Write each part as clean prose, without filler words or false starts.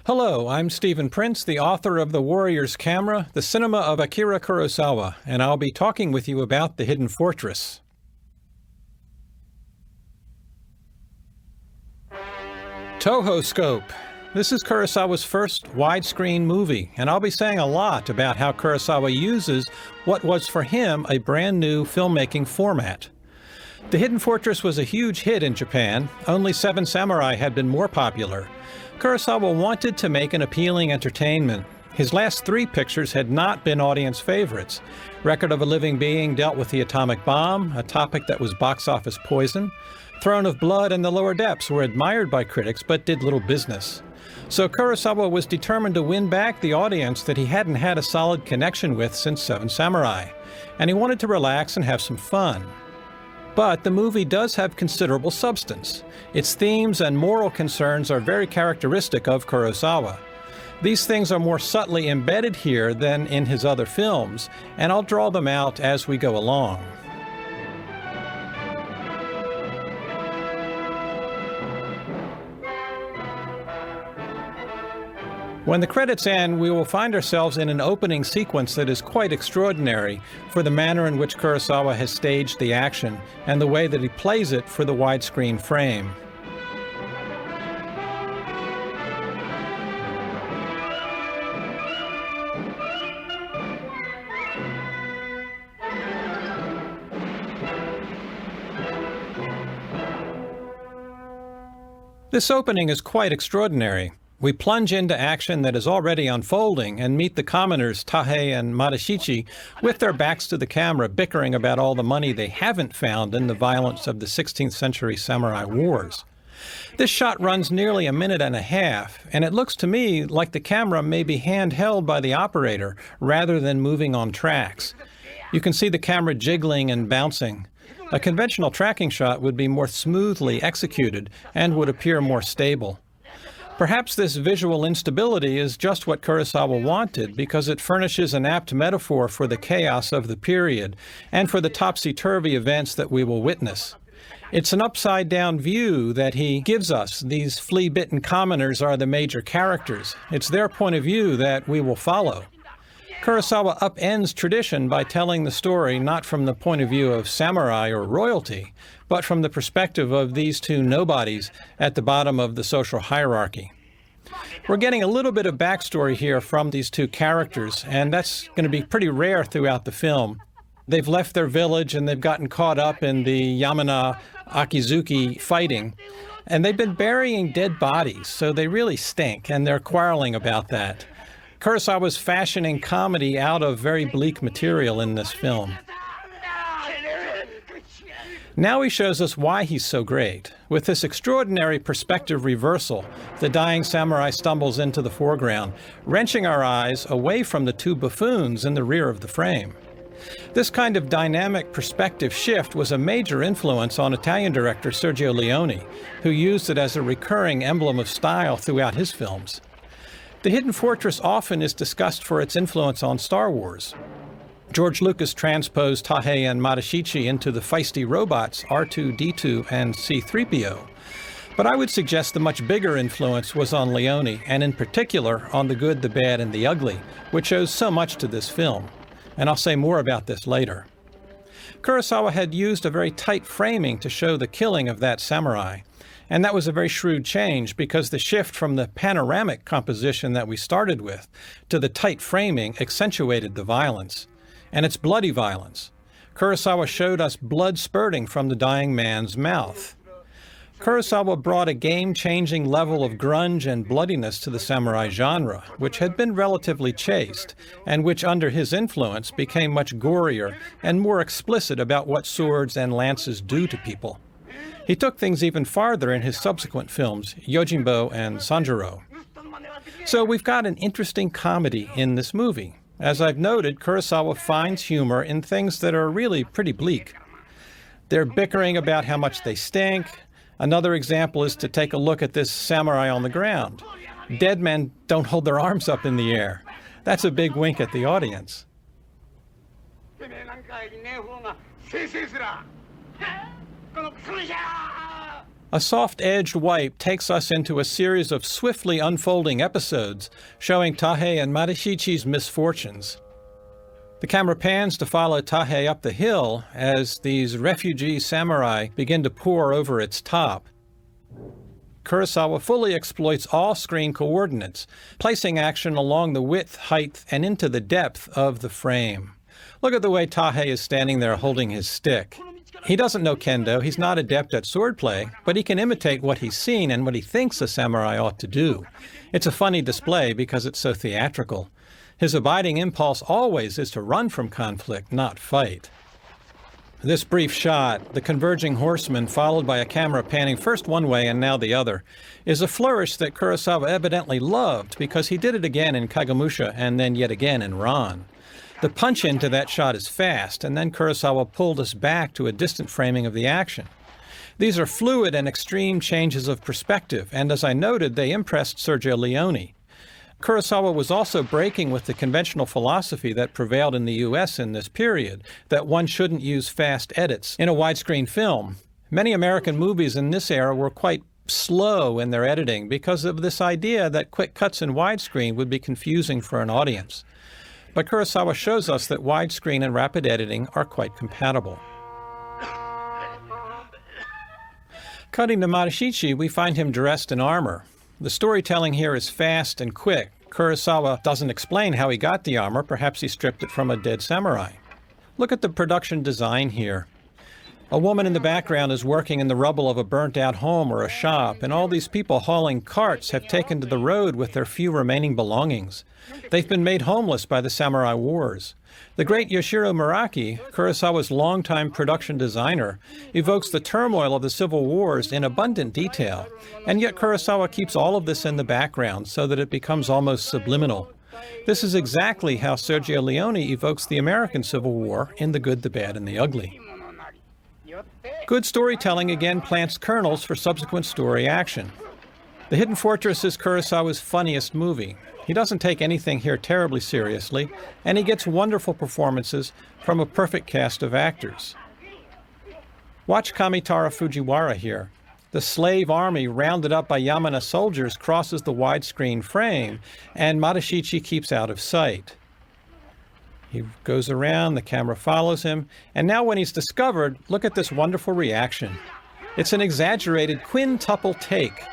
Hello, I'm Stephen Prince, the author of The Warrior's Camera, the cinema of Akira Kurosawa, and I'll be talking with you about The Hidden Fortress. Toho Scope. This is Kurosawa's first widescreen movie, and I'll be saying a lot about how Kurosawa uses what was for him a brand new filmmaking format. The Hidden Fortress was a huge hit in Japan. Only Seven Samurai had been more popular. Kurosawa wanted to make an appealing entertainment. His last three pictures had not been audience favorites. Record of a Living Being dealt with the atomic bomb, a topic that was box office poison. Throne of Blood and The Lower Depths were admired by critics but did little business. So Kurosawa was determined to win back the audience that he hadn't had a solid connection with since Seven Samurai. And he wanted to relax and have some fun. But the movie does have considerable substance. Its themes and moral concerns are very characteristic of Kurosawa. These things are more subtly embedded here than in his other films, and I'll draw them out as we go along. When the credits end, we will find ourselves in an opening sequence that is quite extraordinary for the manner in which Kurosawa has staged the action and the way that he plays it for the widescreen frame. This opening is quite extraordinary. We plunge into action that is already unfolding and meet the commoners Tahei and Madashichi with their backs to the camera bickering about all the money they haven't found in the violence of the 16th century samurai wars. This shot runs nearly a minute and a half, and it looks to me like the camera may be handheld by the operator rather than moving on tracks. You can see the camera jiggling and bouncing. A conventional tracking shot would be more smoothly executed and would appear more stable. Perhaps this visual instability is just what Kurosawa wanted because it furnishes an apt metaphor for the chaos of the period and for the topsy-turvy events that we will witness. It's an upside-down view that he gives us. These flea-bitten commoners are the major characters. It's their point of view that we will follow. Kurosawa upends tradition by telling the story not from the point of view of samurai or royalty, but from the perspective of these two nobodies at the bottom of the social hierarchy. We're getting a little bit of backstory here from these two characters, and that's going to be pretty rare throughout the film. They've left their village and they've gotten caught up in the Yamana Akizuki fighting, and they've been burying dead bodies, so they really stink, and they're quarreling about that. Kurosawa's fashioning comedy out of very bleak material in this film. Now he shows us why he's so great. With this extraordinary perspective reversal, the dying samurai stumbles into the foreground, wrenching our eyes away from the two buffoons in the rear of the frame. This kind of dynamic perspective shift was a major influence on Italian director Sergio Leone, who used it as a recurring emblem of style throughout his films. The Hidden Fortress often is discussed for its influence on Star Wars. George Lucas transposed Tahei and Madashichi into the feisty robots R2-D2 and C-3PO. But I would suggest the much bigger influence was on Leone, and in particular on The Good, the Bad, and the Ugly, which owes so much to this film. And I'll say more about this later. Kurosawa had used a very tight framing to show the killing of that samurai. And that was a very shrewd change because the shift from the panoramic composition that we started with to the tight framing accentuated the violence. And it's bloody violence. Kurosawa showed us blood spurting from the dying man's mouth. Kurosawa brought a game-changing level of grunge and bloodiness to the samurai genre, which had been relatively chaste, and which under his influence became much gorier and more explicit about what swords and lances do to people. He took things even farther in his subsequent films, Yojimbo and Sanjuro. So we've got an interesting comedy in this movie. As I've noted, Kurosawa finds humor in things that are really pretty bleak. They're bickering about how much they stink. Another example is to take a look at this samurai on the ground. Dead men don't hold their arms up in the air. That's a big wink at the audience. A soft-edged wipe takes us into a series of swiftly unfolding episodes showing Tahei and Madashichi's misfortunes. The camera pans to follow Tahei up the hill as these refugee samurai begin to pour over its top. Kurosawa fully exploits all screen coordinates, placing action along the width, height, and into the depth of the frame. Look at the way Tahei is standing there holding his stick. He doesn't know kendo, he's not adept at swordplay, but he can imitate what he's seen and what he thinks a samurai ought to do. It's a funny display because it's so theatrical. His abiding impulse always is to run from conflict, not fight. This brief shot, the converging horsemen followed by a camera panning first one way and now the other, is a flourish that Kurosawa evidently loved because he did it again in Kagemusha and then yet again in Ran. The punch into that shot is fast, and then Kurosawa pulled us back to a distant framing of the action. These are fluid and extreme changes of perspective, and as I noted, they impressed Sergio Leone. Kurosawa was also breaking with the conventional philosophy that prevailed in the US in this period, that one shouldn't use fast edits in a widescreen film. Many American movies in this era were quite slow in their editing because of this idea that quick cuts in widescreen would be confusing for an audience. But Kurosawa shows us that widescreen and rapid editing are quite compatible. Cutting to Madashichi, we find him dressed in armor. The storytelling here is fast and quick. Kurosawa doesn't explain how he got the armor, perhaps he stripped it from a dead samurai. Look at the production design here. A woman in the background is working in the rubble of a burnt-out home or a shop, and all these people hauling carts have taken to the road with their few remaining belongings. They've been made homeless by the samurai wars. The great Yoshiro Muraki, Kurosawa's longtime production designer, evokes the turmoil of the civil wars in abundant detail, and yet Kurosawa keeps all of this in the background so that it becomes almost subliminal. This is exactly how Sergio Leone evokes the American Civil War in The Good, the Bad, and the Ugly. Good storytelling again plants kernels for subsequent story action. The Hidden Fortress is Kurosawa's funniest movie. He doesn't take anything here terribly seriously, and he gets wonderful performances from a perfect cast of actors. Watch Kamitaro Fujiwara here. The slave army rounded up by Yamana soldiers crosses the widescreen frame, and Madashichi keeps out of sight. He goes around, the camera follows him, and now when he's discovered, look at this wonderful reaction. It's an exaggerated quintuple take.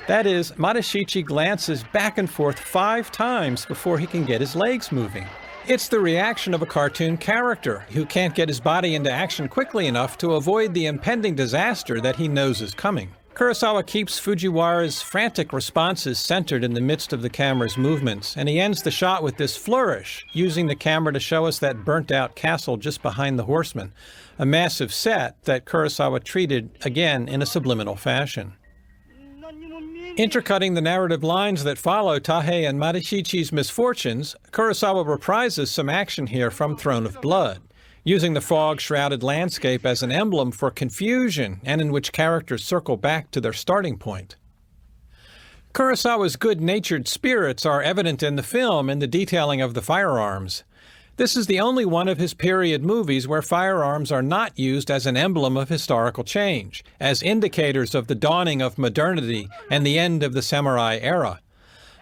That is, Madashichi glances back and forth 5 times before he can get his legs moving. It's the reaction of a cartoon character who can't get his body into action quickly enough to avoid the impending disaster that he knows is coming. Kurosawa keeps Fujiwara's frantic responses centered in the midst of the camera's movements, and he ends the shot with this flourish, using the camera to show us that burnt-out castle just behind the horsemen, a massive set that Kurosawa treated, again, in a subliminal fashion. Intercutting the narrative lines that follow Tahei and Madashichi's misfortunes, Kurosawa reprises some action here from Throne of Blood, using the fog-shrouded landscape as an emblem for confusion and in which characters circle back to their starting point. Kurosawa's good-natured spirits are evident in the film in the detailing of the firearms. This is the only one of his period movies where firearms are not used as an emblem of historical change, as indicators of the dawning of modernity and the end of the samurai era.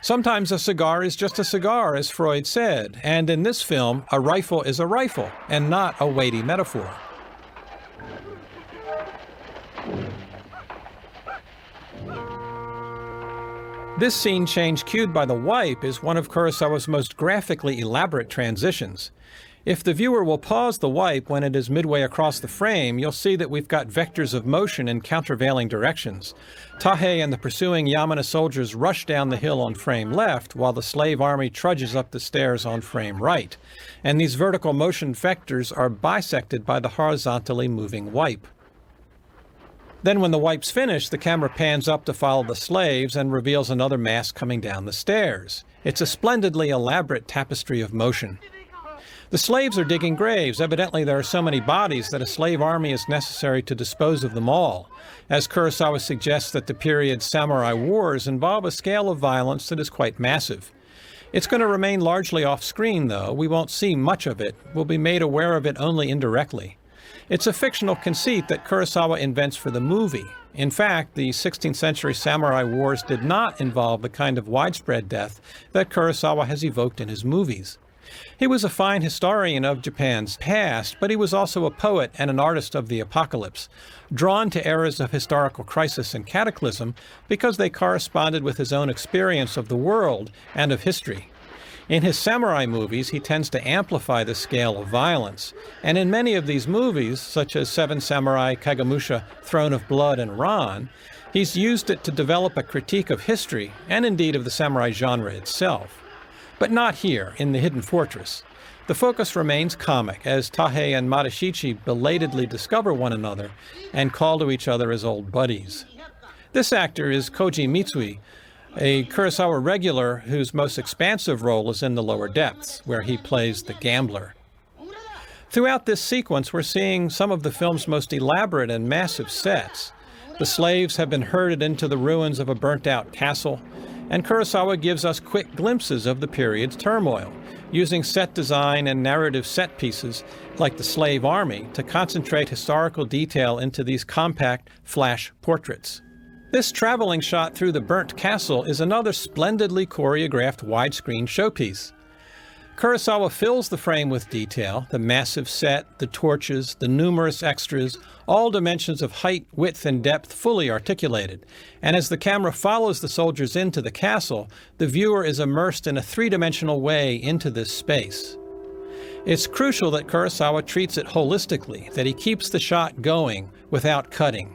Sometimes a cigar is just a cigar, as Freud said, and in this film, a rifle is a rifle, and not a weighty metaphor. This scene change cued by the wipe is one of Kurosawa's most graphically elaborate transitions. If the viewer will pause the wipe when it is midway across the frame, you'll see that we've got vectors of motion in countervailing directions. Tahei and the pursuing Yamana soldiers rush down the hill on frame left, while the slave army trudges up the stairs on frame right. And these vertical motion vectors are bisected by the horizontally moving wipe. Then when the wipe's finished, the camera pans up to follow the slaves and reveals another mass coming down the stairs. It's a splendidly elaborate tapestry of motion. The slaves are digging graves. Evidently there are so many bodies that a slave army is necessary to dispose of them all, as Kurosawa suggests that the period's samurai wars involve a scale of violence that is quite massive. It's going to remain largely off-screen, though. We won't see much of it. We'll be made aware of it only indirectly. It's a fictional conceit that Kurosawa invents for the movie. In fact, the 16th century samurai wars did not involve the kind of widespread death that Kurosawa has evoked in his movies. He was a fine historian of Japan's past, but he was also a poet and an artist of the apocalypse, drawn to eras of historical crisis and cataclysm because they corresponded with his own experience of the world and of history. In his samurai movies, he tends to amplify the scale of violence, and in many of these movies, such as Seven Samurai, Kagemusha, Throne of Blood, and Ran, he's used it to develop a critique of history and indeed of the samurai genre itself. But not here, in The Hidden Fortress. The focus remains comic, as Tahei and Madashichi belatedly discover one another and call to each other as old buddies. This actor is Koji Mitsui, a Kurosawa regular whose most expansive role is in The Lower Depths, where he plays the gambler. Throughout this sequence, we're seeing some of the film's most elaborate and massive sets. The slaves have been herded into the ruins of a burnt-out castle, and Kurosawa gives us quick glimpses of the period's turmoil, using set design and narrative set pieces like the slave army to concentrate historical detail into these compact flash portraits. This traveling shot through the burnt castle is another splendidly choreographed widescreen showpiece. Kurosawa fills the frame with detail, the massive set, the torches, the numerous extras, all dimensions of height, width, and depth fully articulated. And as the camera follows the soldiers into the castle, the viewer is immersed in a three-dimensional way into this space. It's crucial that Kurosawa treats it holistically, that he keeps the shot going without cutting.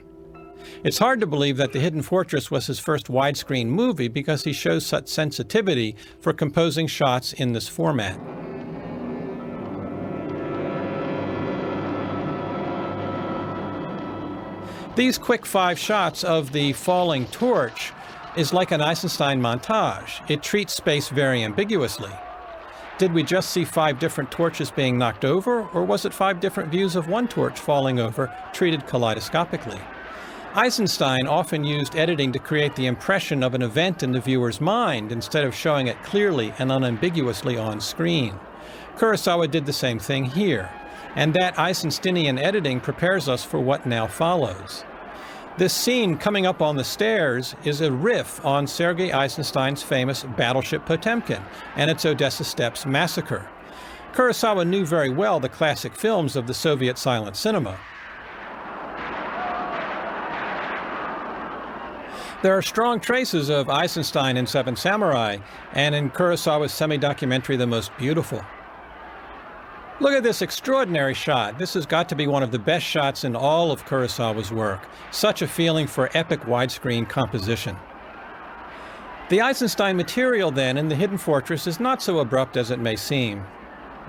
It's hard to believe that The Hidden Fortress was his first widescreen movie because he shows such sensitivity for composing shots in this format. These quick 5 shots of the falling torch is like an Eisenstein montage. It treats space very ambiguously. Did we just see 5 different torches being knocked over, or was it 5 different views of one torch falling over, treated kaleidoscopically? Eisenstein often used editing to create the impression of an event in the viewer's mind instead of showing it clearly and unambiguously on screen. Kurosawa did the same thing here, and that Eisensteinian editing prepares us for what now follows. This scene coming up on the stairs is a riff on Sergei Eisenstein's famous Battleship Potemkin and its Odessa Steppes massacre. Kurosawa knew very well the classic films of the Soviet silent cinema. There are strong traces of Eisenstein in Seven Samurai, and in Kurosawa's semi-documentary The Most Beautiful. Look at this extraordinary shot. This has got to be one of the best shots in all of Kurosawa's work. Such a feeling for epic widescreen composition. The Eisenstein material, then, in The Hidden Fortress is not so abrupt as it may seem.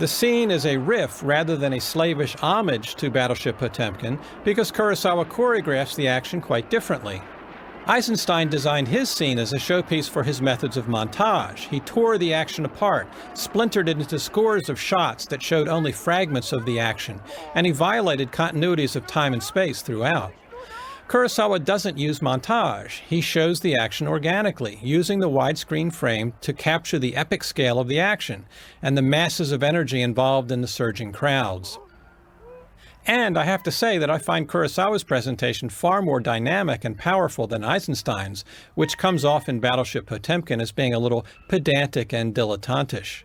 The scene is a riff rather than a slavish homage to Battleship Potemkin because Kurosawa choreographs the action quite differently. Eisenstein designed his scene as a showpiece for his methods of montage. He tore the action apart, splintered it into scores of shots that showed only fragments of the action, and he violated continuities of time and space throughout. Kurosawa doesn't use montage. He shows the action organically, using the widescreen frame to capture the epic scale of the action and the masses of energy involved in the surging crowds. And I have to say that I find Kurosawa's presentation far more dynamic and powerful than Eisenstein's, which comes off in Battleship Potemkin as being a little pedantic and dilettantish.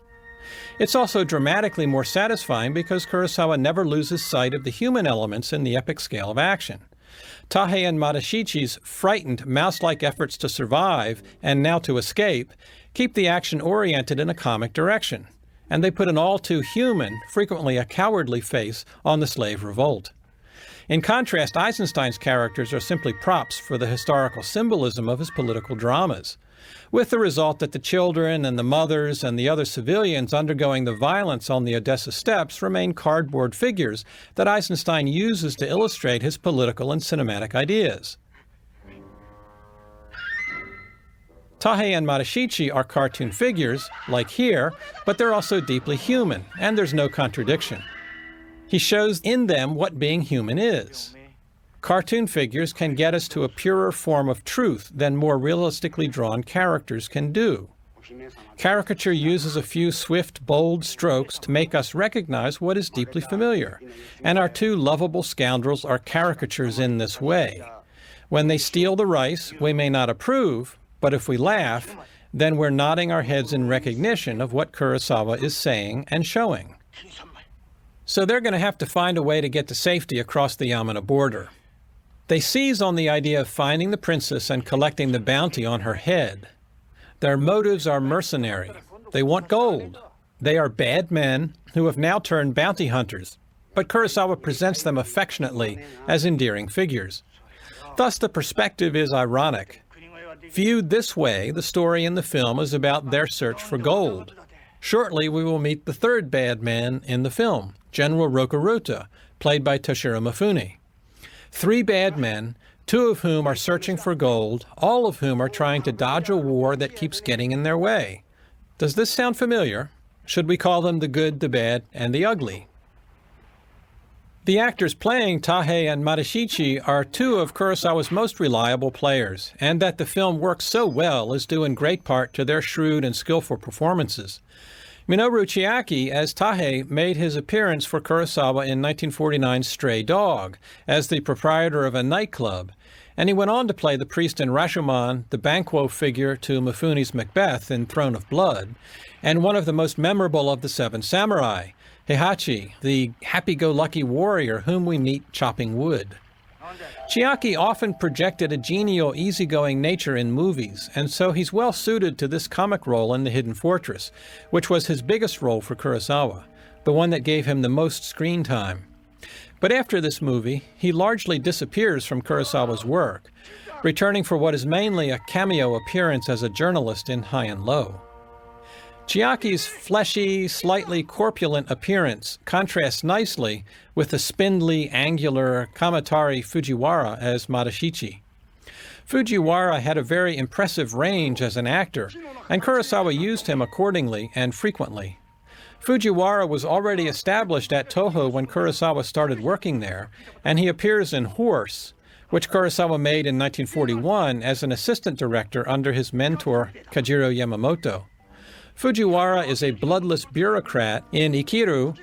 It's also dramatically more satisfying because Kurosawa never loses sight of the human elements in the epic scale of action. Tahei and Madashichi's frightened, mouse-like efforts to survive, and now to escape, keep the action oriented in a comic direction. And they put an all-too-human, frequently a cowardly face on the slave revolt. In contrast, Eisenstein's characters are simply props for the historical symbolism of his political dramas, with the result that the children and the mothers and the other civilians undergoing the violence on the Odessa steppes remain cardboard figures that Eisenstein uses to illustrate his political and cinematic ideas. Tahei and Madashichi are cartoon figures, like here, but they're also deeply human, and there's no contradiction. He shows in them what being human is. Cartoon figures can get us to a purer form of truth than more realistically drawn characters can do. Caricature uses a few swift, bold strokes to make us recognize what is deeply familiar, and our two lovable scoundrels are caricatures in this way. When they steal the rice, we may not approve, but if we laugh, then we're nodding our heads in recognition of what Kurosawa is saying and showing. So they're going to have to find a way to get to safety across the Yamana border. They seize on the idea of finding the princess and collecting the bounty on her head. Their motives are mercenary. They want gold. They are bad men who have now turned bounty hunters, but Kurosawa presents them affectionately as endearing figures. Thus, the perspective is ironic. Viewed this way, the story in the film is about their search for gold. Shortly, we will meet the third bad man in the film, General Rokuruta, played by Toshiro Mifune. Three bad men, two of whom are searching for gold, all of whom are trying to dodge a war that keeps getting in their way. Does this sound familiar? Should we call them the good, the bad, and the ugly? The actors playing Tahei and Madashichi are two of Kurosawa's most reliable players, and that the film works so well is due in great part to their shrewd and skillful performances. Minoru Chiaki as Tahei made his appearance for Kurosawa in 1949's Stray Dog as the proprietor of a nightclub, and he went on to play the priest in Rashomon, the Banquo figure to Mifune's Macbeth in Throne of Blood, and one of the most memorable of the Seven Samurai, Heihachi, the happy-go-lucky warrior whom we meet chopping wood. Chiaki often projected a genial, easygoing nature in movies, and so he's well suited to this comic role in The Hidden Fortress, which was his biggest role for Kurosawa, the one that gave him the most screen time. But after this movie, he largely disappears from Kurosawa's work, returning for what is mainly a cameo appearance as a journalist in High and Low. Chiaki's fleshy, slightly corpulent appearance contrasts nicely with the spindly, angular Kamatari Fujiwara as Madashichi. Fujiwara had a very impressive range as an actor, and Kurosawa used him accordingly and frequently. Fujiwara was already established at Toho when Kurosawa started working there, and he appears in Horse, which Kurosawa made in 1941 as an assistant director under his mentor Kajiro Yamamoto. Fujiwara is a bloodless bureaucrat in Ikiru,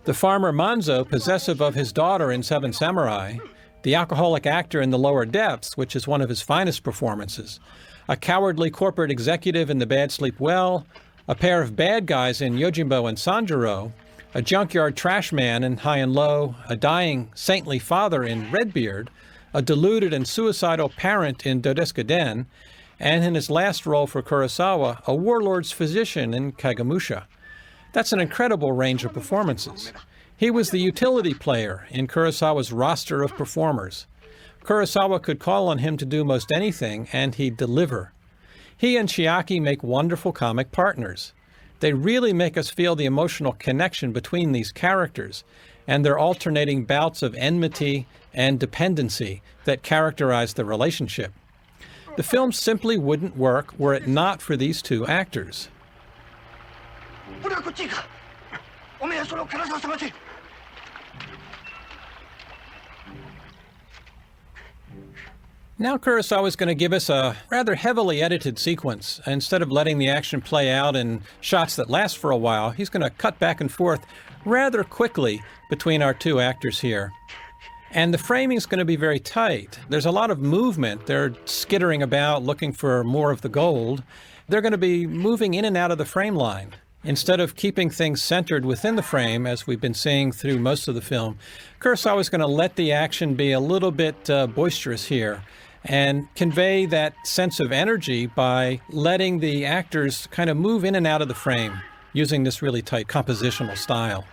the farmer Manzo possessive of his daughter in Seven Samurai, the alcoholic actor in The Lower Depths, which is one of his finest performances, a cowardly corporate executive in The Bad Sleep Well, a pair of bad guys in Yojimbo and Sanjuro, a junkyard trash man in High and Low, a dying saintly father in Redbeard, a deluded and suicidal parent in Dodeska Den, and in his last role for Kurosawa, a warlord's physician in Kagemusha. That's an incredible range of performances. He was the utility player in Kurosawa's roster of performers. Kurosawa could call on him to do most anything, and he'd deliver. He and Chiaki make wonderful comic partners. They really make us feel the emotional connection between these characters, and their alternating bouts of enmity and dependency that characterize the relationship. The film simply wouldn't work were it not for these two actors. Now Kurosawa is going to give us a rather heavily edited sequence. Instead of letting the action play out in shots that last for a while, he's going to cut back and forth rather quickly between our two actors here. And the framing is going to be very tight. There's a lot of movement. They're skittering about looking for more of the gold. They're going to be moving in and out of the frame line. Instead of keeping things centered within the frame, as we've been seeing through most of the film, Kurosawa is going to let the action be a little bit boisterous here and convey that sense of energy by letting the actors kind of move in and out of the frame using this really tight compositional style.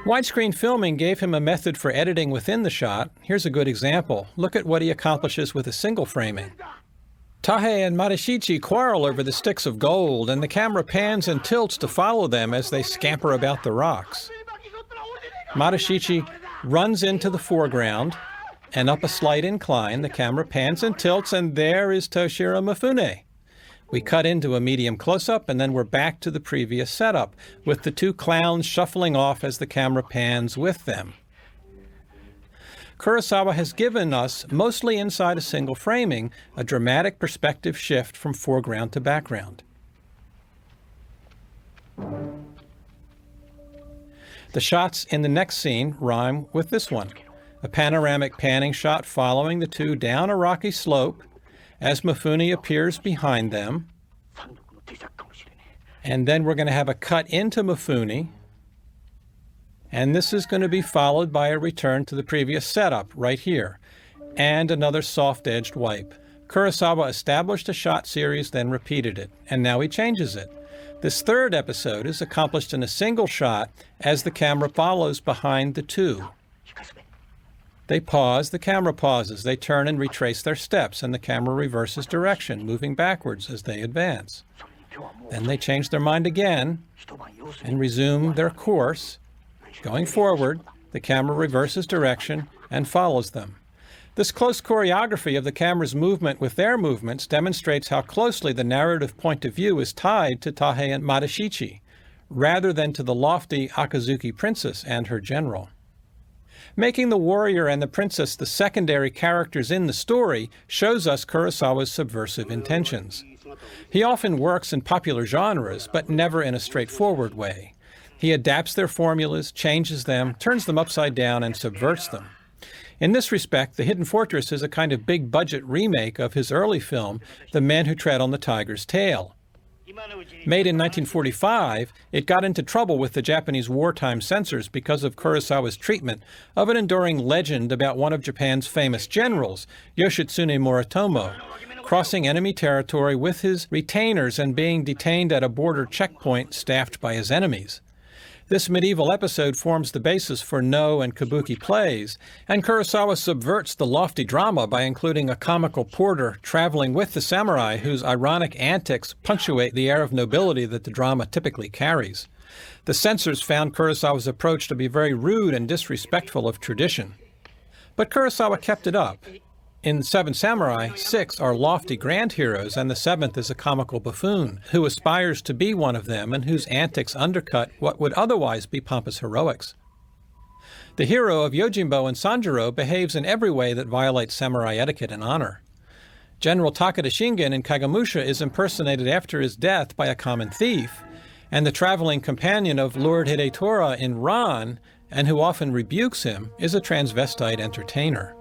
Widescreen filming gave him a method for editing within the shot. Here's a good example. Look at what he accomplishes with a single framing. Tahei and Madashichi quarrel over the sticks of gold, and the camera pans and tilts to follow them as they scamper about the rocks. Madashichi runs into the foreground, and up a slight incline, the camera pans and tilts, and there is Toshiro Mifune. We cut into a medium close-up, and then we're back to the previous setup, with the two clowns shuffling off as the camera pans with them. Kurosawa has given us, mostly inside a single framing, a dramatic perspective shift from foreground to background. The shots in the next scene rhyme with this one. A panoramic panning shot following the two down a rocky slope as Mifune appears behind them. And then we're going to have a cut into Mifune. And this is going to be followed by a return to the previous setup right here. And another soft-edged wipe. Kurosawa established a shot series, then repeated it. And now he changes it. This third episode is accomplished in a single shot as the camera follows behind the two. They pause, the camera pauses, they turn and retrace their steps, and the camera reverses direction, moving backwards as they advance. Then they change their mind again and resume their course. Going forward, the camera reverses direction and follows them. This close choreography of the camera's movement with their movements demonstrates how closely the narrative point of view is tied to Tahe and Madashichi, rather than to the lofty Akazuki princess and her general. Making the warrior and the princess the secondary characters in the story shows us Kurosawa's subversive intentions. He often works in popular genres, but never in a straightforward way. He adapts their formulas, changes them, turns them upside down, and subverts them. In this respect, The Hidden Fortress is a kind of big-budget remake of his early film, The Man Who Tread on the Tiger's Tail. Made in 1945, it got into trouble with the Japanese wartime censors because of Kurosawa's treatment of an enduring legend about one of Japan's famous generals, Yoshitsune Moritomo, crossing enemy territory with his retainers and being detained at a border checkpoint staffed by his enemies. This medieval episode forms the basis for No and Kabuki plays, and Kurosawa subverts the lofty drama by including a comical porter traveling with the samurai whose ironic antics punctuate the air of nobility that the drama typically carries. The censors found Kurosawa's approach to be very rude and disrespectful of tradition. But Kurosawa kept it up. In Seven Samurai, 6 are lofty grand heroes, and the 7th is a comical buffoon who aspires to be one of them and whose antics undercut what would otherwise be pompous heroics. The hero of Yojimbo and Sanjuro behaves in every way that violates samurai etiquette and honor. General Takeda Shingen in Kagemusha is impersonated after his death by a common thief, and the traveling companion of Lord Hidetora in Ran, and who often rebukes him, is a transvestite entertainer.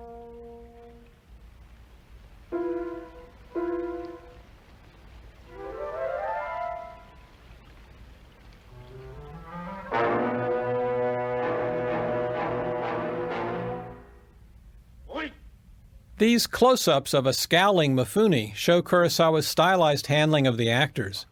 These close-ups of a scowling Mifune show Kurosawa's stylized handling of the actors.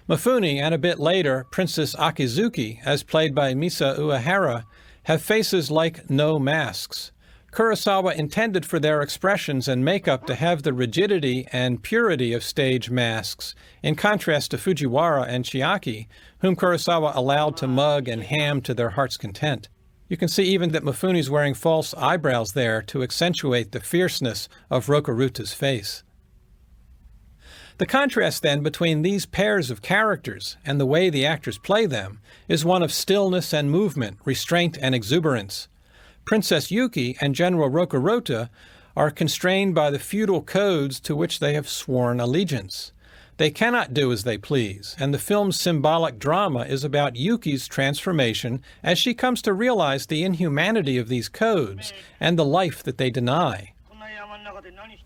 Mifune, and a bit later, Princess Akizuki, as played by Misa Uehara, have faces like no masks. Kurosawa intended for their expressions and makeup to have the rigidity and purity of stage masks, in contrast to Fujiwara and Chiaki, whom Kurosawa allowed to mug and ham to their heart's content. You can see even that Mifune's wearing false eyebrows there to accentuate the fierceness of Rokuruta's face. The contrast, then, between these pairs of characters and the way the actors play them is one of stillness and movement, restraint and exuberance. Princess Yuki and General Rokuruta are constrained by the feudal codes to which they have sworn allegiance. They cannot do as they please, and the film's symbolic drama is about Yuki's transformation as she comes to realize the inhumanity of these codes and the life that they deny.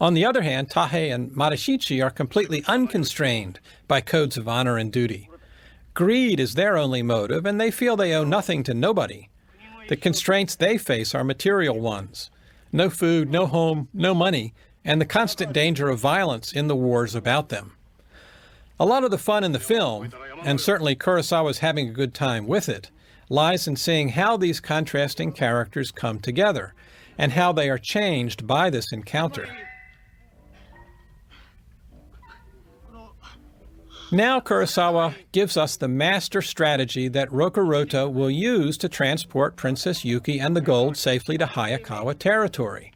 On the other hand, Tahe and Madashichi are completely unconstrained by codes of honor and duty. Greed is their only motive, and they feel they owe nothing to nobody. The constraints they face are material ones: no food, no home, no money, and the constant danger of violence in the wars about them. A lot of the fun in the film, and certainly Kurosawa's having a good time with it, lies in seeing how these contrasting characters come together, and how they are changed by this encounter. Now Kurosawa gives us the master strategy that Rokuruta will use to transport Princess Yuki and the gold safely to Hayakawa territory.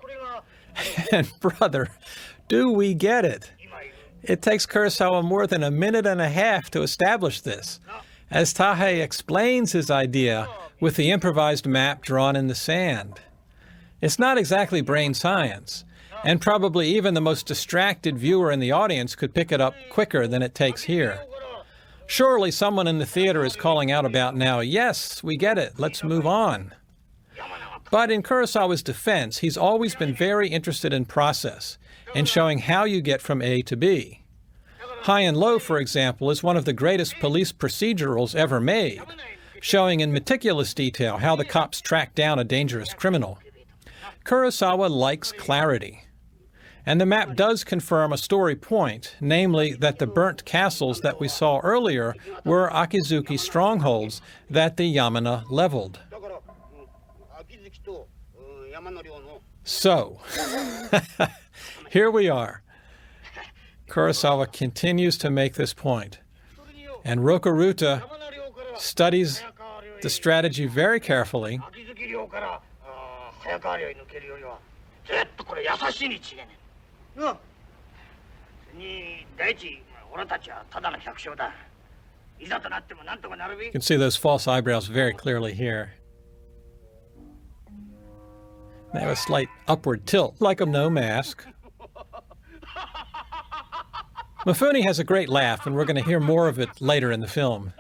And brother, do we get it? It takes Kurosawa more than a minute and a half to establish this, as Tahe explains his idea with the improvised map drawn in the sand. It's not exactly brain science, and probably even the most distracted viewer in the audience could pick it up quicker than it takes here. Surely someone in the theater is calling out about now, yes, we get it, let's move on. But in Kurosawa's defense, he's always been very interested in process, in showing how you get from A to B. High and Low, for example, is one of the greatest police procedurals ever made, showing in meticulous detail how the cops track down a dangerous criminal. Kurosawa likes clarity. And the map does confirm a story point, namely that the burnt castles that we saw earlier were Akizuki strongholds that the Yamana leveled. So, here we are. Kurosawa continues to make this point, and Rokuruta studies the strategy very carefully. You can see those false eyebrows very clearly here. They have a slight upward tilt, like a no mask. Mifune has a great laugh, and we're going to hear more of it later in the film.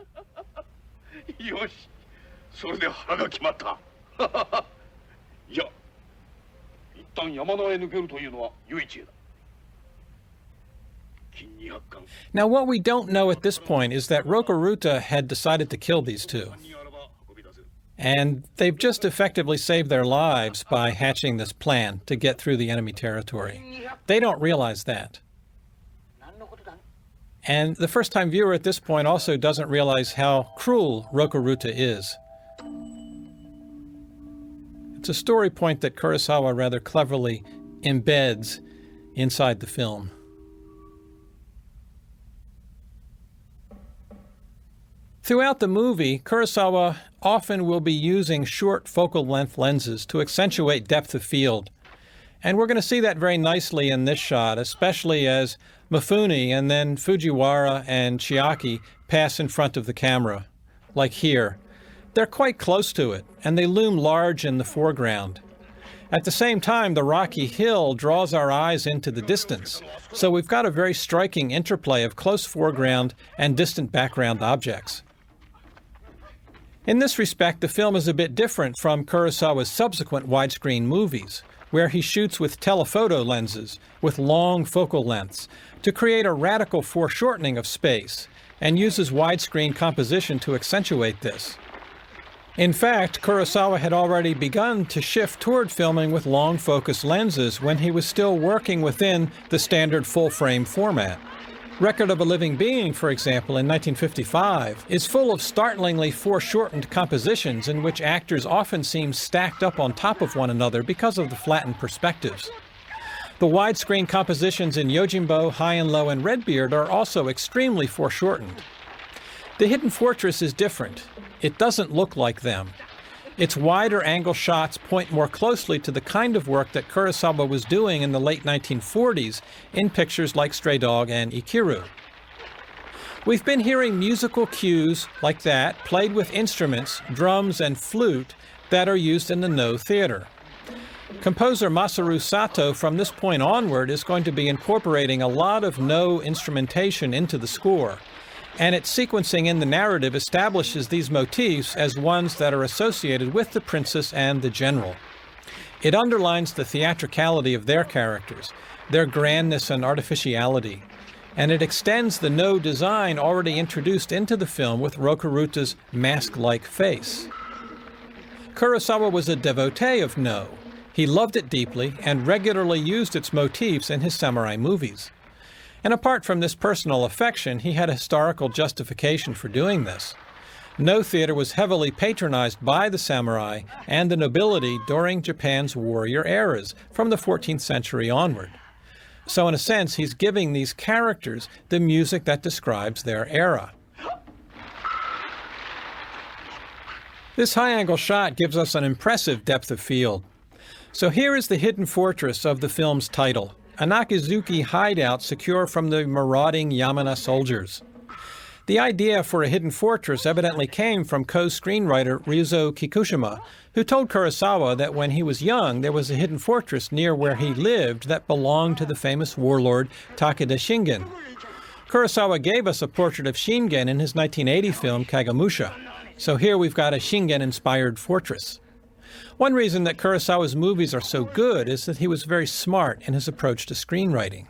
Now, what we don't know at this point is that Rokuruta had decided to kill these two. And they've just effectively saved their lives by hatching this plan to get through the enemy territory. They don't realize that. And the first-time viewer at this point also doesn't realize how cruel Rokuruta is. It's a story point that Kurosawa rather cleverly embeds inside the film. Throughout the movie, Kurosawa often will be using short focal length lenses to accentuate depth of field. And we're going to see that very nicely in this shot, especially as Mifune and then Fujiwara and Chiaki pass in front of the camera, like here. They're quite close to it, and they loom large in the foreground. At the same time, the rocky hill draws our eyes into the distance, so we've got a very striking interplay of close foreground and distant background objects. In this respect, the film is a bit different from Kurosawa's subsequent widescreen movies, where he shoots with telephoto lenses with long focal lengths to create a radical foreshortening of space and uses widescreen composition to accentuate this. In fact, Kurosawa had already begun to shift toward filming with long focus lenses when he was still working within the standard full-frame format. Record of a Living Being, for example, in 1955, is full of startlingly foreshortened compositions in which actors often seem stacked up on top of one another because of the flattened perspectives. The widescreen compositions in Yojimbo, High and Low, and Redbeard are also extremely foreshortened. The Hidden Fortress is different. It doesn't look like them. Its wider angle shots point more closely to the kind of work that Kurosawa was doing in the late 1940s in pictures like Stray Dog and Akira. We've been hearing musical cues like that played with instruments, drums and flute that are used in the No theater. Composer Masaru Sato from this point onward is going to be incorporating a lot of No instrumentation into the score, and its sequencing in the narrative establishes these motifs as ones that are associated with the princess and the general. It underlines the theatricality of their characters, their grandness and artificiality, and it extends the No design already introduced into the film with Rokuruta's mask-like face. Kurosawa was a devotee of No. He loved it deeply and regularly used its motifs in his samurai movies. And apart from this personal affection, he had a historical justification for doing this. No theater was heavily patronized by the samurai and the nobility during Japan's warrior eras, from the 14th century onward. So in a sense, he's giving these characters the music that describes their era. This high-angle shot gives us an impressive depth of field. So here is the hidden fortress of the film's title, an Akizuki hideout secure from the marauding Yamana soldiers. The idea for a hidden fortress evidently came from co-screenwriter Ryuzo Kikushima, who told Kurosawa that when he was young there was a hidden fortress near where he lived that belonged to the famous warlord Takeda Shingen. Kurosawa gave us a portrait of Shingen in his 1980 film Kagemusha, so here we've got a Shingen-inspired fortress. One reason that Kurosawa's movies are so good is that he was very smart in his approach to screenwriting.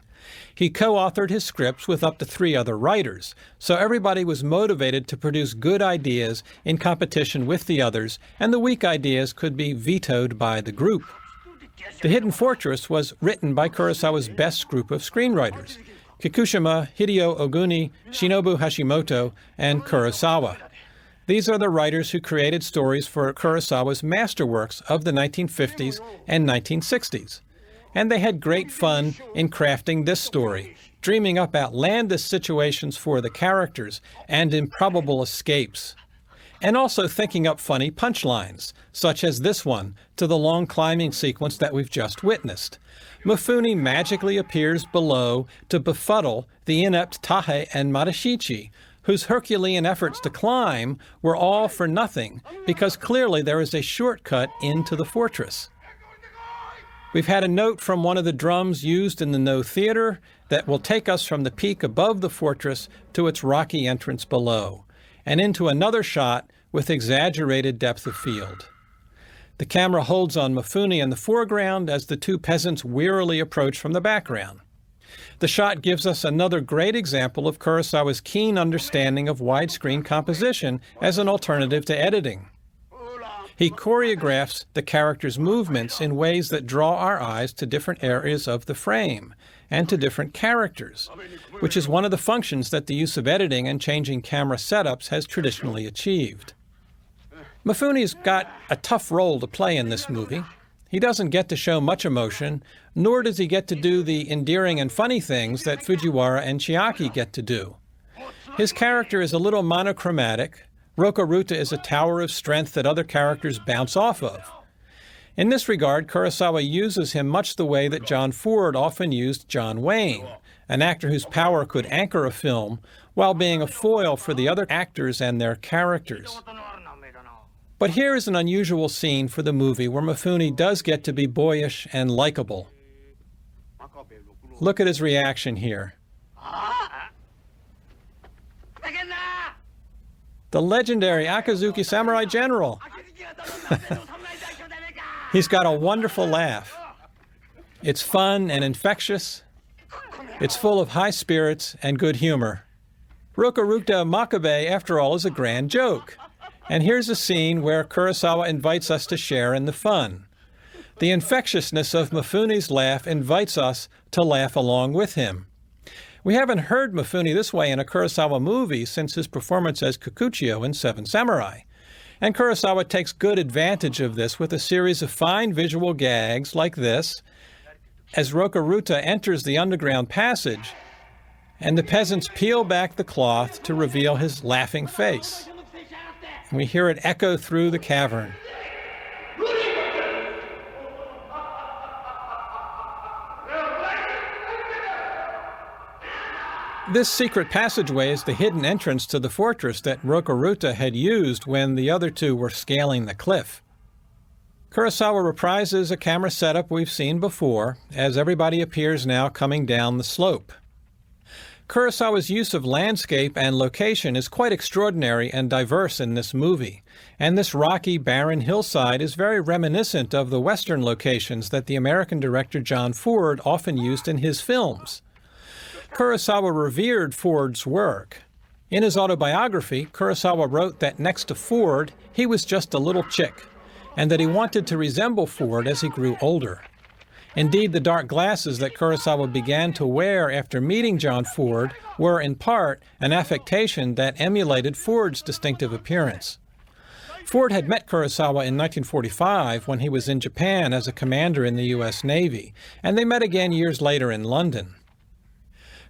He co-authored his scripts with up to 3 other writers, so everybody was motivated to produce good ideas in competition with the others, and the weak ideas could be vetoed by the group. The Hidden Fortress was written by Kurosawa's best group of screenwriters: Kikushima, Hideo Oguni, Shinobu Hashimoto, and Kurosawa. These are the writers who created stories for Kurosawa's masterworks of the 1950s and 1960s. And they had great fun in crafting this story, dreaming up outlandish situations for the characters and improbable escapes. And also thinking up funny punchlines, such as this one, to the long climbing sequence that we've just witnessed. Mifune magically appears below to befuddle the inept Tahe and Matashichi, whose Herculean efforts to climb were all for nothing, because clearly there is a shortcut into the fortress. We've had a note from one of the drums used in the No Theater that will take us from the peak above the fortress to its rocky entrance below, and into another shot with exaggerated depth of field. The camera holds on Mifune in the foreground as the 2 peasants wearily approach from the background. The shot gives us another great example of Kurosawa's keen understanding of widescreen composition as an alternative to editing. He choreographs the characters' movements in ways that draw our eyes to different areas of the frame and to different characters, which is one of the functions that the use of editing and changing camera setups has traditionally achieved. Mifune's got a tough role to play in this movie. He doesn't get to show much emotion, nor does he get to do the endearing and funny things that Fujiwara and Chiaki get to do. His character is a little monochromatic. Rokuruta is a tower of strength that other characters bounce off of. In this regard, Kurosawa uses him much the way that John Ford often used John Wayne, an actor whose power could anchor a film while being a foil for the other actors and their characters. But here is an unusual scene for the movie where Mifune does get to be boyish and likable. Look at his reaction here. The legendary Akazuki Samurai General. He's got a wonderful laugh. It's fun and infectious. It's full of high spirits and good humor. Rokuruta Makabe, after all, is a grand joke. And here's a scene where Kurosawa invites us to share in the fun. The infectiousness of Mifune's laugh invites us to laugh along with him. We haven't heard Mifune this way in a Kurosawa movie since his performance as Kikuchiyo in Seven Samurai. And Kurosawa takes good advantage of this with a series of fine visual gags like this, as Rokuruta enters the underground passage, and the peasants peel back the cloth to reveal his laughing face. And we hear it echo through the cavern. This secret passageway is the hidden entrance to the fortress that Rokuruta had used when the other 2 were scaling the cliff. Kurosawa reprises a camera setup we've seen before, as everybody appears now coming down the slope. Kurosawa's use of landscape and location is quite extraordinary and diverse in this movie, and this rocky, barren hillside is very reminiscent of the Western locations that the American director John Ford often used in his films. Kurosawa revered Ford's work. In his autobiography, Kurosawa wrote that next to Ford, he was just a little chick, and that he wanted to resemble Ford as he grew older. Indeed, the dark glasses that Kurosawa began to wear after meeting John Ford were, in part, an affectation that emulated Ford's distinctive appearance. Ford had met Kurosawa in 1945 when he was in Japan as a commander in the U.S. Navy, and they met again years later in London.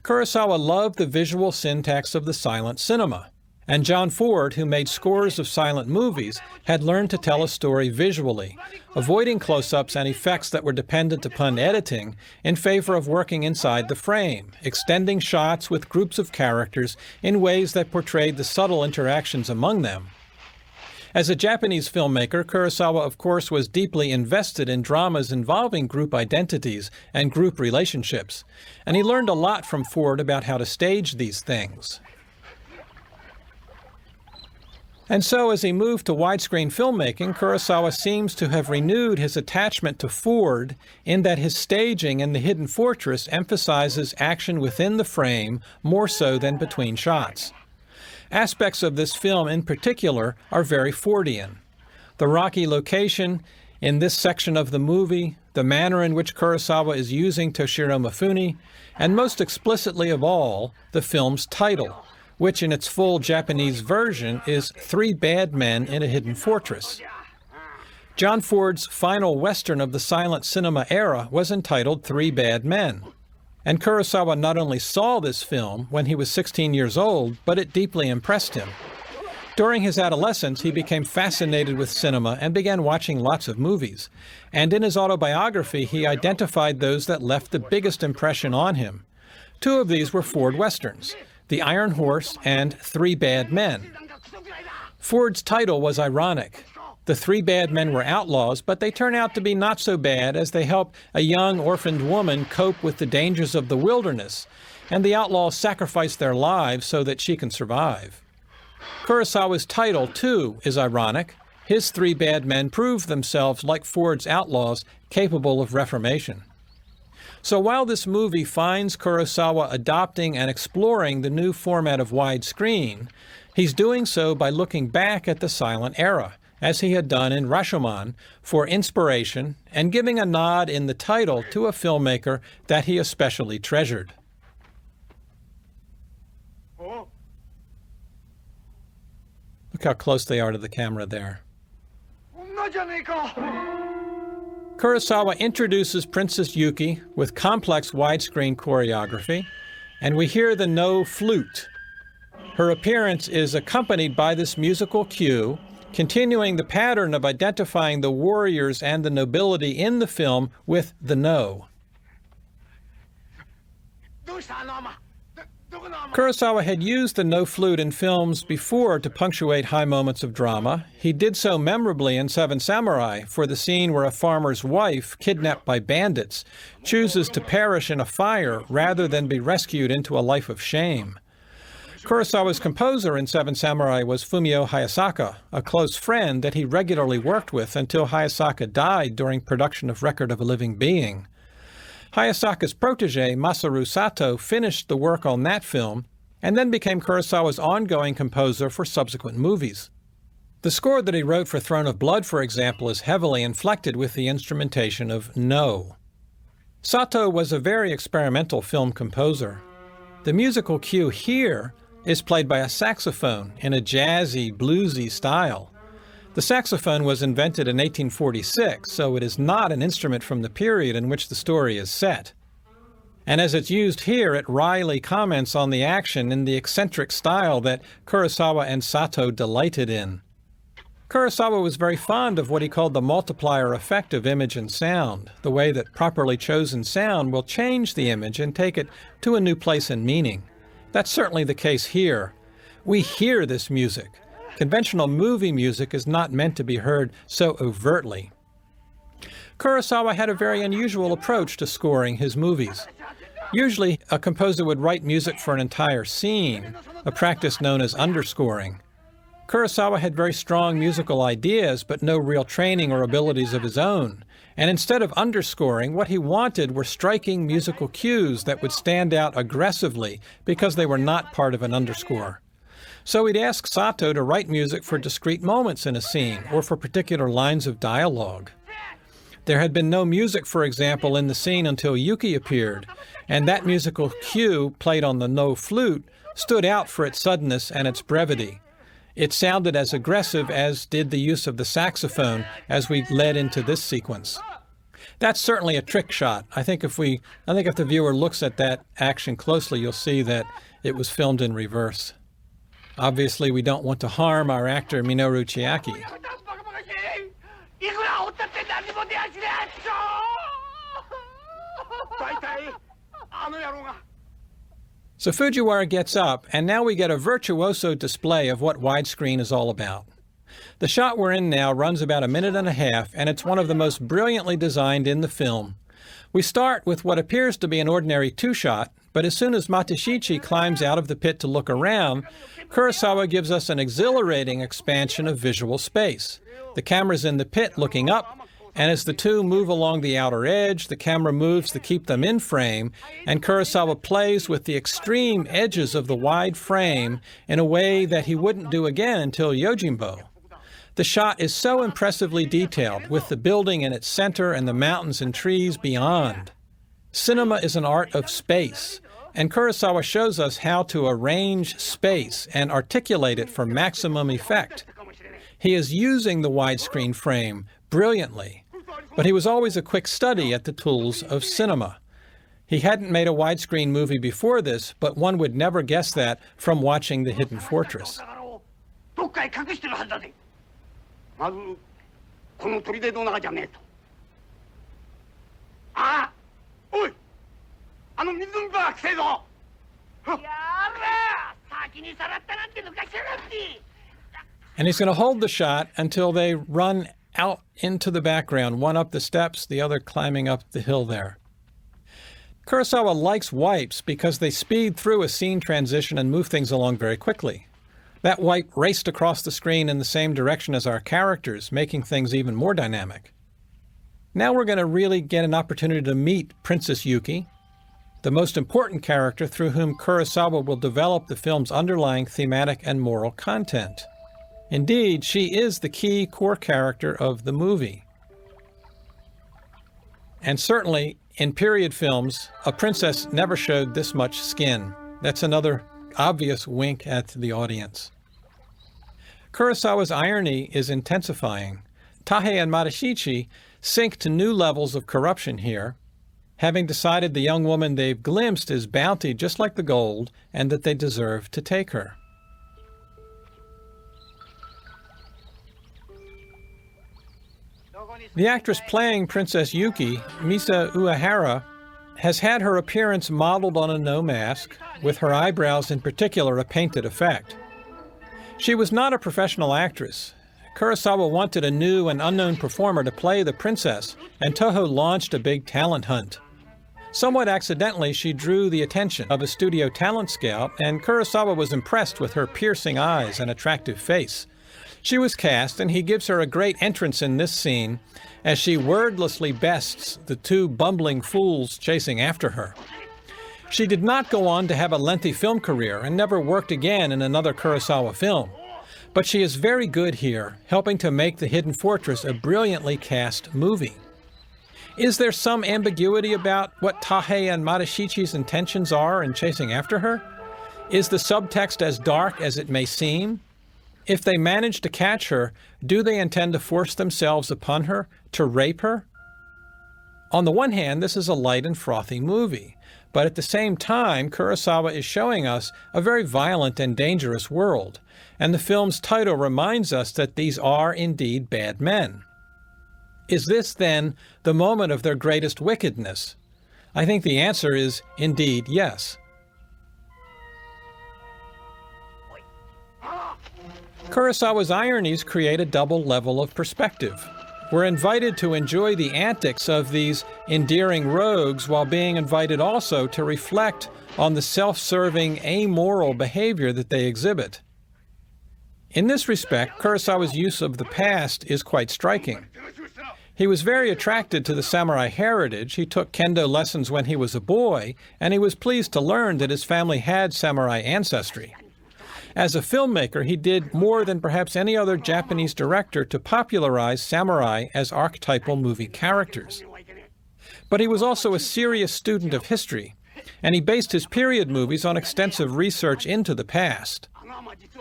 Kurosawa loved the visual syntax of the silent cinema, And John Ford, who made scores of silent movies, had learned to tell a story visually, avoiding close-ups and effects that were dependent upon editing in favor of working inside the frame, extending shots with groups of characters in ways that portrayed the subtle interactions among them. As a Japanese filmmaker, Kurosawa, of course, was deeply invested in dramas involving group identities and group relationships, and he learned a lot from Ford about how to stage these things. And so, as he moved to widescreen filmmaking, Kurosawa seems to have renewed his attachment to Ford in that his staging in The Hidden Fortress emphasizes action within the frame more so than between shots. Aspects of this film in particular are very Fordian. The rocky location in this section of the movie, the manner in which Kurosawa is using Toshiro Mifune, and most explicitly of all, the film's title, which in its full Japanese version is Three Bad Men in a Hidden Fortress. John Ford's final Western of the silent cinema era was entitled Three Bad Men. And Kurosawa not only saw this film when he was 16 years old, but it deeply impressed him. During his adolescence, he became fascinated with cinema and began watching lots of movies. And in his autobiography, he identified those that left the biggest impression on him. Two of these were Ford Westerns, The Iron Horse and Three Bad Men. Ford's title was ironic. The three bad men were outlaws, but they turn out to be not so bad as they help a young orphaned woman cope with the dangers of the wilderness, and the outlaws sacrifice their lives so that she can survive. Kurosawa's title, too, is ironic. His three bad men prove themselves, like Ford's outlaws, capable of reformation. So while this movie finds Kurosawa adopting and exploring the new format of widescreen, he's doing so by looking back at the silent era, as he had done in Rashomon, for inspiration and giving a nod in the title to a filmmaker that he especially treasured. Look how close they are to the camera there. Kurosawa introduces Princess Yuki with complex widescreen choreography, and we hear the no flute. Her appearance is accompanied by this musical cue, continuing the pattern of identifying the warriors and the nobility in the film with the no. Kurosawa had used the no flute in films before to punctuate high moments of drama. He did so memorably in Seven Samurai for the scene where a farmer's wife, kidnapped by bandits, chooses to perish in a fire rather than be rescued into a life of shame. Kurosawa's composer in Seven Samurai was Fumio Hayasaka, a close friend that he regularly worked with until Hayasaka died during production of Record of a Living Being. Hayasaka's protege, Masaru Sato, finished the work on that film and then became Kurosawa's ongoing composer for subsequent movies. The score that he wrote for Throne of Blood, for example, is heavily inflected with the instrumentation of no. Sato was a very experimental film composer. The musical cue here is played by a saxophone in a jazzy, bluesy style. The saxophone was invented in 1846, so it is not an instrument from the period in which the story is set. And as it's used here, it wryly comments on the action in the eccentric style that Kurosawa and Sato delighted in. Kurosawa was very fond of what he called the multiplier effect of image and sound, the way that properly chosen sound will change the image and take it to a new place and meaning. That's certainly the case here. We hear this music. Conventional movie music is not meant to be heard so overtly. Kurosawa had a very unusual approach to scoring his movies. Usually, a composer would write music for an entire scene, a practice known as underscoring. Kurosawa had very strong musical ideas, but no real training or abilities of his own. And instead of underscoring, what he wanted were striking musical cues that would stand out aggressively because they were not part of an underscore. So he'd ask Sato to write music for discrete moments in a scene or for particular lines of dialogue. There had been no music, for example, in the scene until Yuki appeared, and that musical cue, played on the no flute, stood out for its suddenness and its brevity. It sounded as aggressive as did the use of the saxophone as we led into this sequence. That's certainly a trick shot. I think if the viewer looks at that action closely, you'll see that it was filmed in reverse. Obviously, we don't want to harm our actor Minoru Chiaki. So Fujiwara gets up, and now we get a virtuoso display of what widescreen is all about. The shot we're in now runs about 1.5 minutes, and it's one of the most brilliantly designed in the film. We start with what appears to be an ordinary two-shot, but as soon as Mateshichi climbs out of the pit to look around, Kurosawa gives us an exhilarating expansion of visual space. The camera's in the pit looking up, and as the two move along the outer edge, the camera moves to keep them in frame, and Kurosawa plays with the extreme edges of the wide frame in a way that he wouldn't do again until Yojimbo. The shot is so impressively detailed, with the building in its center and the mountains and trees beyond. Cinema is an art of space, and Kurosawa shows us how to arrange space and articulate it for maximum effect. He is using the widescreen frame brilliantly, but he was always a quick study at the tools of cinema. He hadn't made a widescreen movie before this, but one would never guess that from watching The Hidden Fortress. And he's going to hold the shot until they run out into the background, one up the steps, the other climbing up the hill there. Kurosawa likes wipes because they speed through a scene transition and move things along very quickly. That wipe raced across the screen in the same direction as our characters, making things even more dynamic. Now we're going to really get an opportunity to meet Princess Yuki, the most important character through whom Kurosawa will develop the film's underlying thematic and moral content. Indeed, she is the key core character of the movie. And certainly, in period films, a princess never showed this much skin. That's another obvious wink at the audience. Kurosawa's irony is intensifying. Tahe and Mateshichi sink to new levels of corruption here, having decided the young woman they've glimpsed is bounty just like the gold, and that they deserve to take her. The actress playing Princess Yuki, Misa Uehara, has had her appearance modeled on a no mask, with her eyebrows in particular a painted effect. She was not a professional actress. Kurosawa wanted a new and unknown performer to play the princess, and Toho launched a big talent hunt. Somewhat accidentally, she drew the attention of a studio talent scout, and Kurosawa was impressed with her piercing eyes and attractive face. She was cast, and he gives her a great entrance in this scene as she wordlessly bests the two bumbling fools chasing after her. She did not go on to have a lengthy film career and never worked again in another Kurosawa film. But she is very good here, helping to make The Hidden Fortress a brilliantly cast movie. Is there some ambiguity about what Tahe and Mateshichi's intentions are in chasing after her? Is the subtext as dark as it may seem? If they manage to catch her, do they intend to force themselves upon her, to rape her? On the one hand, this is a light and frothy movie, but at the same time, Kurosawa is showing us a very violent and dangerous world, and the film's title reminds us that these are indeed bad men. Is this, then, the moment of their greatest wickedness? I think the answer is indeed yes. Kurosawa's ironies create a double level of perspective. We're invited to enjoy the antics of these endearing rogues while being invited also to reflect on the self-serving, amoral behavior that they exhibit. In this respect, Kurosawa's use of the past is quite striking. He was very attracted to the samurai heritage. He took kendo lessons when he was a boy, and he was pleased to learn that his family had samurai ancestry. As a filmmaker, he did more than perhaps any other Japanese director to popularize samurai as archetypal movie characters. But he was also a serious student of history, and he based his period movies on extensive research into the past.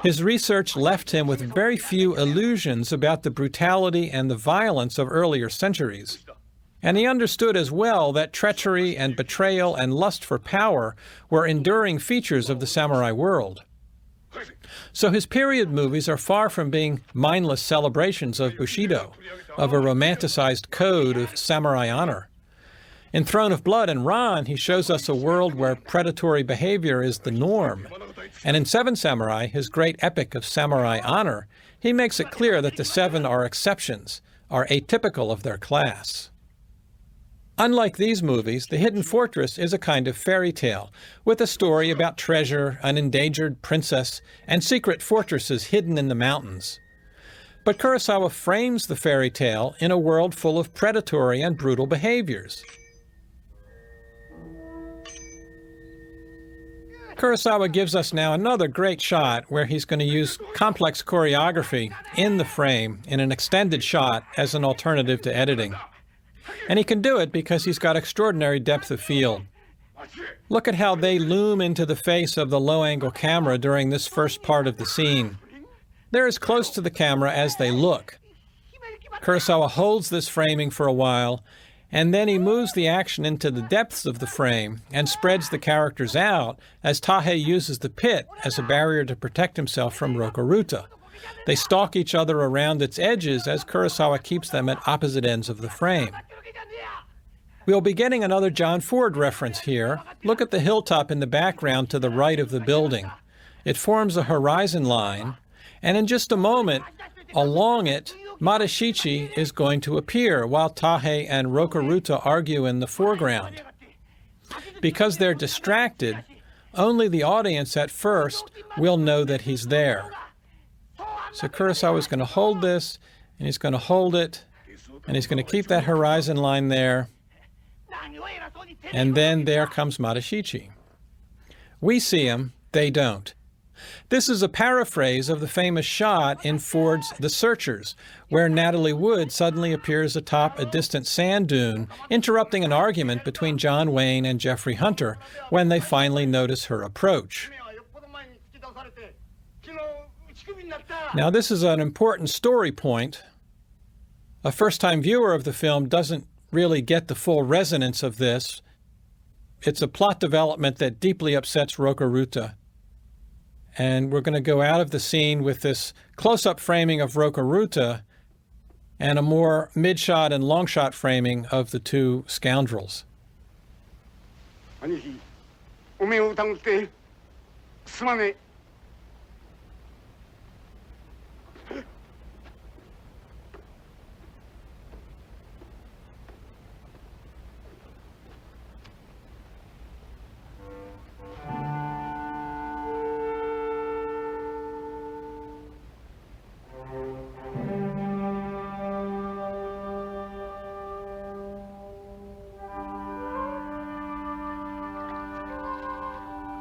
His research left him with very few illusions about the brutality and the violence of earlier centuries. And he understood as well that treachery and betrayal and lust for power were enduring features of the samurai world. So his period movies are far from being mindless celebrations of Bushido, of a romanticized code of samurai honor. In Throne of Blood and Ran, he shows us a world where predatory behavior is the norm. And in Seven Samurai, his great epic of samurai honor, he makes it clear that the seven are exceptions, are atypical of their class. Unlike these movies, The Hidden Fortress is a kind of fairy tale, with a story about treasure, an endangered princess, and secret fortresses hidden in the mountains. But Kurosawa frames the fairy tale in a world full of predatory and brutal behaviors. Kurosawa gives us now another great shot where he's going to use complex choreography in the frame in an extended shot as an alternative to editing. And he can do it because he's got extraordinary depth of field. Look at how they loom into the face of the low-angle camera during this first part of the scene. They're as close to the camera as they look. Kurosawa holds this framing for a while, and then he moves the action into the depths of the frame and spreads the characters out as Tahei uses the pit as a barrier to protect himself from Rokuruta. They stalk each other around its edges as Kurosawa keeps them at opposite ends of the frame. We'll be getting another John Ford reference here. Look at the hilltop in the background to the right of the building. It forms a horizon line, and in just a moment, along it, Madashichi is going to appear while Tahei and Rokuruta argue in the foreground. Because they're distracted, only the audience at first will know that he's there. So Kurosawa is going to hold this, and he's going to hold it, and he's going to keep that horizon line there. And then there comes Madashichi. We see him, they don't. This is a paraphrase of the famous shot in Ford's The Searchers, where Natalie Wood suddenly appears atop a distant sand dune, interrupting an argument between John Wayne and Jeffrey Hunter when they finally notice her approach. Now, this is an important story point. A first-time viewer of the film doesn't really get the full resonance of this. It's a plot development that deeply upsets Rokuruta. And we're going to go out of the scene with this close-up framing of Rokuruta and a more mid-shot and long-shot framing of the two scoundrels.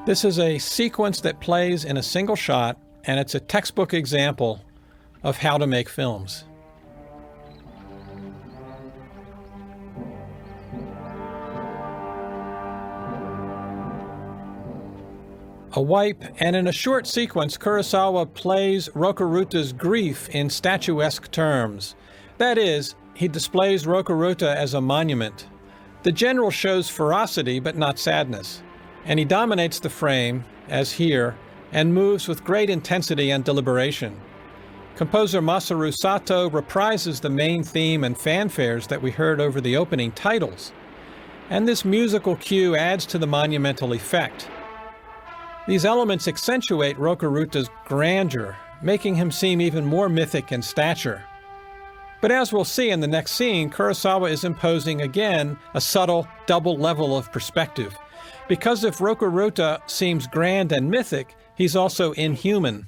This is a sequence that plays in a single shot, and it's a textbook example of how to make films. A wipe, and in a short sequence, Kurosawa plays Rokuruta's grief in statuesque terms. That is, he displays Rokuruta as a monument. The general shows ferocity, but not sadness. And he dominates the frame, as here, and moves with great intensity and deliberation. Composer Masaru Sato reprises the main theme and fanfares that we heard over the opening titles. And this musical cue adds to the monumental effect. These elements accentuate Rokuruta's grandeur, making him seem even more mythic in stature. But as we'll see in the next scene, Kurosawa is imposing again a subtle double level of perspective. Because if Rokuruta seems grand and mythic, he's also inhuman.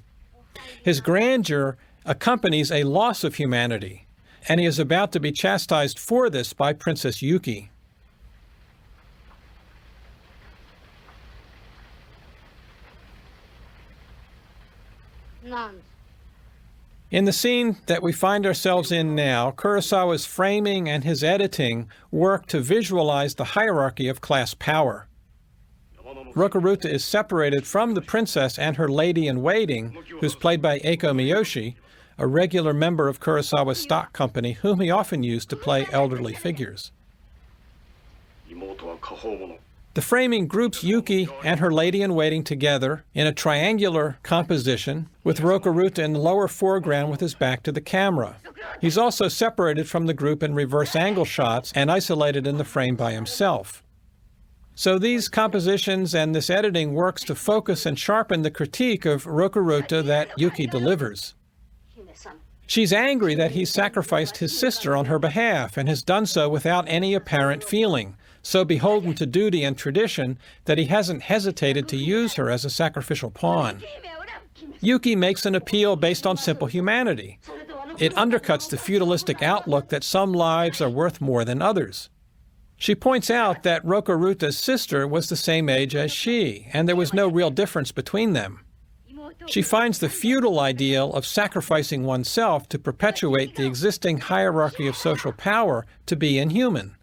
His grandeur accompanies a loss of humanity, and he is about to be chastised for this by Princess Yuki. In the scene that we find ourselves in now, Kurosawa's framing and his editing work to visualize the hierarchy of class power. Rokuruta is separated from the princess and her lady-in-waiting, who's played by Eiko Miyoshi, a regular member of Kurosawa's stock company, whom he often used to play elderly figures. The framing groups Yuki and her lady-in-waiting together in a triangular composition, with Rokuruta in the lower foreground with his back to the camera. He's also separated from the group in reverse angle shots and isolated in the frame by himself. So these compositions and this editing works to focus and sharpen the critique of Rokuruta that Yuki delivers. She's angry that he sacrificed his sister on her behalf and has done so without any apparent feeling, so beholden to duty and tradition that he hasn't hesitated to use her as a sacrificial pawn. Yuki makes an appeal based on simple humanity. It undercuts the feudalistic outlook that some lives are worth more than others. She points out that Rokuruta's sister was the same age as she, and there was no real difference between them. She finds the feudal ideal of sacrificing oneself to perpetuate the existing hierarchy of social power to be inhuman.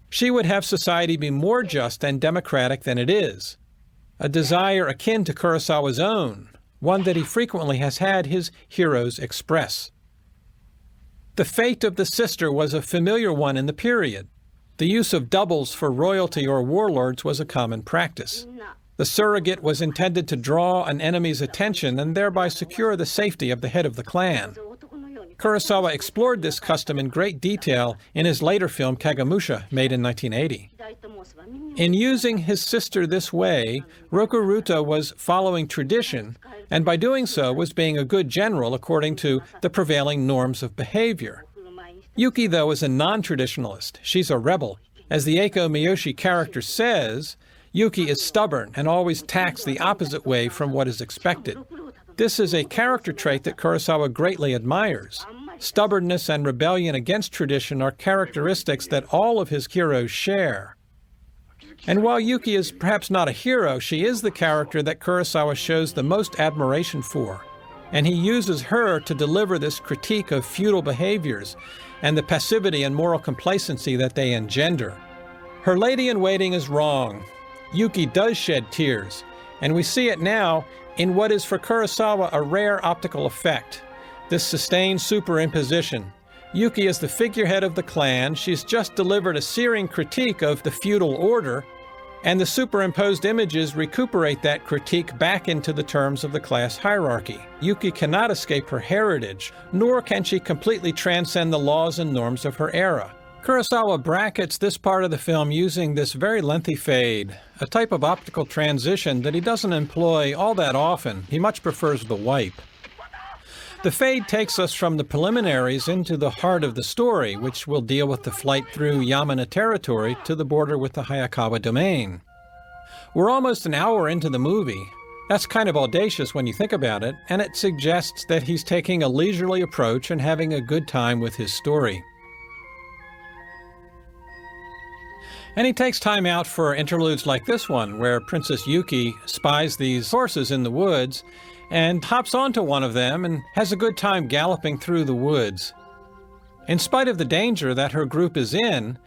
She would have society be more just and democratic than it is, a desire akin to Kurosawa's own, one that he frequently has had his heroes express. The fate of the sister was a familiar one in the period. The use of doubles for royalty or warlords was a common practice. The surrogate was intended to draw an enemy's attention and thereby secure the safety of the head of the clan. Kurosawa explored this custom in great detail in his later film Kagemusha, made in 1980. In using his sister this way, Rokuruta was following tradition, and by doing so was being a good general according to the prevailing norms of behavior. Yuki, though, is a non-traditionalist. She's a rebel. As the Eiko Miyoshi character says, Yuki is stubborn and always tacks the opposite way from what is expected. This is a character trait that Kurosawa greatly admires. Stubbornness and rebellion against tradition are characteristics that all of his heroes share. And while Yuki is perhaps not a hero, she is the character that Kurosawa shows the most admiration for. And he uses her to deliver this critique of feudal behaviors and the passivity and moral complacency that they engender. Her lady-in-waiting is wrong. Yuki does shed tears, and we see it now in what is for Kurosawa a rare optical effect, this sustained superimposition. Yuki is the figurehead of the clan. She's just delivered a searing critique of the feudal order, and the superimposed images recuperate that critique back into the terms of the class hierarchy. Yuki cannot escape her heritage, nor can she completely transcend the laws and norms of her era. Kurosawa brackets this part of the film using this very lengthy fade, a type of optical transition that he doesn't employ all that often. He much prefers the wipe. The fade takes us from the preliminaries into the heart of the story, which will deal with the flight through Yamana territory to the border with the Hayakawa domain. We're almost an hour into the movie. That's kind of audacious when you think about it, and it suggests that he's taking a leisurely approach and having a good time with his story. And he takes time out for interludes like this one, where Princess Yuki spies these horses in the woods and hops onto one of them and has a good time galloping through the woods. In spite of the danger that her group is in,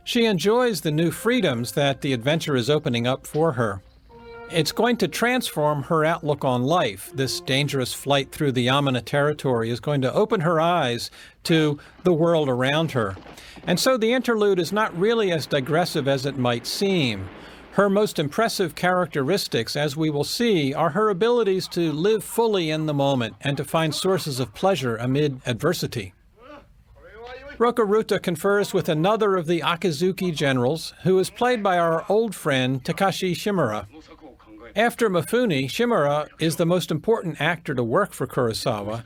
she enjoys the new freedoms that the adventure is opening up for her. It's going to transform her outlook on life. This dangerous flight through the Yamana territory is going to open her eyes to the world around her. And so the interlude is not really as digressive as it might seem. Her most impressive characteristics, as we will see, are her abilities to live fully in the moment and to find sources of pleasure amid adversity. Rokuruta confers with another of the Akizuki generals, who is played by our old friend Takashi Shimura. After Mifune, Shimura is the most important actor to work for Kurosawa.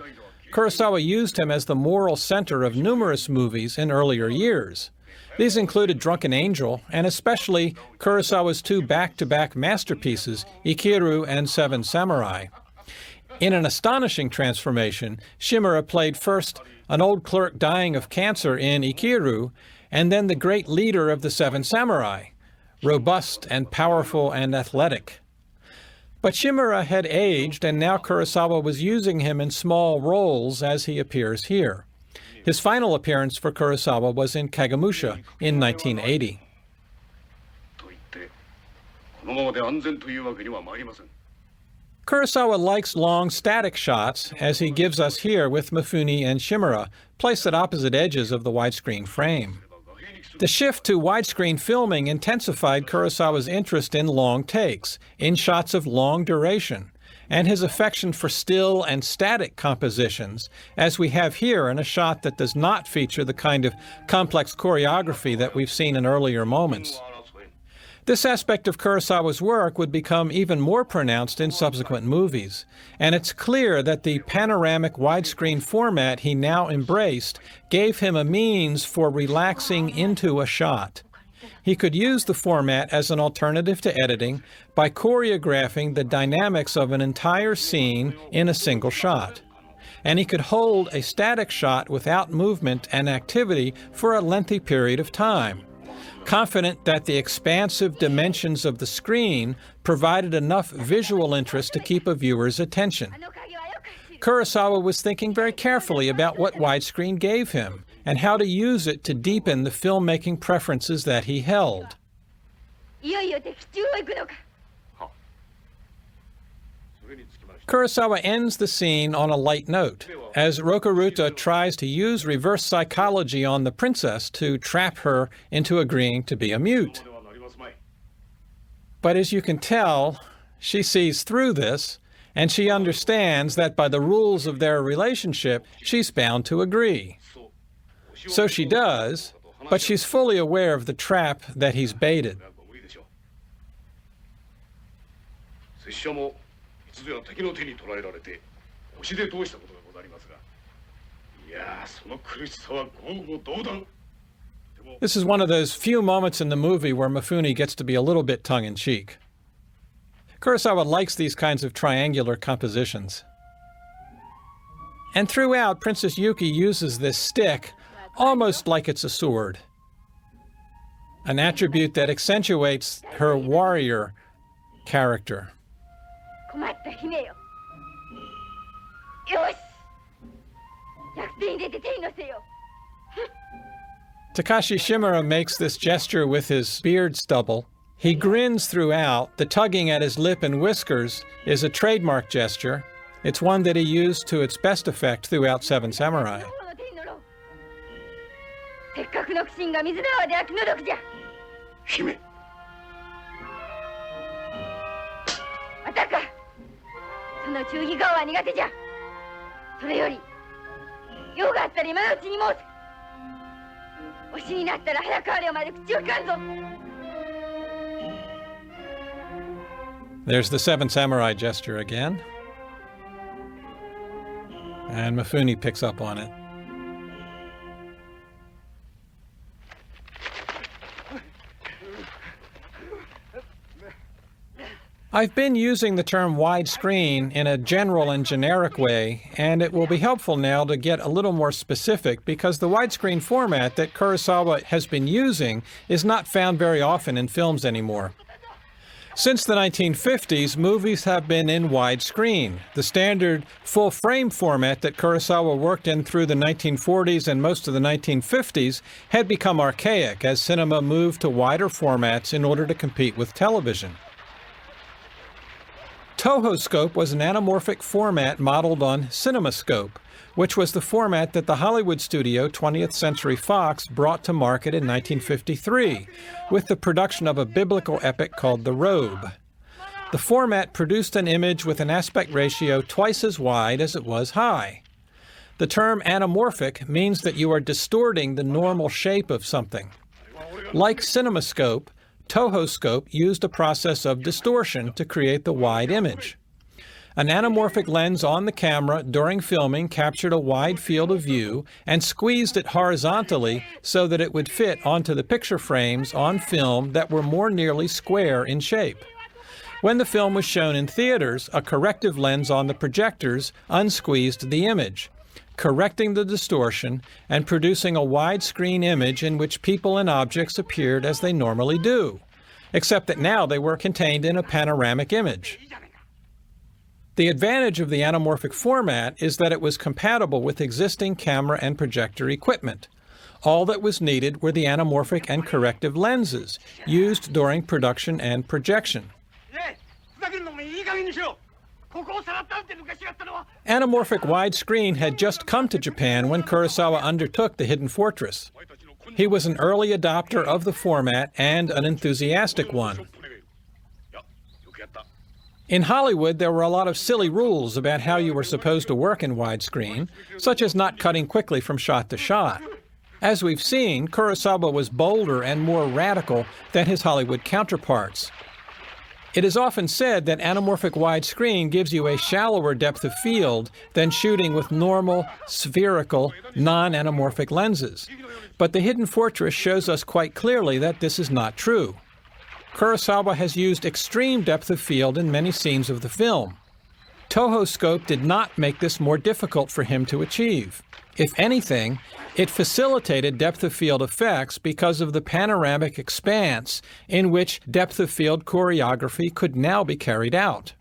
Kurosawa used him as the moral center of numerous movies in earlier years. These included Drunken Angel, and especially Kurosawa's two back-to-back masterpieces, Ikiru and Seven Samurai. In an astonishing transformation, Shimura played first an old clerk dying of cancer in Ikiru, and then the great leader of the Seven Samurai, robust and powerful and athletic. But Shimura had aged, and now Kurosawa was using him in small roles as he appears here. His final appearance for Kurosawa was in Kagemusha in 1980. Kurosawa likes long static shots, as he gives us here with Mifune and Shimura, placed at opposite edges of the widescreen frame. The shift to widescreen filming intensified Kurosawa's interest in long takes, in shots of long duration, and his affection for still and static compositions, as we have here in a shot that does not feature the kind of complex choreography that we've seen in earlier moments. This aspect of Kurosawa's work would become even more pronounced in subsequent movies, and it's clear that the panoramic widescreen format he now embraced gave him a means for relaxing into a shot. He could use the format as an alternative to editing by choreographing the dynamics of an entire scene in a single shot. And he could hold a static shot without movement and activity for a lengthy period of time, confident that the expansive dimensions of the screen provided enough visual interest to keep a viewer's attention. Kurosawa was thinking very carefully about what widescreen gave him and how to use it to deepen the filmmaking preferences that he held. Kurosawa ends the scene on a light note, as Rokuruta tries to use reverse psychology on the princess to trap her into agreeing to be a mute. But as you can tell, she sees through this, and she understands that by the rules of their relationship, she's bound to agree. So she does, but she's fully aware of the trap that he's baited. This is one of those few moments in the movie where Mifune gets to be a little bit tongue-in-cheek. Kurosawa likes these kinds of triangular compositions. And throughout, Princess Yuki uses this stick almost like it's a sword, an attribute that accentuates her warrior character. Takashi Shimura makes this gesture with his beard stubble. He grins throughout. The tugging at his lip and whiskers is a trademark gesture. It's one that he used to its best effect throughout Seven Samurai. There's the Seven Samurai gesture again. And Mifune picks up on it. I've been using the term widescreen in a general and generic way, and it will be helpful now to get a little more specific because the widescreen format that Kurosawa has been using is not found very often in films anymore. Since the 1950s, movies have been in widescreen. The standard full-frame format that Kurosawa worked in through the 1940s and most of the 1950s had become archaic as cinema moved to wider formats in order to compete with television. Tohoscope was an anamorphic format modeled on CinemaScope, which was the format that the Hollywood studio 20th Century Fox brought to market in 1953, with the production of a biblical epic called The Robe. The format produced an image with an aspect ratio twice as wide as it was high. The term anamorphic means that you are distorting the normal shape of something. Like CinemaScope, Tohoscope used a process of distortion to create the wide image. An anamorphic lens on the camera during filming captured a wide field of view and squeezed it horizontally so that it would fit onto the picture frames on film that were more nearly square in shape. When the film was shown in theaters, a corrective lens on the projectors unsqueezed the image, correcting the distortion and producing a widescreen image in which people and objects appeared as they normally do, except that now they were contained in a panoramic image. The advantage of the anamorphic format is that it was compatible with existing camera and projector equipment. All that was needed were the anamorphic and corrective lenses used during production and projection. Anamorphic widescreen had just come to Japan when Kurosawa undertook The Hidden Fortress. He was an early adopter of the format and an enthusiastic one. In Hollywood, there were a lot of silly rules about how you were supposed to work in widescreen, such as not cutting quickly from shot to shot. As we've seen, Kurosawa was bolder and more radical than his Hollywood counterparts. It is often said that anamorphic widescreen gives you a shallower depth of field than shooting with normal, spherical, non-anamorphic lenses. But The Hidden Fortress shows us quite clearly that this is not true. Kurosawa has used extreme depth of field in many scenes of the film. Toho scope did not make this more difficult for him to achieve. If anything, it facilitated depth of field effects because of the panoramic expanse in which depth of field choreography could now be carried out.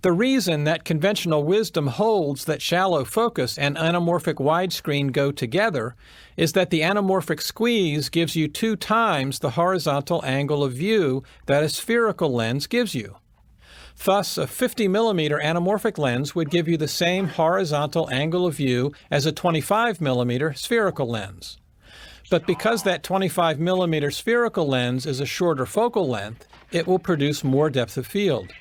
The reason that conventional wisdom holds that shallow focus and anamorphic widescreen go together is that the anamorphic squeeze gives you 2 times the horizontal angle of view that a spherical lens gives you. Thus, a 50mm anamorphic lens would give you the same horizontal angle of view as a 25mm spherical lens. But because that 25mm spherical lens is a shorter focal length, it will produce more depth of field.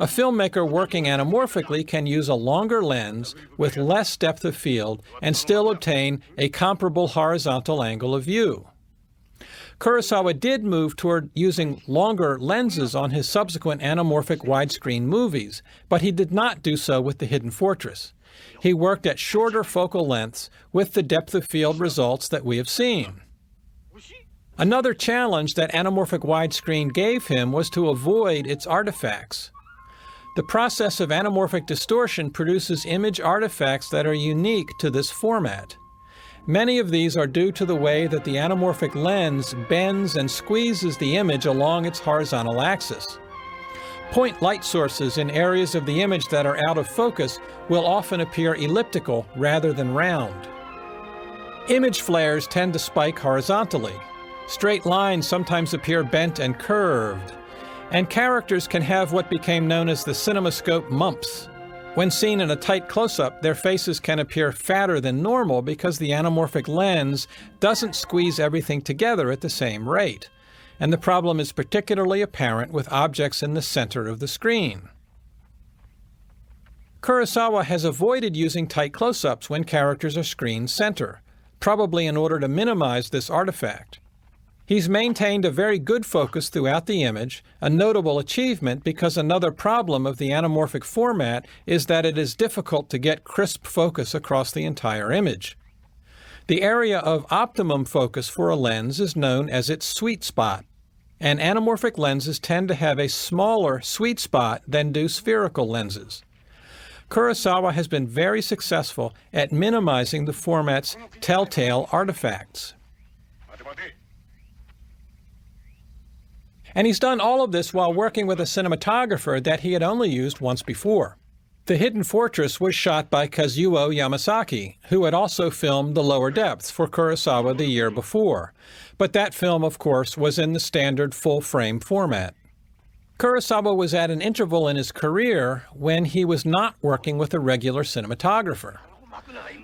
A filmmaker working anamorphically can use a longer lens with less depth of field and still obtain a comparable horizontal angle of view. Kurosawa did move toward using longer lenses on his subsequent anamorphic widescreen movies, but he did not do so with The Hidden Fortress. He worked at shorter focal lengths with the depth of field results that we have seen. Another challenge that anamorphic widescreen gave him was to avoid its artifacts. The process of anamorphic distortion produces image artifacts that are unique to this format. Many of these are due to the way that the anamorphic lens bends and squeezes the image along its horizontal axis. Point light sources in areas of the image that are out of focus will often appear elliptical rather than round. Image flares tend to spike horizontally. Straight lines sometimes appear bent and curved. And characters can have what became known as the cinemascope mumps. When seen in a tight close-up, their faces can appear fatter than normal because the anamorphic lens doesn't squeeze everything together at the same rate. And the problem is particularly apparent with objects in the center of the screen. Kurosawa has avoided using tight close-ups when characters are screen center, probably in order to minimize this artifact. He's maintained a very good focus throughout the image, a notable achievement because another problem of the anamorphic format is that it is difficult to get crisp focus across the entire image. The area of optimum focus for a lens is known as its sweet spot, and anamorphic lenses tend to have a smaller sweet spot than do spherical lenses. Kurosawa has been very successful at minimizing the format's telltale artifacts. And he's done all of this while working with a cinematographer that he had only used once before. The Hidden Fortress was shot by Kazuo Yamasaki, who had also filmed The Lower Depths for Kurosawa the year before. But that film, of course, was in the standard full-frame format. Kurosawa was at an interval in his career when he was not working with a regular cinematographer.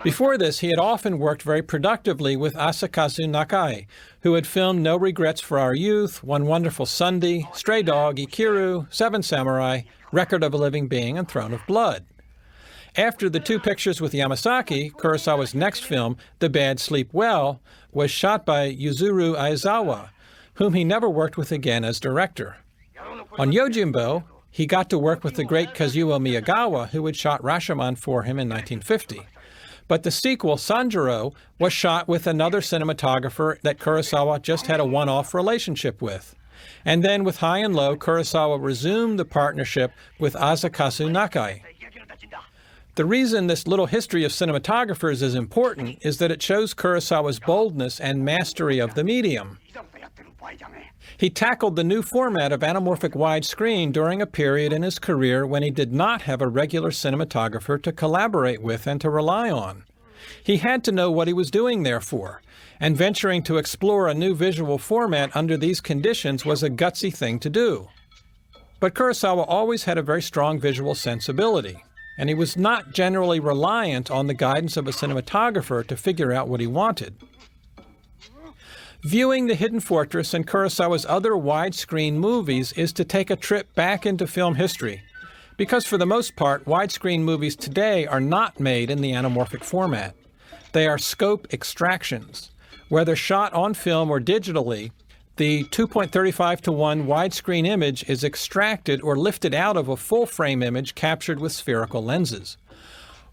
Before this, he had often worked very productively with Asakazu Nakai, who had filmed No Regrets for Our Youth, One Wonderful Sunday, Stray Dog, Ikiru, Seven Samurai, Record of a Living Being, and Throne of Blood. After the 2 pictures with Yamasaki, Kurosawa's next film, The Bad Sleep Well, was shot by Yuzuru Aizawa, whom he never worked with again as director. On Yojimbo, he got to work with the great Kazuo Miyagawa, who had shot Rashomon for him in 1950. But the sequel, Sanjuro, was shot with another cinematographer that Kurosawa just had a one-off relationship with. And then with High and Low, Kurosawa resumed the partnership with Asakazu Nakai. The reason this little history of cinematographers is important is that it shows Kurosawa's boldness and mastery of the medium. He tackled the new format of anamorphic widescreen during a period in his career when he did not have a regular cinematographer to collaborate with and to rely on. He had to know what he was doing, therefore, and venturing to explore a new visual format under these conditions was a gutsy thing to do. But Kurosawa always had a very strong visual sensibility, and he was not generally reliant on the guidance of a cinematographer to figure out what he wanted. Viewing The Hidden Fortress and Kurosawa's other widescreen movies is to take a trip back into film history, because for the most part, widescreen movies today are not made in the anamorphic format. They are scope extractions. Whether shot on film or digitally, the 2.35:1 widescreen image is extracted or lifted out of a full-frame image captured with spherical lenses.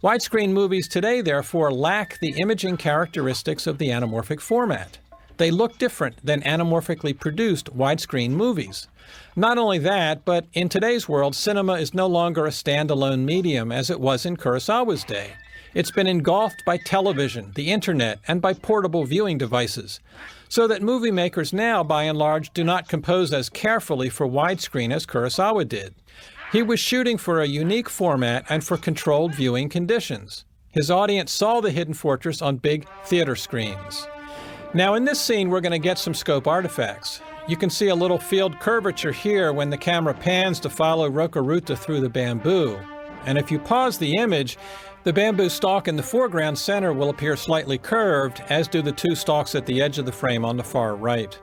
Widescreen movies today, therefore, lack the imaging characteristics of the anamorphic format. They look different than anamorphically produced widescreen movies. Not only that, but in today's world, cinema is no longer a standalone medium as it was in Kurosawa's day. It's been engulfed by television, the internet, and by portable viewing devices, so that movie makers now, by and large, do not compose as carefully for widescreen as Kurosawa did. He was shooting for a unique format and for controlled viewing conditions. His audience saw The Hidden Fortress on big theater screens. Now in this scene, we're going to get some scope artifacts. You can see a little field curvature here when the camera pans to follow Rokuruta through the bamboo. And if you pause the image, the bamboo stalk in the foreground center will appear slightly curved, as do the two stalks at the edge of the frame on the far right.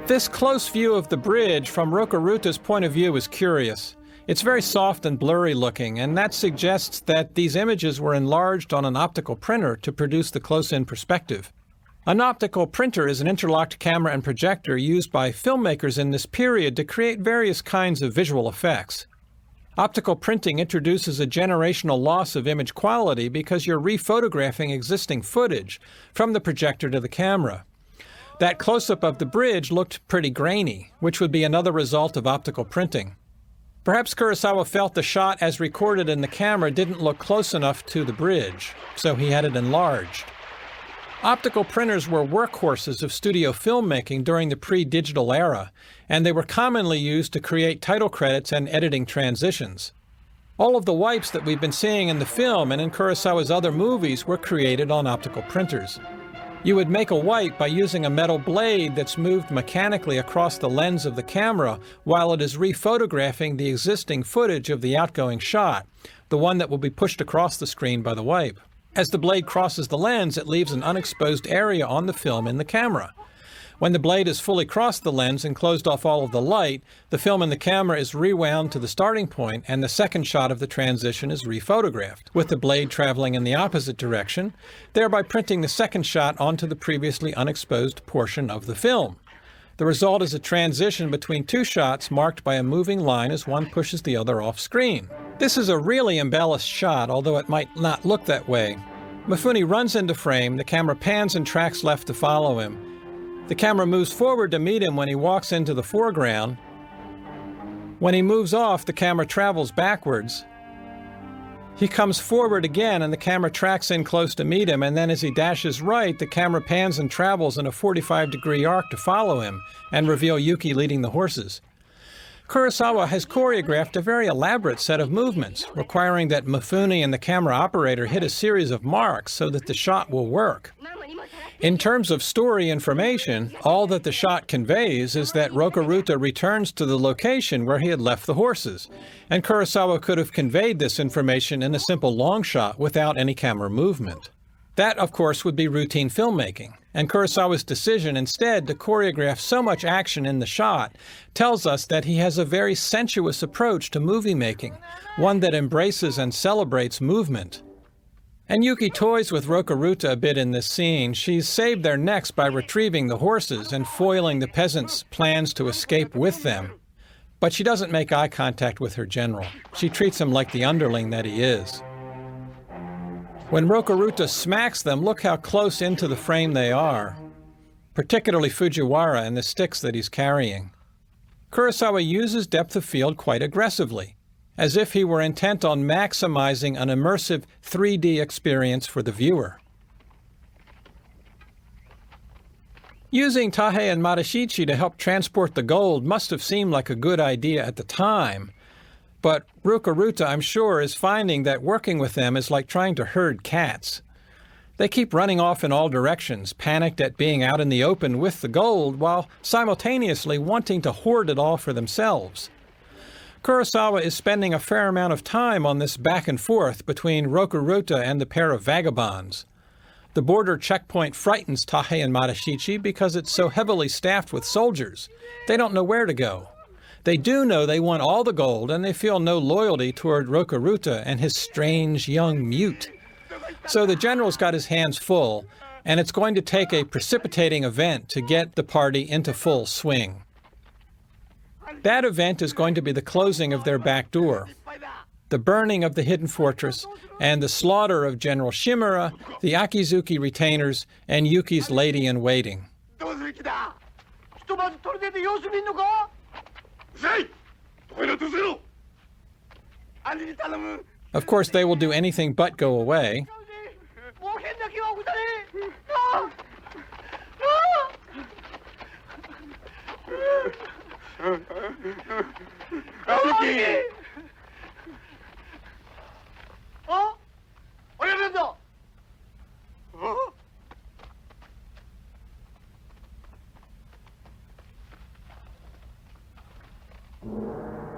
This close view of the bridge from Rokuruta's point of view is curious. It's very soft and blurry looking, and that suggests that these images were enlarged on an optical printer to produce the close-in perspective. An optical printer is an interlocked camera and projector used by filmmakers in this period to create various kinds of visual effects. Optical printing introduces a generational loss of image quality because you're rephotographing existing footage from the projector to the camera. That close-up of the bridge looked pretty grainy, which would be another result of optical printing. Perhaps Kurosawa felt the shot as recorded in the camera didn't look close enough to the bridge, so he had it enlarged. Optical printers were workhorses of studio filmmaking during the pre-digital era, and they were commonly used to create title credits and editing transitions. All of the wipes that we've been seeing in the film and in Kurosawa's other movies were created on optical printers. You would make a wipe by using a metal blade that's moved mechanically across the lens of the camera while it is rephotographing the existing footage of the outgoing shot, the one that will be pushed across the screen by the wipe. As the blade crosses the lens, it leaves an unexposed area on the film in the camera. When the blade has fully crossed the lens and closed off all of the light, the film in the camera is rewound to the starting point and the second shot of the transition is rephotographed, with the blade traveling in the opposite direction, thereby printing the second shot onto the previously unexposed portion of the film. The result is a transition between two shots marked by a moving line as one pushes the other off screen. This is a really embellished shot, although it might not look that way. Mifune runs into frame, the camera pans and tracks left to follow him. The camera moves forward to meet him when he walks into the foreground. When he moves off, the camera travels backwards. He comes forward again and the camera tracks in close to meet him, and then as he dashes right, the camera pans and travels in a 45-degree arc to follow him and reveal Yuki leading the horses. Kurosawa has choreographed a very elaborate set of movements, requiring that Mifune and the camera operator hit a series of marks so that the shot will work. In terms of story information, all that the shot conveys is that Rokuruta returns to the location where he had left the horses, and Kurosawa could have conveyed this information in a simple long shot without any camera movement. That, of course, would be routine filmmaking, and Kurosawa's decision instead to choreograph so much action in the shot tells us that he has a very sensuous approach to movie making, one that embraces and celebrates movement. And Yuki toys with Rokuruta a bit in this scene. She's saved their necks by retrieving the horses and foiling the peasants' plans to escape with them. But she doesn't make eye contact with her general. She treats him like the underling that he is. When Rokuruta smacks them, look how close into the frame they are, particularly Fujiwara and the sticks that he's carrying. Kurosawa uses depth of field quite aggressively, as if he were intent on maximizing an immersive 3D experience for the viewer. Using Tahe and Matashichi to help transport the gold must have seemed like a good idea at the time, but Rokuruta, I'm sure, is finding that working with them is like trying to herd cats. They keep running off in all directions, panicked at being out in the open with the gold, while simultaneously wanting to hoard it all for themselves. Kurosawa is spending a fair amount of time on this back and forth between Rokuruta and the pair of vagabonds. The border checkpoint frightens Tahe and Matashichi because it's so heavily staffed with soldiers. They don't know where to go. They do know they want all the gold, and they feel no loyalty toward Rokuruta and his strange young mute. So the general's got his hands full, and it's going to take a precipitating event to get the party into full swing. That event is going to be the closing of their back door, the burning of the hidden fortress, and the slaughter of General Shimura, the Akizuki retainers, and Yuki's lady-in-waiting. Of course, they will do anything but go away.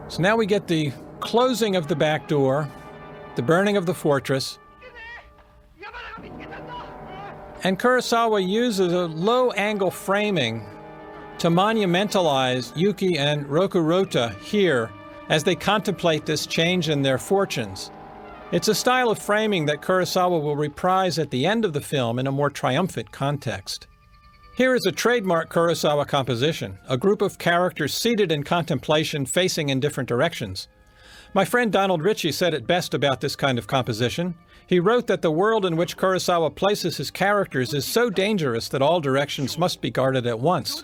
So now we get the closing of the back door, the burning of the fortress, and Kurosawa uses a low-angle framing to monumentalize Yuki and Rokuruta here as they contemplate this change in their fortunes. It's a style of framing that Kurosawa will reprise at the end of the film in a more triumphant context. Here is a trademark Kurosawa composition, a group of characters seated in contemplation facing in different directions. My friend Donald Ritchie said it best about this kind of composition. He wrote that the world in which Kurosawa places his characters is so dangerous that all directions must be guarded at once.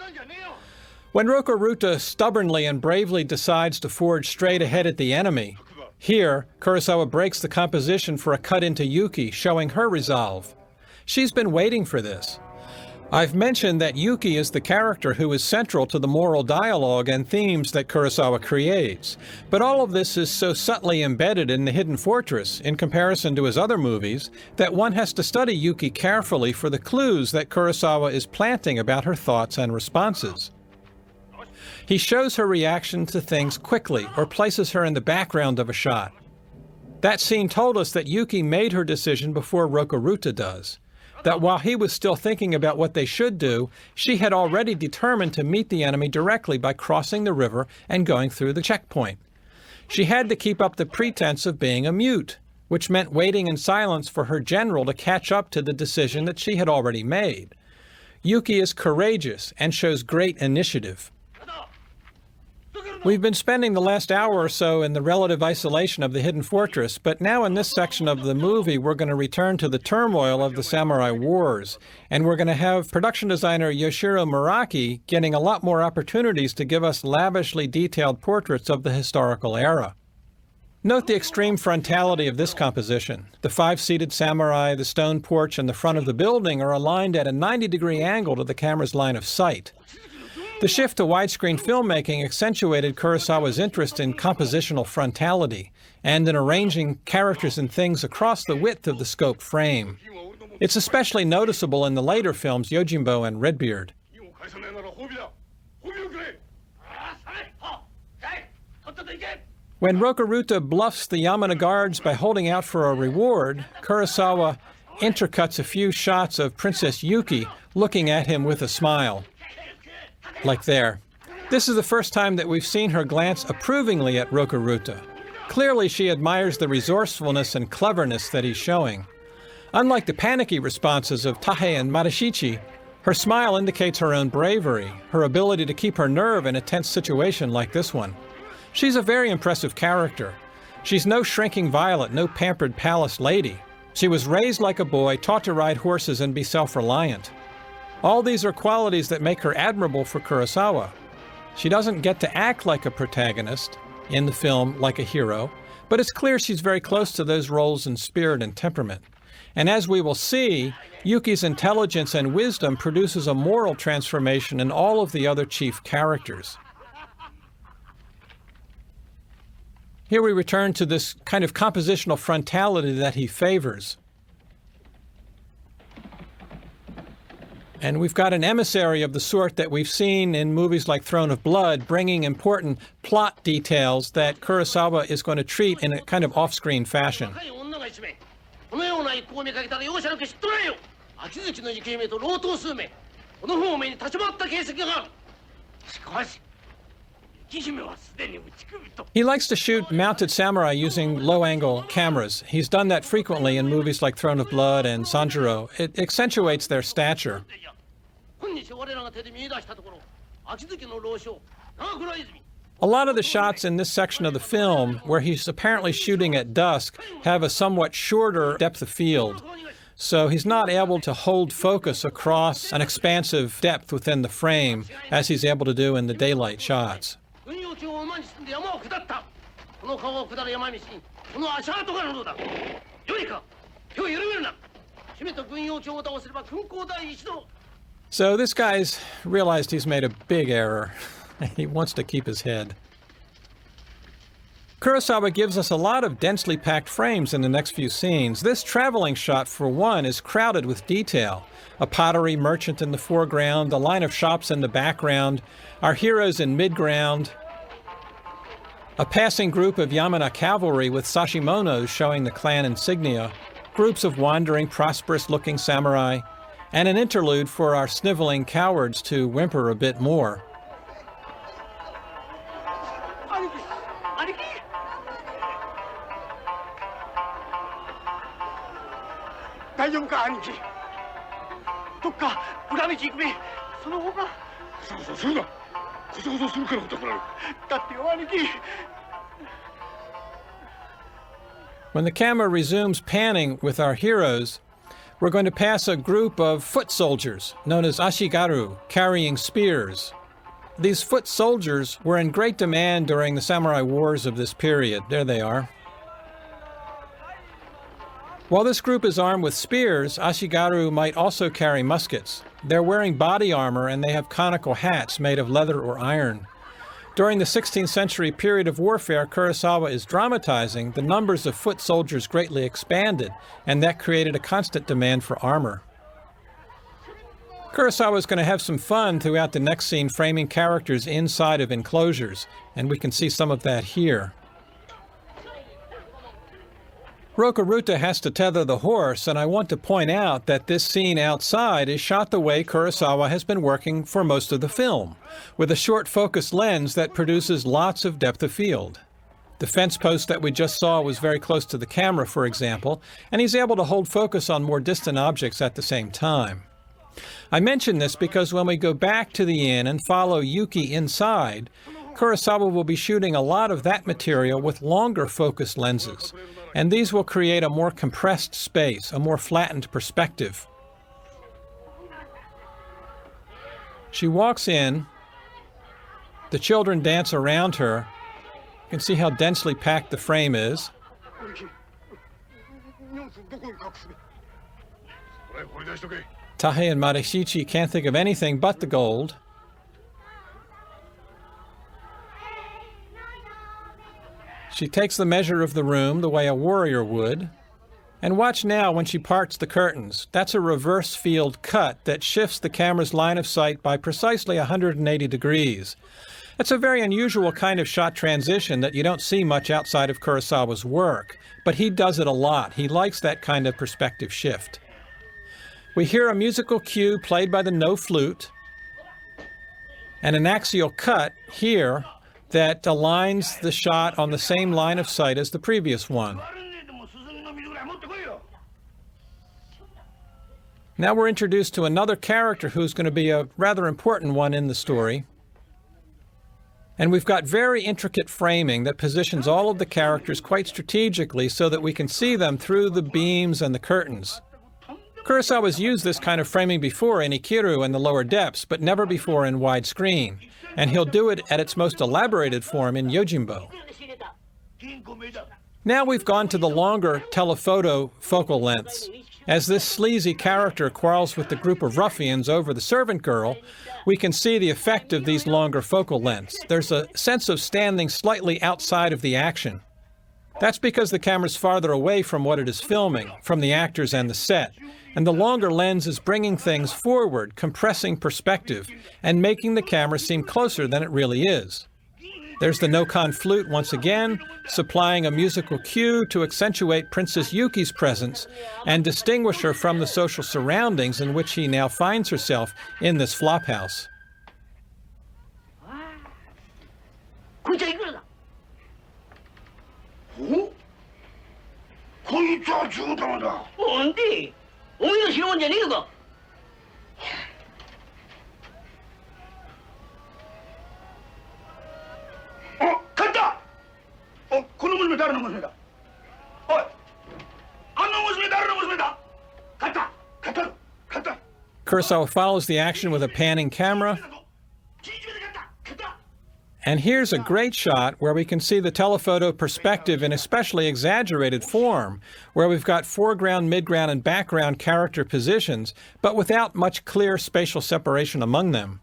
When Rokuruta stubbornly and bravely decides to forge straight ahead at the enemy, here Kurosawa breaks the composition for a cut into Yuki, showing her resolve. She's been waiting for this. I've mentioned that Yuki is the character who is central to the moral dialogue and themes that Kurosawa creates. But all of this is so subtly embedded in the Hidden Fortress, in comparison to his other movies, that one has to study Yuki carefully for the clues that Kurosawa is planting about her thoughts and responses. He shows her reaction to things quickly, or places her in the background of a shot. That scene told us that Yuki made her decision before Rokuruta does. That while he was still thinking about what they should do, she had already determined to meet the enemy directly by crossing the river and going through the checkpoint. She had to keep up the pretense of being a mute, which meant waiting in silence for her general to catch up to the decision that she had already made. Yuki is courageous and shows great initiative. We've been spending the last hour or so in the relative isolation of the Hidden Fortress, but now in this section of the movie we're going to return to the turmoil of the Samurai Wars, and we're going to have production designer Yoshiro Muraki getting a lot more opportunities to give us lavishly detailed portraits of the historical era. Note the extreme frontality of this composition. The five-seated samurai, the stone porch, and the front of the building are aligned at a 90-degree angle to the camera's line of sight. The shift to widescreen filmmaking accentuated Kurosawa's interest in compositional frontality and in arranging characters and things across the width of the scope frame. It's especially noticeable in the later films Yojimbo and Redbeard. When Rokuruta bluffs the Yamana guards by holding out for a reward, Kurosawa intercuts a few shots of Princess Yuki looking at him with a smile. Like there. This is the first time that we've seen her glance approvingly at Rokuruta. Clearly she admires the resourcefulness and cleverness that he's showing. Unlike the panicky responses of Tahe and Matashichi, her smile indicates her own bravery, her ability to keep her nerve in a tense situation like this one. She's a very impressive character. She's no shrinking violet, no pampered palace lady. She was raised like a boy, taught to ride horses and be self-reliant. All these are qualities that make her admirable for Kurosawa. She doesn't get to act like a protagonist, in the film like a hero, but it's clear she's very close to those roles in spirit and temperament. And as we will see, Yuki's intelligence and wisdom produces a moral transformation in all of the other chief characters. Here we return to this kind of compositional frontality that he favors. And we've got an emissary of the sort that we've seen in movies like Throne of Blood, bringing important plot details that Kurosawa is going to treat in a kind of off-screen fashion. He likes to shoot mounted samurai using low-angle cameras. He's done that frequently in movies like Throne of Blood and Sanjuro. It accentuates their stature. A lot of the shots in this section of the film, where he's apparently shooting at dusk, have a somewhat shorter depth of field. So he's not able to hold focus across an expansive depth within the frame, as he's able to do in the daylight shots. So this guy's realized he's made a big error. He wants to keep his head. Kurosawa gives us a lot of densely packed frames in the next few scenes. This traveling shot, for one, is crowded with detail. A pottery merchant in the foreground, a line of shops in the background, our heroes in midground, a passing group of Yamana cavalry with sashimonos showing the clan insignia, groups of wandering, prosperous-looking samurai, and an interlude for our sniveling cowards to whimper a bit more. When the camera resumes panning with our heroes, we're going to pass a group of foot soldiers, known as ashigaru, carrying spears. These foot soldiers were in great demand during the samurai wars of this period. There they are. While this group is armed with spears, ashigaru might also carry muskets. They're wearing body armor and they have conical hats made of leather or iron. During the 16th century period of warfare Kurosawa is dramatizing, the numbers of foot soldiers greatly expanded, and that created a constant demand for armor. Kurosawa is going to have some fun throughout the next scene framing characters inside of enclosures, and we can see some of that here. Rokuruta has to tether the horse, and I want to point out that this scene outside is shot the way Kurosawa has been working for most of the film, with a short focus lens that produces lots of depth of field. The fence post that we just saw was very close to the camera, for example, and he's able to hold focus on more distant objects at the same time. I mention this because when we go back to the inn and follow Yuki inside, Kurosawa will be shooting a lot of that material with longer focus lenses, and these will create a more compressed space, a more flattened perspective. She walks in, the children dance around her. You can see how densely packed the frame is. Tahe and Mareshichi can't think of anything but the gold. She takes the measure of the room the way a warrior would. And watch now when she parts the curtains. That's a reverse field cut that shifts the camera's line of sight by precisely 180 degrees. It's a very unusual kind of shot transition that you don't see much outside of Kurosawa's work, but he does it a lot. He likes that kind of perspective shift. We hear a musical cue played by the no flute, and an axial cut here that aligns the shot on the same line of sight as the previous one. Now we're introduced to another character who's going to be a rather important one in the story. And we've got very intricate framing that positions all of the characters quite strategically so that we can see them through the beams and the curtains. Kurosawa's used this kind of framing before in Akira and the lower depths, but never before in widescreen. And he'll do it at its most elaborated form in Yojimbo. Now we've gone to the longer telephoto focal lengths. As this sleazy character quarrels with the group of ruffians over the servant girl, we can see the effect of these longer focal lengths. There's a sense of standing slightly outside of the action. That's because the camera's farther away from what it is filming, from the actors and the set. And the longer lens is bringing things forward, compressing perspective, and making the camera seem closer than it really is. There's the no-con flute once again, supplying a musical cue to accentuate Princess Yuki's presence and distinguish her from the social surroundings in which she now finds herself in this flophouse. Kurosawa follows the action with a panning camera. And here's a great shot where we can see the telephoto perspective in especially exaggerated form, where we've got foreground, midground, and background character positions, but without much clear spatial separation among them.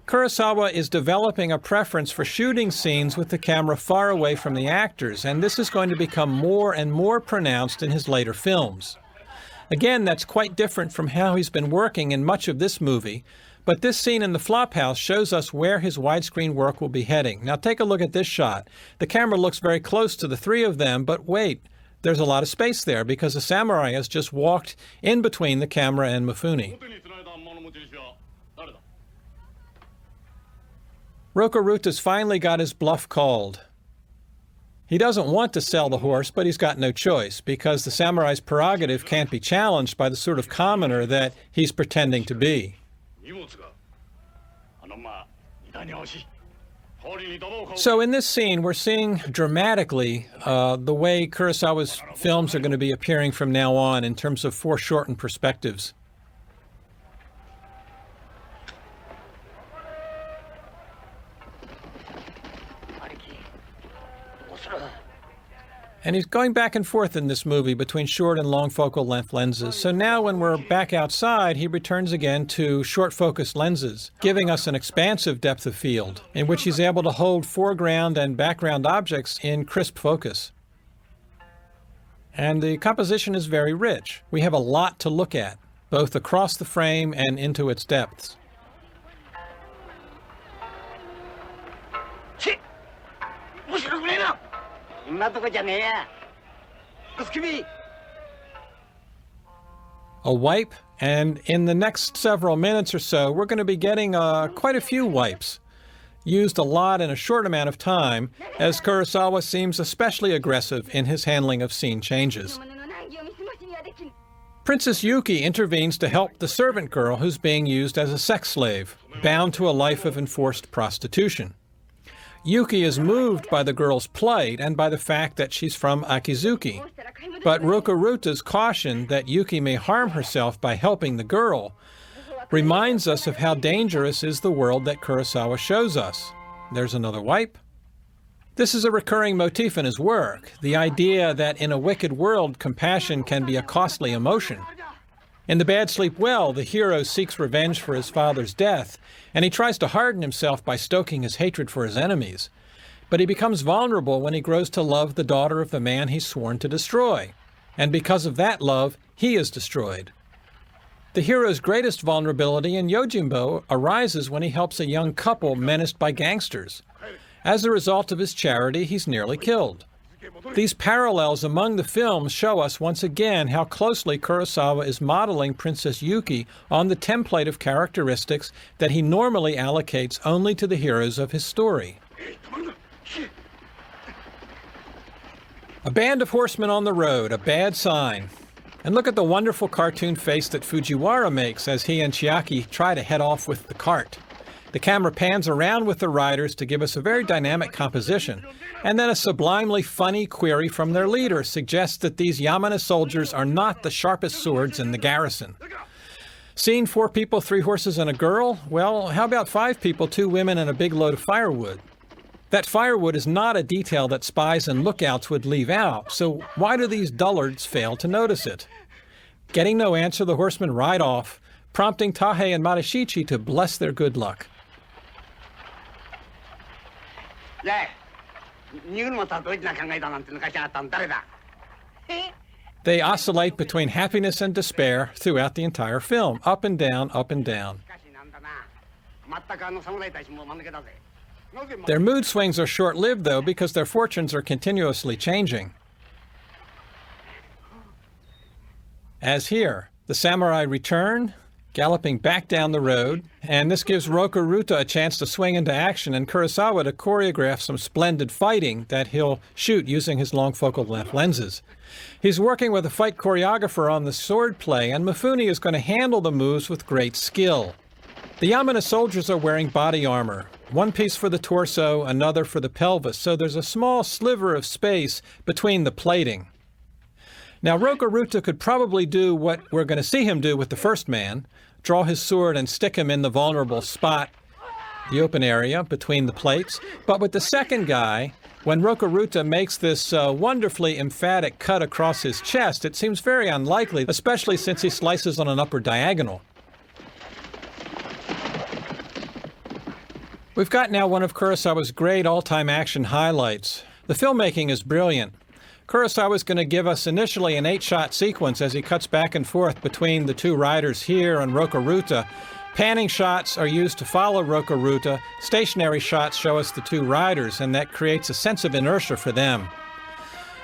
Kurosawa is developing a preference for shooting scenes with the camera far away from the actors, and this is going to become more and more pronounced in his later films. Again, that's quite different from how he's been working in much of this movie, but this scene in the flophouse shows us where his widescreen work will be heading. Now take a look at this shot. The camera looks very close to the three of them, but wait, there's a lot of space there because the samurai has just walked in between the camera and Mifune. Rokuruta's finally got his bluff called. He doesn't want to sell the horse, but he's got no choice, because the samurai's prerogative can't be challenged by the sort of commoner that he's pretending to be. So in this scene, we're seeing dramatically the way Kurosawa's films are going to be appearing from now on in terms of foreshortened perspectives. And he's going back and forth in this movie between short and long focal length lenses. So now when we're back outside, he returns again to short focus lenses, giving us an expansive depth of field in which he's able to hold foreground and background objects in crisp focus. And the composition is very rich. We have a lot to look at, both across the frame and into its depths. A wipe, and in the next several minutes or so, we're going to be getting quite a few wipes, used a lot in a short amount of time, as Kurosawa seems especially aggressive in his handling of scene changes. Princess Yuki intervenes to help the servant girl who's being used as a sex slave, bound to a life of enforced prostitution. Yuki is moved by the girl's plight and by the fact that she's from Akizuki. But Rokuruta's caution that Yuki may harm herself by helping the girl reminds us of how dangerous is the world that Kurosawa shows us. There's another wipe. This is a recurring motif in his work, the idea that in a wicked world, compassion can be a costly emotion. In The Bad Sleep Well, the hero seeks revenge for his father's death, and he tries to harden himself by stoking his hatred for his enemies. But he becomes vulnerable when he grows to love the daughter of the man he's sworn to destroy. And because of that love, he is destroyed. The hero's greatest vulnerability in Yojimbo arises when he helps a young couple menaced by gangsters. As a result of his charity, he's nearly killed. These parallels among the films show us once again how closely Kurosawa is modeling Princess Yuki on the template of characteristics that he normally allocates only to the heroes of his story. A band of horsemen on the road, a bad sign. And look at the wonderful cartoon face that Fujiwara makes as he and Chiaki try to head off with the cart. The camera pans around with the riders to give us a very dynamic composition, and then a sublimely funny query from their leader suggests that these Yamana soldiers are not the sharpest swords in the garrison. Seen 4 people, 3 horses, and a girl? Well, how about 5 people, 2 women, and a big load of firewood? That firewood is not a detail that spies and lookouts would leave out, so why do these dullards fail to notice it? Getting no answer, the horsemen ride off, prompting Tahei and Marishichi to bless their good luck. They oscillate between happiness and despair throughout the entire film, up and down, up and down. Their mood swings are short-lived, though, because their fortunes are continuously changing. As here, the samurai return, galloping back down the road, and this gives Rokuruta a chance to swing into action and Kurosawa to choreograph some splendid fighting that he'll shoot using his long focal length lenses. He's working with a fight choreographer on the sword play, and Mifune is going to handle the moves with great skill. The Yamana soldiers are wearing body armor, one piece for the torso, another for the pelvis, so there's a small sliver of space between the plating. Now, Rokuruta could probably do what we're going to see him do with the first man, draw his sword and stick him in the vulnerable spot, the open area between the plates. But with the second guy, when Rokuruta makes this wonderfully emphatic cut across his chest, it seems very unlikely, especially since he slices on an upper diagonal. We've got now one of Kurosawa's great all-time action highlights. The filmmaking is brilliant. Kurosawa is going to give us initially an 8-shot sequence as he cuts back and forth between the two riders here and Rokuruta. Panning shots are used to follow Rokuruta. Stationary shots show us the two riders, and that creates a sense of inertia for them.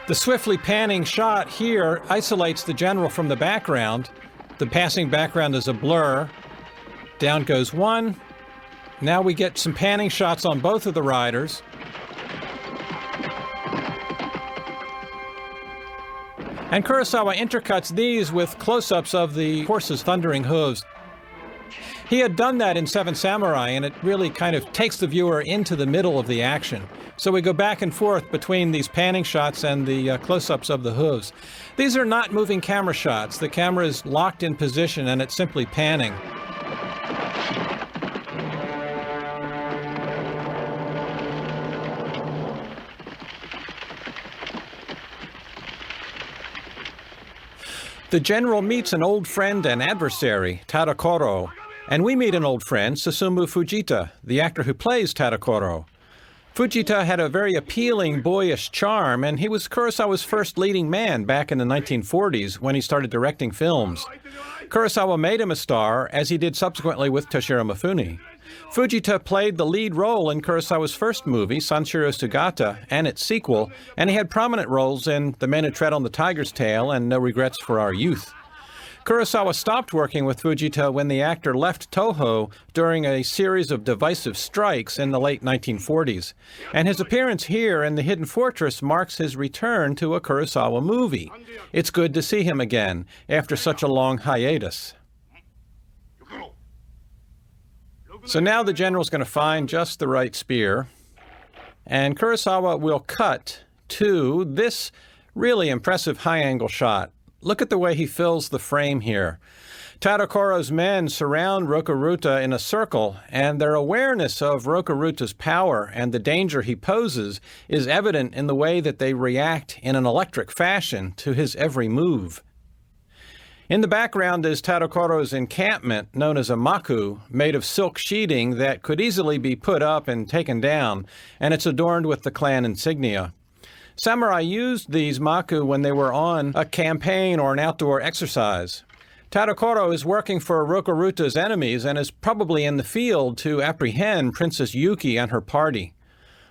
The swiftly panning shot here isolates the general from the background. The passing background is a blur. Down goes one. Now we get some panning shots on both of the riders. And Kurosawa intercuts these with close-ups of the horse's thundering hooves. He had done that in Seven Samurai, and it really kind of takes the viewer into the middle of the action. So we go back and forth between these panning shots and the close-ups of the hooves. These are not moving camera shots. The camera is locked in position, and it's simply panning. The general meets an old friend and adversary, Tadakoro, and we meet an old friend, Susumu Fujita, the actor who plays Tadakoro. Fujita had a very appealing, boyish charm, and he was Kurosawa's first leading man back in the 1940s when he started directing films. Kurosawa made him a star, as he did subsequently with Toshiro Mifune. Fujita played the lead role in Kurosawa's first movie, Sanshiro Sugata, and its sequel, and he had prominent roles in The Men Who Tread on the Tiger's Tail and No Regrets for Our Youth. Kurosawa stopped working with Fujita when the actor left Toho during a series of divisive strikes in the late 1940s, and his appearance here in The Hidden Fortress marks his return to a Kurosawa movie. It's good to see him again after such a long hiatus. So now the general's going to find just the right spear, and Kurosawa will cut to this really impressive high-angle shot. Look at the way he fills the frame here. Tadakoro's men surround Rokuruta in a circle, and their awareness of Rokuruta's power and the danger he poses is evident in the way that they react in an electric fashion to his every move. In the background is Tadakoro's encampment, known as a maku, made of silk sheeting that could easily be put up and taken down, and it's adorned with the clan insignia. Samurai used these maku when they were on a campaign or an outdoor exercise. Tadakoro is working for Rokuruta's enemies and is probably in the field to apprehend Princess Yuki and her party.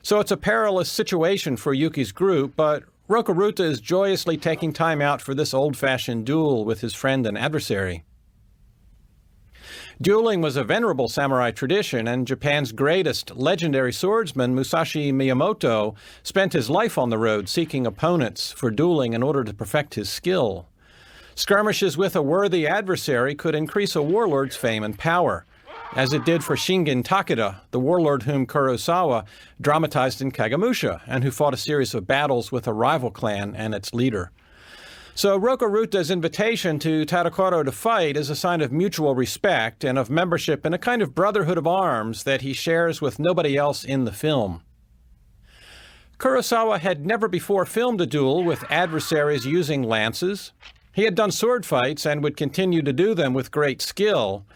So it's a perilous situation for Yuki's group, but Rokuruta is joyously taking time out for this old-fashioned duel with his friend and adversary. Dueling was a venerable samurai tradition, and Japan's greatest legendary swordsman, Musashi Miyamoto, spent his life on the road seeking opponents for dueling in order to perfect his skill. Skirmishes with a worthy adversary could increase a warlord's fame and power, as it did for Shingen Takeda, the warlord whom Kurosawa dramatized in Kagemusha, and who fought a series of battles with a rival clan and its leader. So Rokuruta's invitation to Tadakoro to fight is a sign of mutual respect and of membership in a kind of brotherhood of arms that he shares with nobody else in the film. Kurosawa had never before filmed a duel with adversaries using lances. He had done sword fights and would continue to do them with great skill.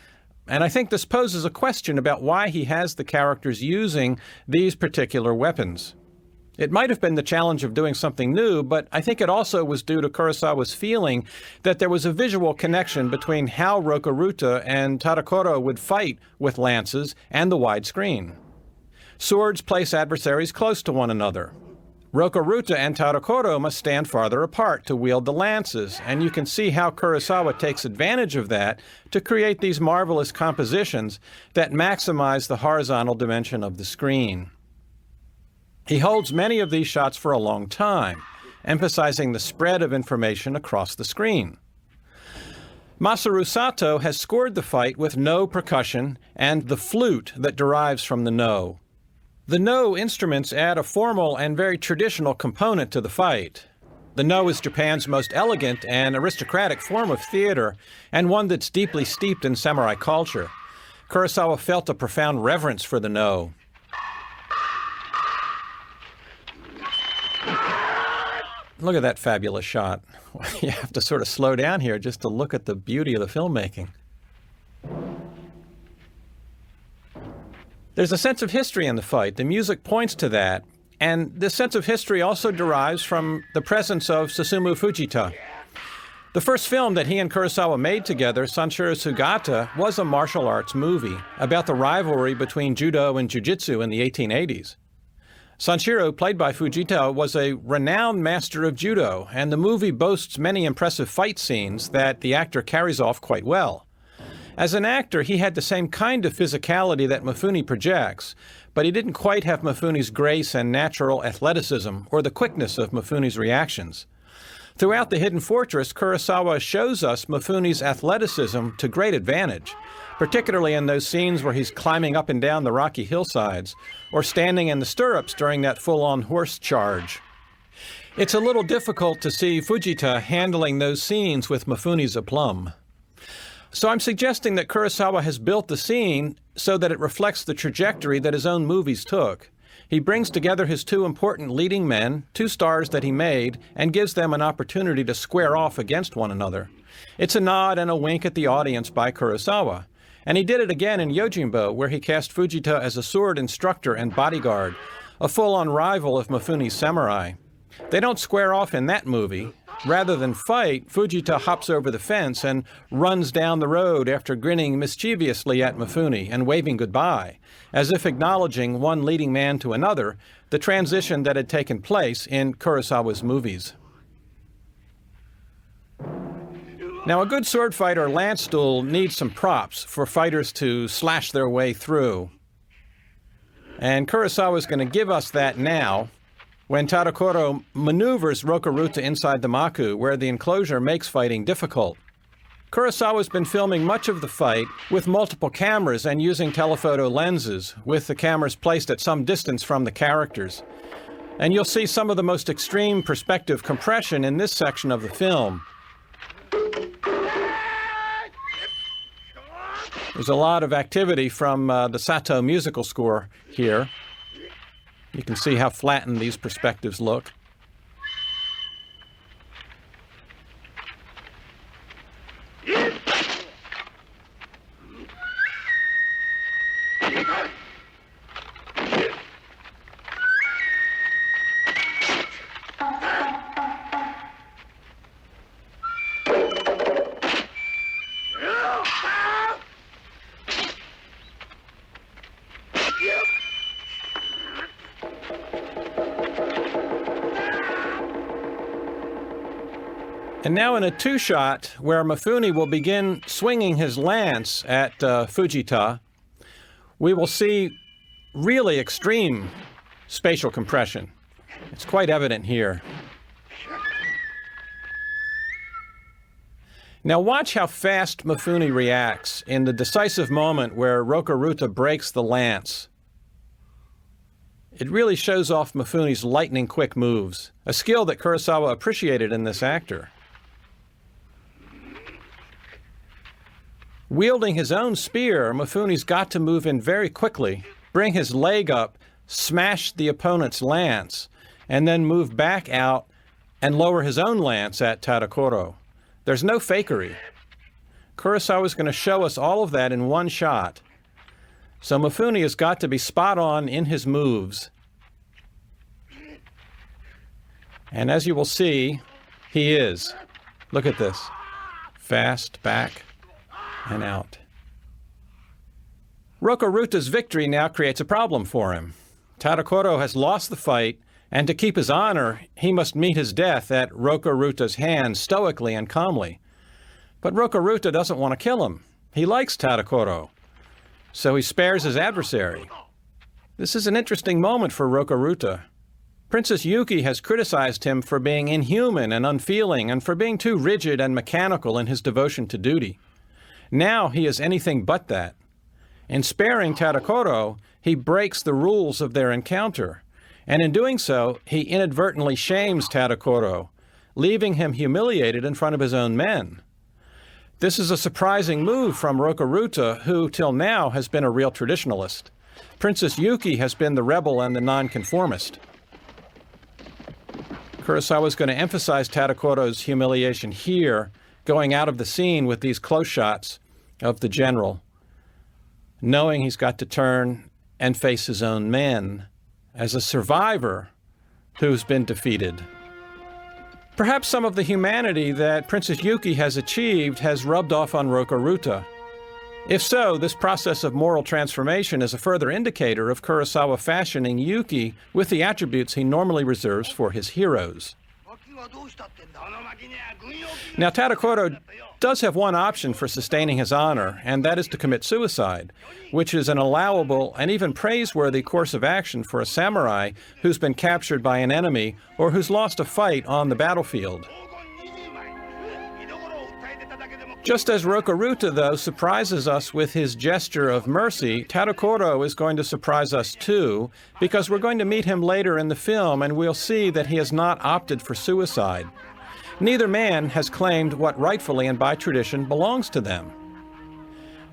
And I think this poses a question about why he has the characters using these particular weapons. It might have been the challenge of doing something new, but I think it also was due to Kurosawa's feeling that there was a visual connection between how Rokuruta and Tadakoro would fight with lances and the widescreen. Swords place adversaries close to one another. Rokuruta and Tadokoro must stand farther apart to wield the lances, and you can see how Kurosawa takes advantage of that to create these marvelous compositions that maximize the horizontal dimension of the screen. He holds many of these shots for a long time, emphasizing the spread of information across the screen. Masaru Sato has scored the fight with no percussion and the flute that derives from the no. The no instruments add a formal and very traditional component to the fight. The no is Japan's most elegant and aristocratic form of theater, and one that's deeply steeped in samurai culture. Kurosawa felt a profound reverence for the no. Look at that fabulous shot. You have to sort of slow down here just to look at the beauty of the filmmaking. There's a sense of history in the fight. The music points to that. And this sense of history also derives from the presence of Susumu Fujita. The first film that he and Kurosawa made together, Sanshiro Sugata, was a martial arts movie about the rivalry between judo and jiu-jitsu in the 1880s. Sanshiro, played by Fujita, was a renowned master of judo, and the movie boasts many impressive fight scenes that the actor carries off quite well. As an actor, he had the same kind of physicality that Mifune projects, but he didn't quite have Mifune's grace and natural athleticism or the quickness of Mifune's reactions. Throughout The Hidden Fortress, Kurosawa shows us Mifune's athleticism to great advantage, particularly in those scenes where he's climbing up and down the rocky hillsides or standing in the stirrups during that full-on horse charge. It's a little difficult to see Fujita handling those scenes with Mifune's aplomb. So I'm suggesting that Kurosawa has built the scene so that it reflects the trajectory that his own movies took. He brings together his two important leading men, two stars that he made, and gives them an opportunity to square off against one another. It's a nod and a wink at the audience by Kurosawa. And he did it again in Yojimbo, where he cast Fujita as a sword instructor and bodyguard, a full-on rival of Mifune's samurai. They don't square off in that movie. Rather than fight, Fujita hops over the fence and runs down the road after grinning mischievously at Mifune and waving goodbye, as if acknowledging one leading man to another, the transition that had taken place in Kurosawa's movies. Now, a good sword fight or lance duel needs some props for fighters to slash their way through. And Kurosawa is going to give us that now, when Tadokoro maneuvers Rokuruta inside the Maku, where the enclosure makes fighting difficult. Kurosawa's been filming much of the fight with multiple cameras and using telephoto lenses, with the cameras placed at some distance from the characters. And you'll see some of the most extreme perspective compression in this section of the film. There's a lot of activity from the Sato musical score here. You can see how flattened these perspectives look. And now in a two-shot, where Mifune will begin swinging his lance at Fujita, we will see really extreme spatial compression. It's quite evident here. Now watch how fast Mifune reacts in the decisive moment where Rokuruta breaks the lance. It really shows off Mifune's lightning-quick moves, a skill that Kurosawa appreciated in this actor. Wielding his own spear, Mifune's got to move in very quickly, bring his leg up, smash the opponent's lance, and then move back out and lower his own lance at Tadokoro. There's no fakery. Kurosawa's going to show us all of that in one shot. So Mifune has got to be spot on in his moves. And as you will see, he is. Look at this. Fast, back, and out. Rokuruta's victory now creates a problem for him. Tadokoro has lost the fight, and to keep his honor, he must meet his death at Rokuruta's hand stoically and calmly. But Rokuruta doesn't want to kill him. He likes Tadokoro, so he spares his adversary. This is an interesting moment for Rokuruta. Princess Yuki has criticized him for being inhuman and unfeeling and for being too rigid and mechanical in his devotion to duty. Now he is anything but that. In sparing Tadokoro, he breaks the rules of their encounter, and in doing so, he inadvertently shames Tadokoro, leaving him humiliated in front of his own men. This is a surprising move from Rokuruta, who till now has been a real traditionalist. Princess Yuki has been the rebel and the nonconformist. Kurosawa is going to emphasize Tadokoro's humiliation here, going out of the scene with these close shots of the general, knowing he's got to turn and face his own men as a survivor who's been defeated. Perhaps some of the humanity that Princess Yuki has achieved has rubbed off on Rokuruta. If so, this process of moral transformation is a further indicator of Kurosawa fashioning Yuki with the attributes he normally reserves for his heroes. Now, Tadokoro does have one option for sustaining his honor, and that is to commit suicide, which is an allowable and even praiseworthy course of action for a samurai who's been captured by an enemy or who's lost a fight on the battlefield. Just as Rokuruta, though, surprises us with his gesture of mercy, Tadokoro is going to surprise us too, because we're going to meet him later in the film and we'll see that he has not opted for suicide. Neither man has claimed what rightfully and by tradition belongs to them.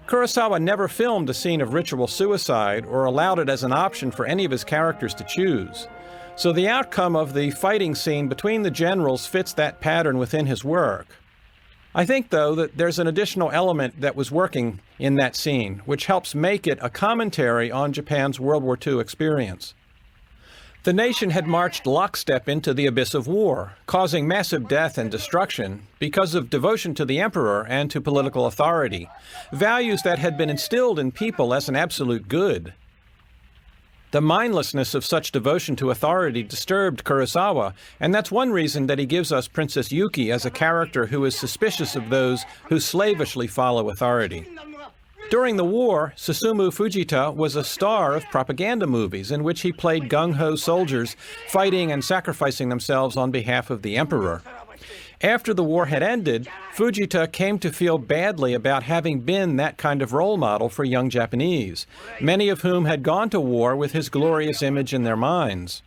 Kurosawa never filmed a scene of ritual suicide or allowed it as an option for any of his characters to choose. So the outcome of the fighting scene between the generals fits that pattern within his work. I think, though, that there's an additional element that was working in that scene, which helps make it a commentary on Japan's World War II experience. The nation had marched lockstep into the abyss of war, causing massive death and destruction because of devotion to the emperor and to political authority, values that had been instilled in people as an absolute good. The mindlessness of such devotion to authority disturbed Kurosawa, and that's one reason that he gives us Princess Yuki as a character who is suspicious of those who slavishly follow authority. During the war, Susumu Fujita was a star of propaganda movies in which he played gung-ho soldiers fighting and sacrificing themselves on behalf of the emperor. After the war had ended, Fujita came to feel badly about having been that kind of role model for young Japanese, many of whom had gone to war with his glorious image in their minds.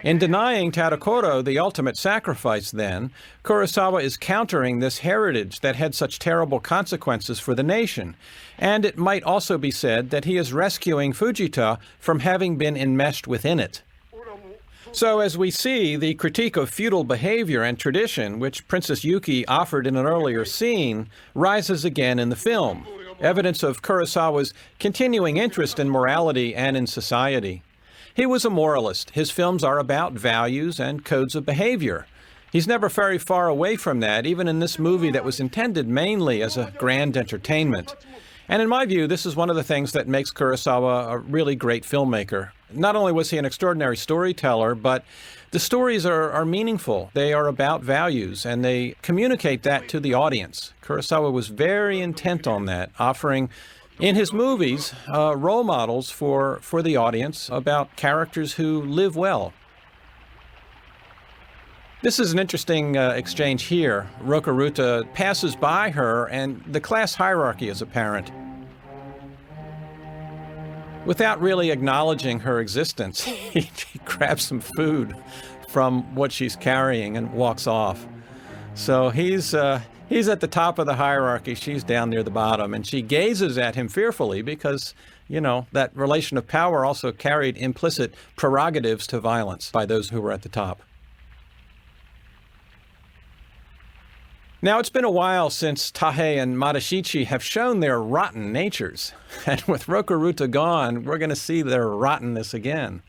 In denying Tadokoro the ultimate sacrifice, then, Kurosawa is countering this heritage that had such terrible consequences for the nation, and it might also be said that he is rescuing Fujita from having been enmeshed within it. So as we see, the critique of feudal behavior and tradition, which Princess Yuki offered in an earlier scene, rises again in the film, evidence of Kurosawa's continuing interest in morality and in society. He was a moralist. His films are about values and codes of behavior. He's never very far away from that, even in this movie that was intended mainly as a grand entertainment. And in my view, this is one of the things that makes Kurosawa a really great filmmaker. Not only was he an extraordinary storyteller, but the stories are meaningful. They are about values, and they communicate that to the audience. Kurosawa was very intent on that, offering in his movies role models for the audience about characters who live well. This is an interesting exchange here. Rokuruta passes by her, and the class hierarchy is apparent. Without really acknowledging her existence, he grabs some food from what she's carrying and walks off. So he's at the top of the hierarchy, she's down near the bottom, and she gazes at him fearfully because, you know, that relation of power also carried implicit prerogatives to violence by those who were at the top. Now, it's been a while since Tahei and Madashichi have shown their rotten natures. And with Rokuruta gone, we're going to see their rottenness again.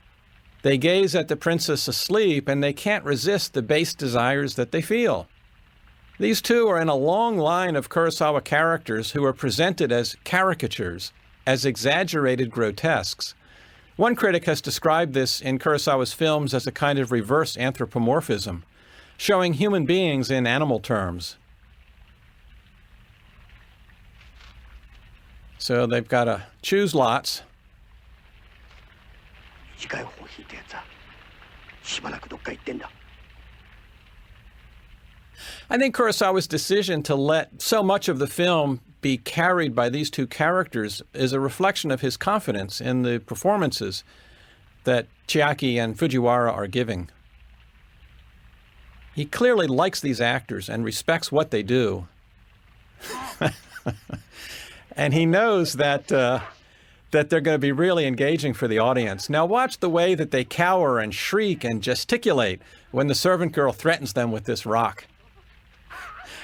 They gaze at the princess asleep, and they can't resist the base desires that they feel. These two are in a long line of Kurosawa characters who are presented as caricatures, as exaggerated grotesques. One critic has described this in Kurosawa's films as a kind of reverse anthropomorphism, showing human beings in animal terms. So they've got to choose lots. I think Kurosawa's decision to let so much of the film be carried by these two characters is a reflection of his confidence in the performances that Chiaki and Fujiwara are giving. He clearly likes these actors and respects what they do. And he knows that they're going to be really engaging for the audience. Now watch the way that they cower and shriek and gesticulate when the servant girl threatens them with this rock.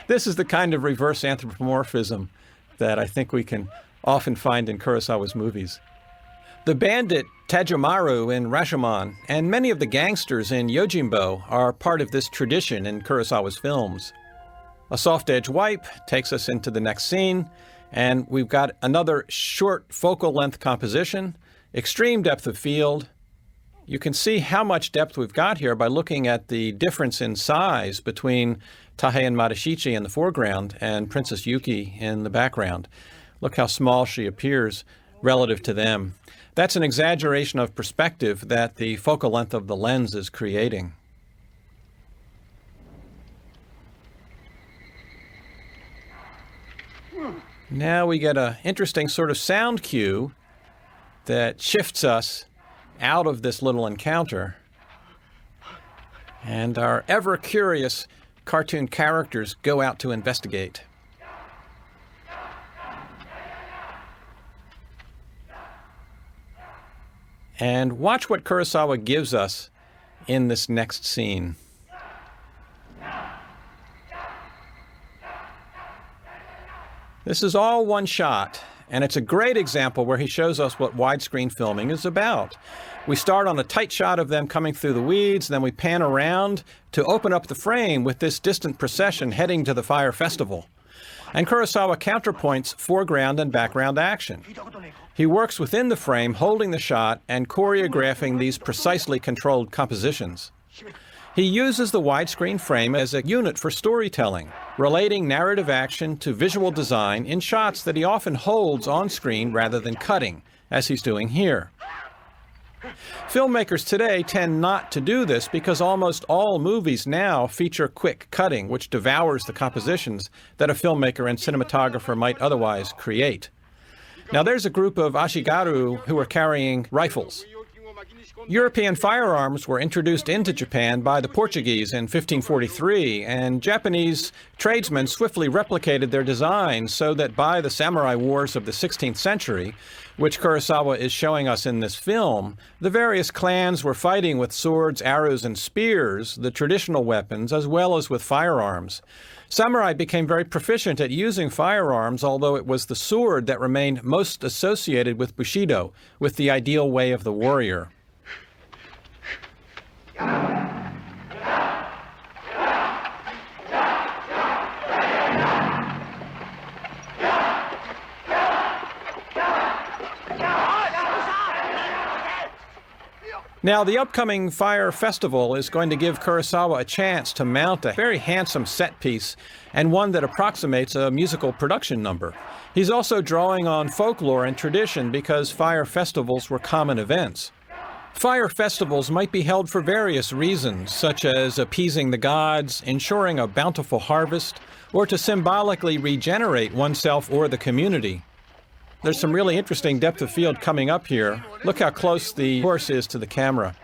This is the kind of reverse anthropomorphism that I think we can often find in Kurosawa's movies. The bandit Tajomaru in Rashomon and many of the gangsters in Yojimbo are part of this tradition in Kurosawa's films. A soft-edge wipe takes us into the next scene, and we've got another short focal length composition, extreme depth of field. You can see how much depth we've got here by looking at the difference in size between Tahe and Madashichi in the foreground and Princess Yuki in the background. Look how small she appears relative to them. That's an exaggeration of perspective that the focal length of the lens is creating. Now we get an interesting sort of sound cue that shifts us out of this little encounter. And our ever-curious cartoon characters go out to investigate. And watch what Kurosawa gives us in this next scene. This is all one shot, and it's a great example where he shows us what widescreen filming is about. We start on a tight shot of them coming through the weeds, then we pan around to open up the frame with this distant procession heading to the fire festival. And Kurosawa counterpoints foreground and background action. He works within the frame, holding the shot and choreographing these precisely controlled compositions. He uses the widescreen frame as a unit for storytelling, relating narrative action to visual design in shots that he often holds on screen rather than cutting, as he's doing here. Filmmakers today tend not to do this because almost all movies now feature quick cutting, which devours the compositions that a filmmaker and cinematographer might otherwise create. Now there's a group of ashigaru who are carrying rifles. European firearms were introduced into Japan by the Portuguese in 1543, and Japanese tradesmen swiftly replicated their designs so that by the samurai wars of the 16th century, which Kurosawa is showing us in this film, the various clans were fighting with swords, arrows, and spears, the traditional weapons, as well as with firearms. Samurai became very proficient at using firearms, although it was the sword that remained most associated with Bushido, with the ideal way of the warrior. Now, the upcoming Fire Festival is going to give Kurosawa a chance to mount a very handsome set piece and one that approximates a musical production number. He's also drawing on folklore and tradition because fire festivals were common events. Fire festivals might be held for various reasons, such as appeasing the gods, ensuring a bountiful harvest, or to symbolically regenerate oneself or the community. There's some really interesting depth of field coming up here. Look how close the horse is to the camera.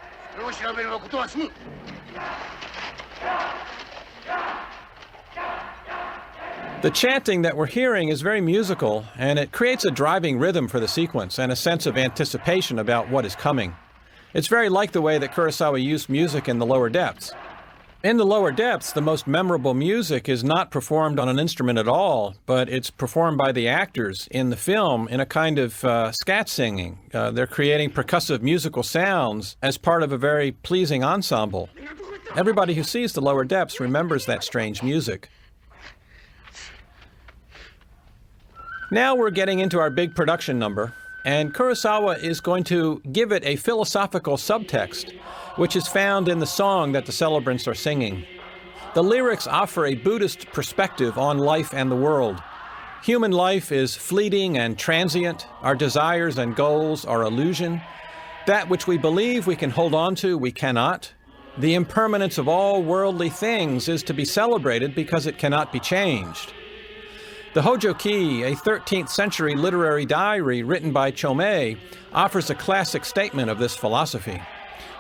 The chanting that we're hearing is very musical, and it creates a driving rhythm for the sequence and a sense of anticipation about what is coming. It's very like the way that Kurosawa used music in the lower depths. In the lower depths, the most memorable music is not performed on an instrument at all, but it's performed by the actors in the film in a kind of scat singing. They're creating percussive musical sounds as part of a very pleasing ensemble. Everybody who sees the lower depths remembers that strange music. Now we're getting into our big production number. and Kurosawa is going to give it a philosophical subtext, which is found in the song that the celebrants are singing. The lyrics offer a Buddhist perspective on life and the world. Human life is fleeting and transient. Our desires and goals are illusion. That which we believe we can hold on to, we cannot. The impermanence of all worldly things is to be celebrated because it cannot be changed. The Hojoki, a 13th century literary diary written by Chomei, offers a classic statement of this philosophy.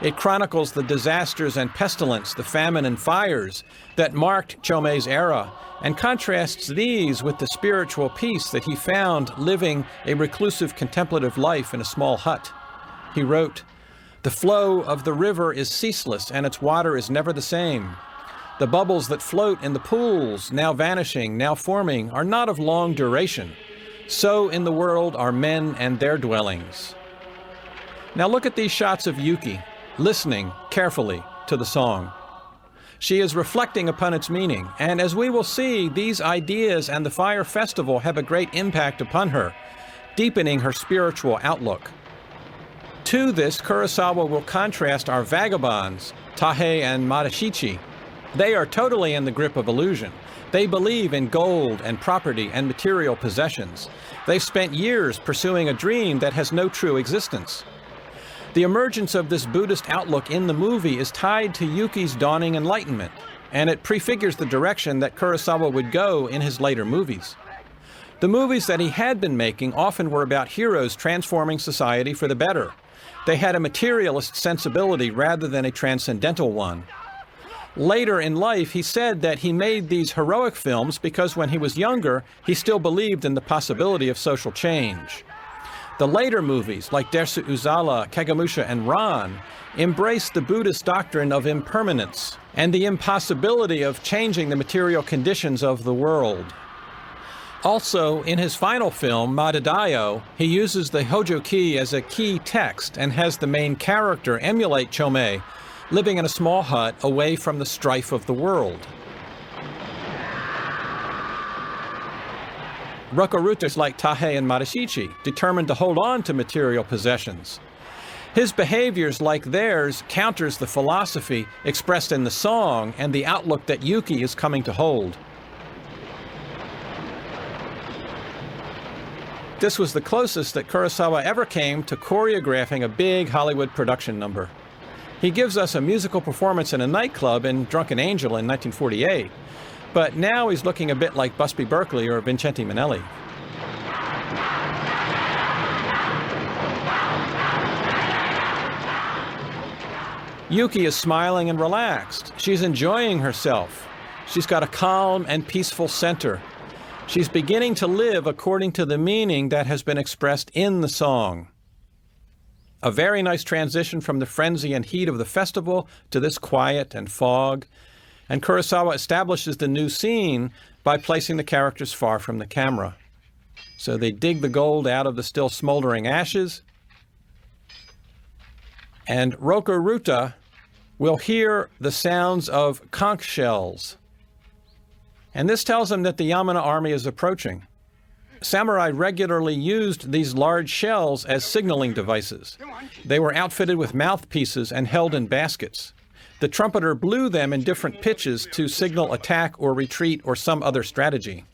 It chronicles the disasters and pestilence, the famine and fires that marked Chomei's era, and contrasts these with the spiritual peace that he found living a reclusive contemplative life in a small hut. He wrote, "The flow of the river is ceaseless, and its water is never the same. The bubbles that float in the pools, now vanishing, now forming, are not of long duration. So in the world are men and their dwellings." Now look at these shots of Yuki, listening carefully to the song. She is reflecting upon its meaning, and as we will see, these ideas and the Fire Festival have a great impact upon her, deepening her spiritual outlook. To this, Kurosawa will contrast our vagabonds, Tahei and Madashichi. They are totally in the grip of illusion. They believe in gold and property and material possessions. They've spent years pursuing a dream that has no true existence. The emergence of this Buddhist outlook in the movie is tied to Yuki's dawning enlightenment, and it prefigures the direction that Kurosawa would go in his later movies. The movies that he had been making often were about heroes transforming society for the better. They had a materialist sensibility rather than a transcendental one. Later in life, he said that he made these heroic films because when he was younger, he still believed in the possibility of social change. The later movies, like Dersu Uzala, Kagemusha, and Ran, embraced the Buddhist doctrine of impermanence and the impossibility of changing the material conditions of the world. Also, in his final film, Madadayo, he uses the Hojoki as a key text and has the main character emulate Chomei, living in a small hut away from the strife of the world. Rokuruta is like Tahei and Madashichi, determined to hold on to material possessions. His behaviors, like theirs, counters the philosophy expressed in the song and the outlook that Yuki is coming to hold. This was the closest that Kurosawa ever came to choreographing a big Hollywood production number. He gives us a musical performance in a nightclub in Drunken Angel in 1948, but now he's looking a bit like Busby Berkeley or Vincente Minnelli. Yuki is smiling and relaxed. She's enjoying herself. She's got a calm and peaceful center. She's beginning to live according to the meaning that has been expressed in the song. A very nice transition from the frenzy and heat of the festival to this quiet and fog. And Kurosawa establishes the new scene by placing the characters far from the camera. So they dig the gold out of the still smoldering ashes. And Rokuruta will hear the sounds of conch shells. And this tells him that the Yamana army is approaching. Samurai regularly used these large shells as signaling devices. They were outfitted with mouthpieces and held in baskets. The trumpeter blew them in different pitches to signal attack or retreat or some other strategy.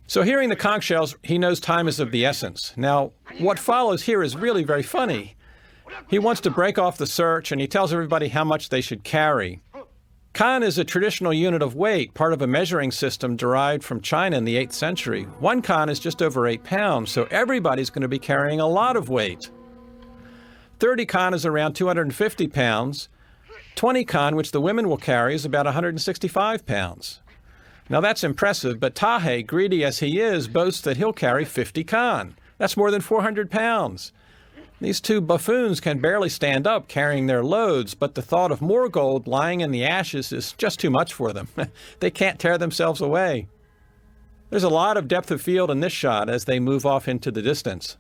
So hearing the conch shells, he knows time is of the essence. Now, what follows here is really very funny. He wants to break off the search and he tells everybody how much they should carry. Kan is a traditional unit of weight, part of a measuring system derived from China in the 8th century. 1 kan is just over 8 pounds, so everybody's going to be carrying a lot of weight. 30 kan is around 250 pounds. 20 kan, which the women will carry, is about 165 pounds. Now that's impressive, but Tahei, greedy as he is, boasts that he'll carry 50 kan. That's more than 400 pounds. These two buffoons can barely stand up carrying their loads, but the thought of more gold lying in the ashes is just too much for them. They can't tear themselves away. There's a lot of depth of field in this shot as they move off into the distance,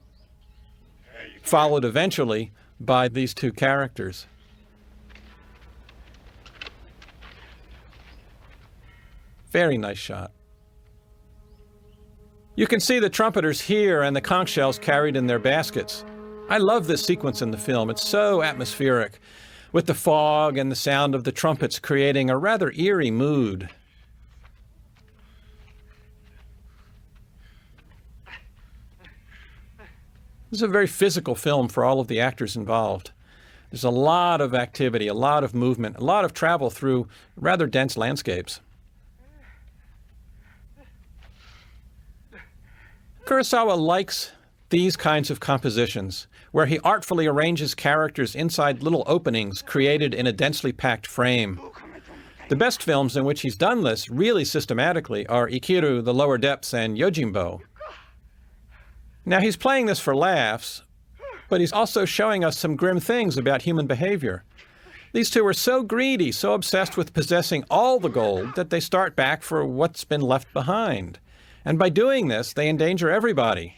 followed eventually by these two characters. Very nice shot. You can see the trumpeters here and the conch shells carried in their baskets. I love this sequence in the film. It's so atmospheric, with the fog and the sound of the trumpets creating a rather eerie mood. This is a very physical film for all of the actors involved. There's a lot of activity, a lot of movement, a lot of travel through rather dense landscapes. Kurosawa likes these kinds of compositions, where he artfully arranges characters inside little openings created in a densely packed frame. The best films in which he's done this really systematically are Akira, The Lower Depths, and Yojimbo. Now, he's playing this for laughs, but he's also showing us some grim things about human behavior. These two are so greedy, so obsessed with possessing all the gold, that they start back for what's been left behind. And by doing this, they endanger everybody.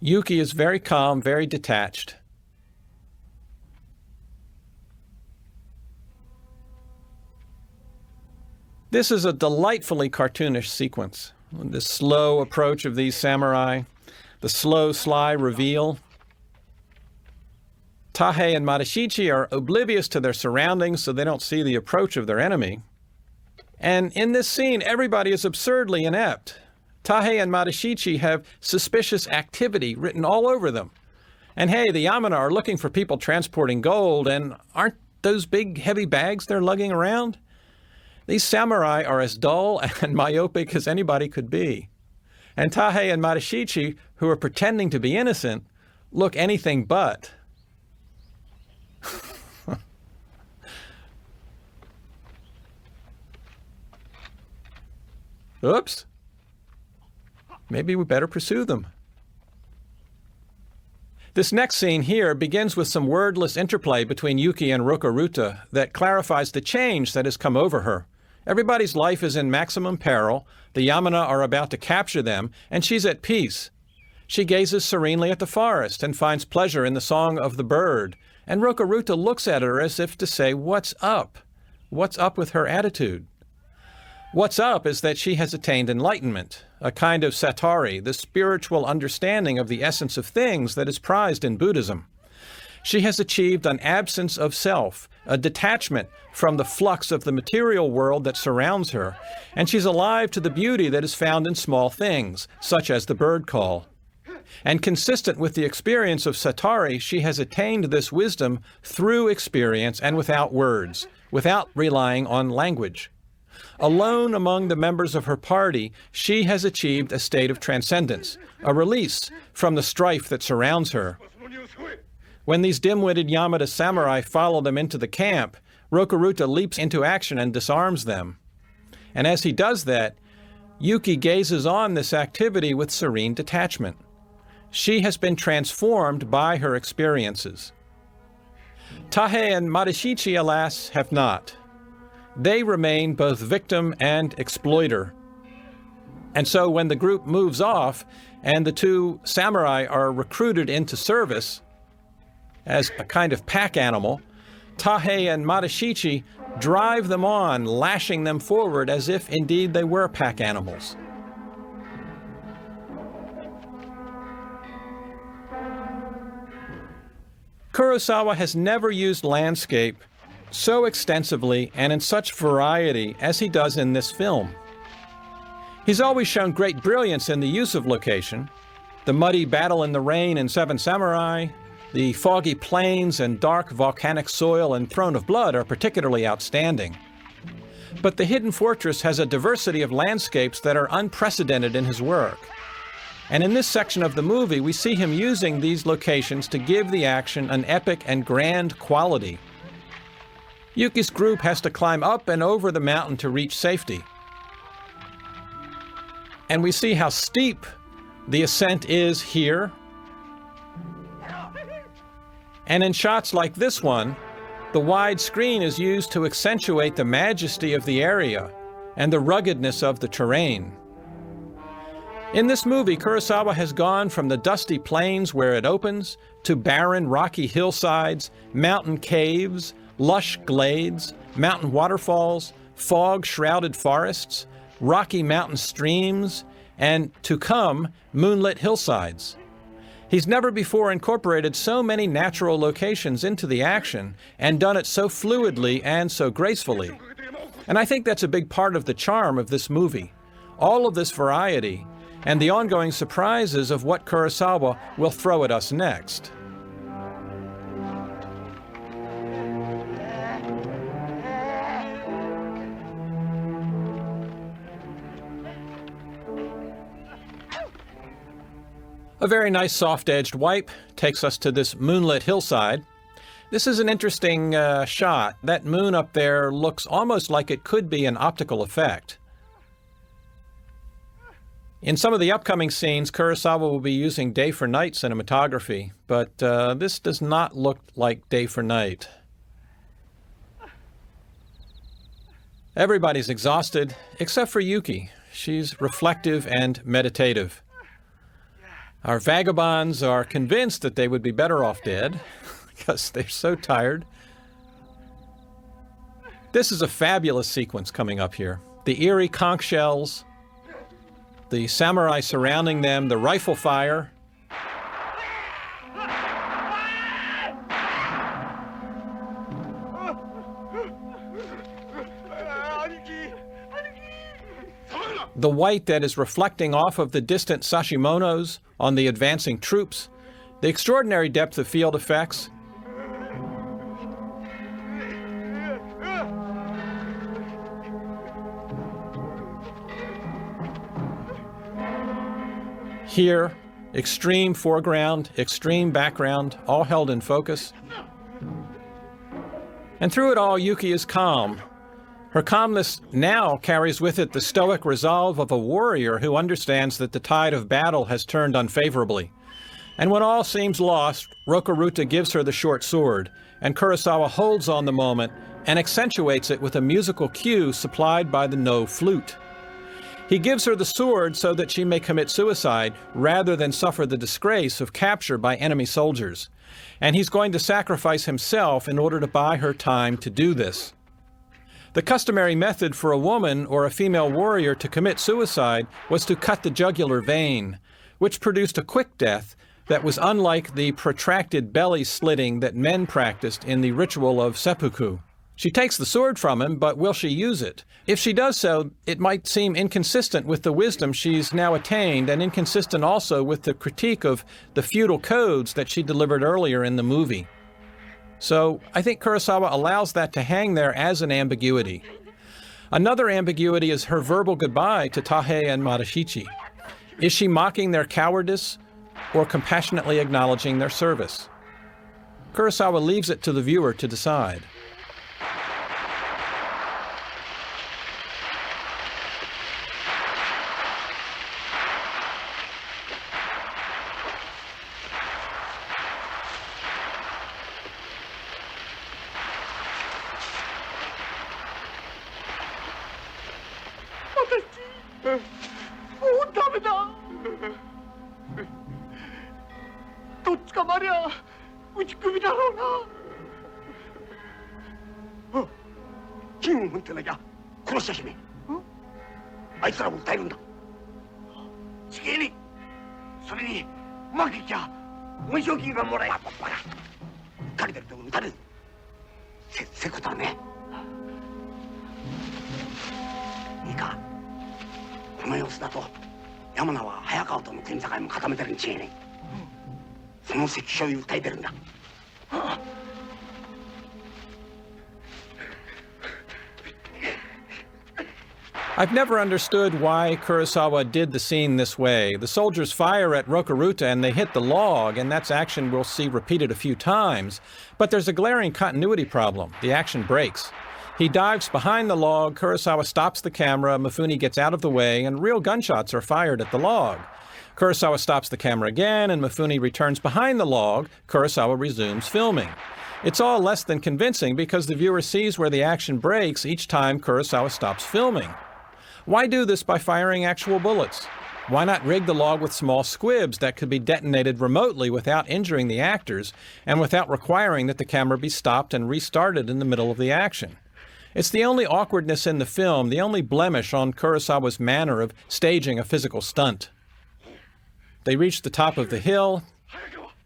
Yuki is very calm, very detached. This is a delightfully cartoonish sequence. The slow approach of these samurai, the slow, sly reveal. Tahei and Madashichi are oblivious to their surroundings, so they don't see the approach of their enemy. And in this scene, everybody is absurdly inept. Tahei and Madashichi have suspicious activity written all over them. And hey, the Yamana are looking for people transporting gold, and aren't those big, heavy bags they're lugging around? These samurai are as dull and myopic as anybody could be. And Tahei and Madashichi, who are pretending to be innocent, look anything but. Oops. Maybe we better pursue them. This next scene here begins with some wordless interplay between Yuki and Rokuruta that clarifies the change that has come over her. Everybody's life is in maximum peril, the Yamana are about to capture them, and she's at peace. She gazes serenely at the forest and finds pleasure in the song of the bird, and Rokuruta looks at her as if to say, "What's up? What's up with her attitude?" What's up is that she has attained enlightenment, a kind of satori, the spiritual understanding of the essence of things that is prized in Buddhism. She has achieved an absence of self, a detachment from the flux of the material world that surrounds her, and she's alive to the beauty that is found in small things, such as the bird call. And consistent with the experience of satori, she has attained this wisdom through experience and without words, without relying on language. Alone among the members of her party, she has achieved a state of transcendence, a release from the strife that surrounds her. When these dim-witted Yamada samurai follow them into the camp, Rokuruta leaps into action and disarms them. And as he does that, Yuki gazes on this activity with serene detachment. She has been transformed by her experiences. Tahei and Madashichi, alas, have not. They remain both victim and exploiter. And so when the group moves off and the two samurai are recruited into service as a kind of pack animal, Tahei and Madashichi drive them on, lashing them forward as if indeed they were pack animals. Kurosawa has never used landscape so extensively and in such variety as he does in this film. He's always shown great brilliance in the use of location. The muddy battle in the rain in Seven Samurai, the foggy plains and dark volcanic soil in Throne of Blood are particularly outstanding. But the Hidden Fortress has a diversity of landscapes that are unprecedented in his work. And in this section of the movie, we see him using these locations to give the action an epic and grand quality. Yuki's group has to climb up and over the mountain to reach safety. And we see how steep the ascent is here. And in shots like this one, the wide screen is used to accentuate the majesty of the area and the ruggedness of the terrain. In this movie, Kurosawa has gone from the dusty plains where it opens to barren, rocky hillsides, mountain caves, lush glades, mountain waterfalls, fog-shrouded forests, rocky mountain streams, and, to come, moonlit hillsides. He's never before incorporated so many natural locations into the action and done it so fluidly and so gracefully. And I think that's a big part of the charm of this movie. All of this variety and the ongoing surprises of what Kurosawa will throw at us next. A very nice soft-edged wipe takes us to this moonlit hillside. This is an interesting shot. That moon up there looks almost like it could be an optical effect. In some of the upcoming scenes, Kurosawa will be using day for night cinematography, but this does not look like day for night. Everybody's exhausted, except for Yuki. She's reflective and meditative. Our vagabonds are convinced that they would be better off dead, because they're so tired. This is a fabulous sequence coming up here. The eerie conch shells, the samurai surrounding them, the rifle fire. The white that is reflecting off of the distant sashimonos on the advancing troops, the extraordinary depth of field effects. Here, extreme foreground, extreme background, all held in focus. And through it all, Yuki is calm. Her calmness now carries with it the stoic resolve of a warrior who understands that the tide of battle has turned unfavorably. And when all seems lost, Rokuruta gives her the short sword, and Kurosawa holds on the moment and accentuates it with a musical cue supplied by the no flute. He gives her the sword so that she may commit suicide rather than suffer the disgrace of capture by enemy soldiers. And he's going to sacrifice himself in order to buy her time to do this. The customary method for a woman or a female warrior to commit suicide was to cut the jugular vein, which produced a quick death that was unlike the protracted belly slitting that men practiced in the ritual of seppuku. She takes the sword from him, but will she use it? If she does so, it might seem inconsistent with the wisdom she's now attained and inconsistent also with the critique of the feudal codes that she delivered earlier in the movie. So I think Kurosawa allows that to hang there as an ambiguity. Another ambiguity is her verbal goodbye to Tahei and Madashichi. Is she mocking their cowardice or compassionately acknowledging their service? Kurosawa leaves it to the viewer to decide. I've never understood why Kurosawa did the scene this way. The soldiers fire at Rokuruta and they hit the log, and that's action we'll see repeated a few times. But there's a glaring continuity problem. The action breaks. He dives behind the log, Kurosawa stops the camera, Mifune gets out of the way, and real gunshots are fired at the log. Kurosawa stops the camera again, and Mifune returns behind the log. Kurosawa resumes filming. It's all less than convincing because the viewer sees where the action breaks each time Kurosawa stops filming. Why do this by firing actual bullets? Why not rig the log with small squibs that could be detonated remotely without injuring the actors and without requiring that the camera be stopped and restarted in the middle of the action? It's the only awkwardness in the film, the only blemish on Kurosawa's manner of staging a physical stunt. They reach the top of the hill.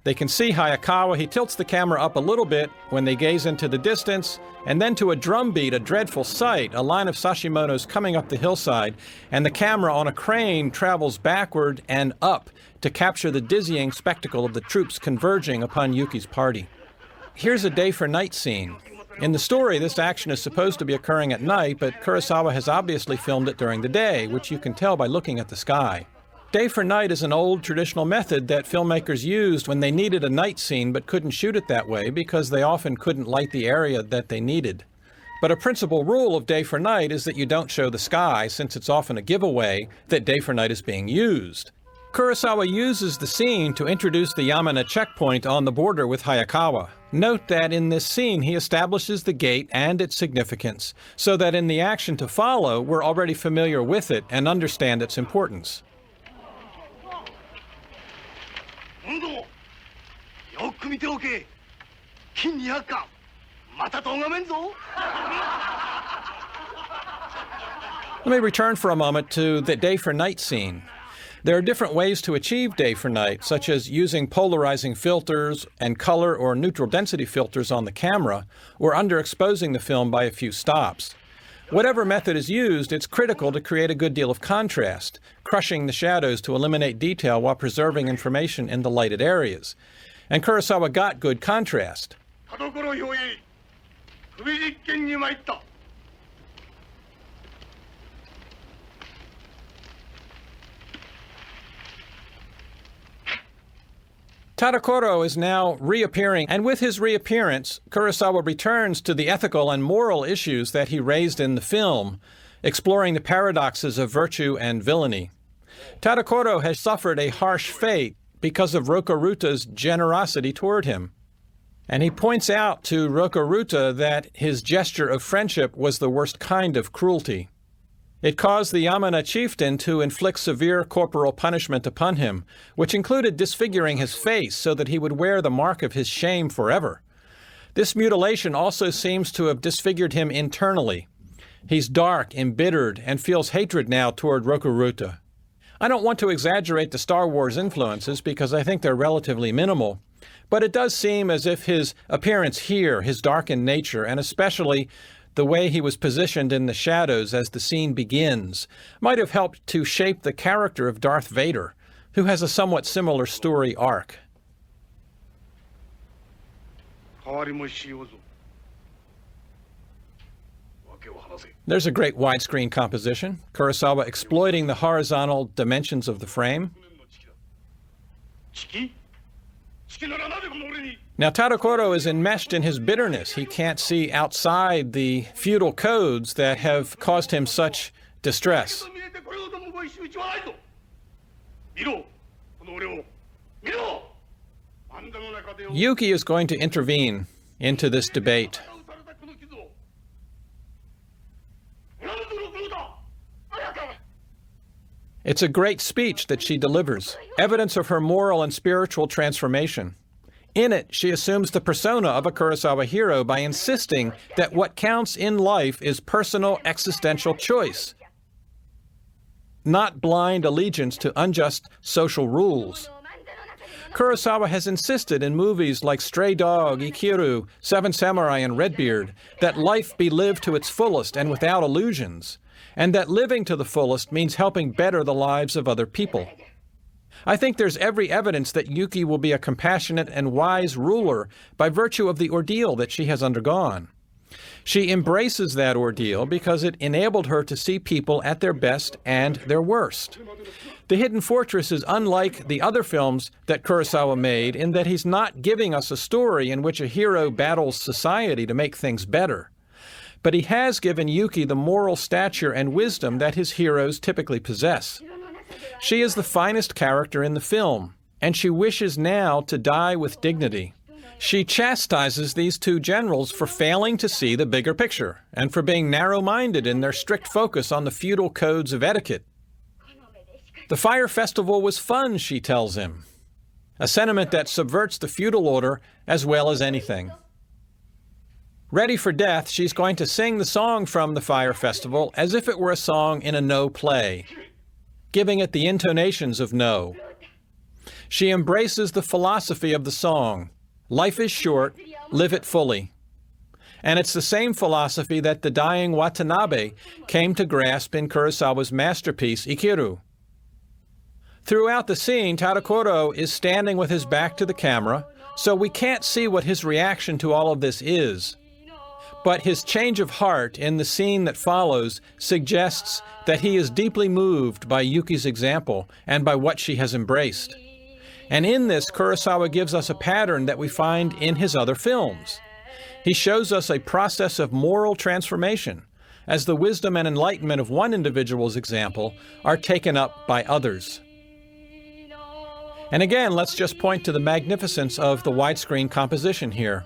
They can see Hayakawa. He tilts the camera up a little bit when they gaze into the distance, and then to a drum beat, a dreadful sight, a line of Sashimonos coming up the hillside, and the camera on a crane travels backward and up to capture the dizzying spectacle of the troops converging upon Yuki's party. Here's a day-for-night scene. In the story, this action is supposed to be occurring at night, but Kurosawa has obviously filmed it during the day, which you can tell by looking at the sky. Day for night is an old traditional method that filmmakers used when they needed a night scene but couldn't shoot it that way because they often couldn't light the area that they needed. But a principal rule of day for night is that you don't show the sky, since it's often a giveaway that day for night is being used. Kurosawa uses the scene to introduce the Yamana checkpoint on the border with Hayakawa. Note that in this scene he establishes the gate and its significance, so that in the action to follow we're already familiar with it and understand its importance. Let me return for a moment to the day for night scene. There are different ways to achieve day for night, such as using polarizing filters and color or neutral density filters on the camera, or underexposing the film by a few stops. Whatever method is used, it's critical to create a good deal of contrast, crushing the shadows to eliminate detail while preserving information in the lighted areas. And Kurosawa got good contrast. Tadokoro is now reappearing, and with his reappearance, Kurosawa returns to the ethical and moral issues that he raised in the film, exploring the paradoxes of virtue and villainy. Tadokoro has suffered a harsh fate because of Rokuruta's generosity toward him. And he points out to Rokuruta that his gesture of friendship was the worst kind of cruelty. It caused the Yamana chieftain to inflict severe corporal punishment upon him, which included disfiguring his face so that he would wear the mark of his shame forever. This mutilation also seems to have disfigured him internally. He's dark, embittered, and feels hatred now toward Rokuruta. I don't want to exaggerate the Star Wars influences because I think they're relatively minimal, but it does seem as if his appearance here, his darkened nature, and especially the way he was positioned in the shadows as the scene begins, might have helped to shape the character of Darth Vader, who has a somewhat similar story arc. There's a great widescreen composition, Kurosawa exploiting the horizontal dimensions of the frame. Now Tadokoro is enmeshed in his bitterness. He can't see outside the feudal codes that have caused him such distress. Yuki is going to intervene into this debate. It's a great speech that she delivers, evidence of her moral and spiritual transformation. In it, she assumes the persona of a Kurosawa hero by insisting that what counts in life is personal existential choice, not blind allegiance to unjust social rules. Kurosawa has insisted in movies like Stray Dog, Akira, Seven Samurai, and Redbeard that life be lived to its fullest and without illusions, and that living to the fullest means helping better the lives of other people. I think there's every evidence that Yuki will be a compassionate and wise ruler by virtue of the ordeal that she has undergone. She embraces that ordeal because it enabled her to see people at their best and their worst. The Hidden Fortress is unlike the other films that Kurosawa made in that he's not giving us a story in which a hero battles society to make things better. But he has given Yuki the moral stature and wisdom that his heroes typically possess. She is the finest character in the film, and she wishes now to die with dignity. She chastises these two generals for failing to see the bigger picture, and for being narrow-minded in their strict focus on the feudal codes of etiquette. The fire festival was fun, she tells him. A sentiment that subverts the feudal order as well as anything. Ready for death, she's going to sing the song from the fire festival as if it were a song in a No play, giving it the intonations of No. She embraces the philosophy of the song. Life is short, live it fully. And it's the same philosophy that the dying Watanabe came to grasp in Kurosawa's masterpiece, Akira. Throughout the scene, Tadakoro is standing with his back to the camera, so we can't see what his reaction to all of this is. But his change of heart in the scene that follows suggests that he is deeply moved by Yuki's example and by what she has embraced. And in this, Kurosawa gives us a pattern that we find in his other films. He shows us a process of moral transformation, as the wisdom and enlightenment of one individual's example are taken up by others. And again, let's just point to the magnificence of the widescreen composition here.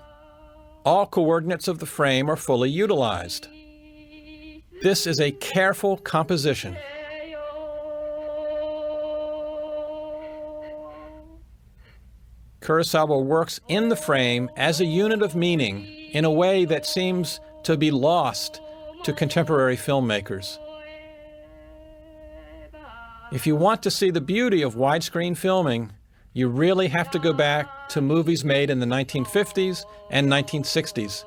All coordinates of the frame are fully utilized. This is a careful composition. Kurosawa works in the frame as a unit of meaning in a way that seems to be lost to contemporary filmmakers. If you want to see the beauty of widescreen filming, you really have to go back to movies made in the 1950s and 1960s,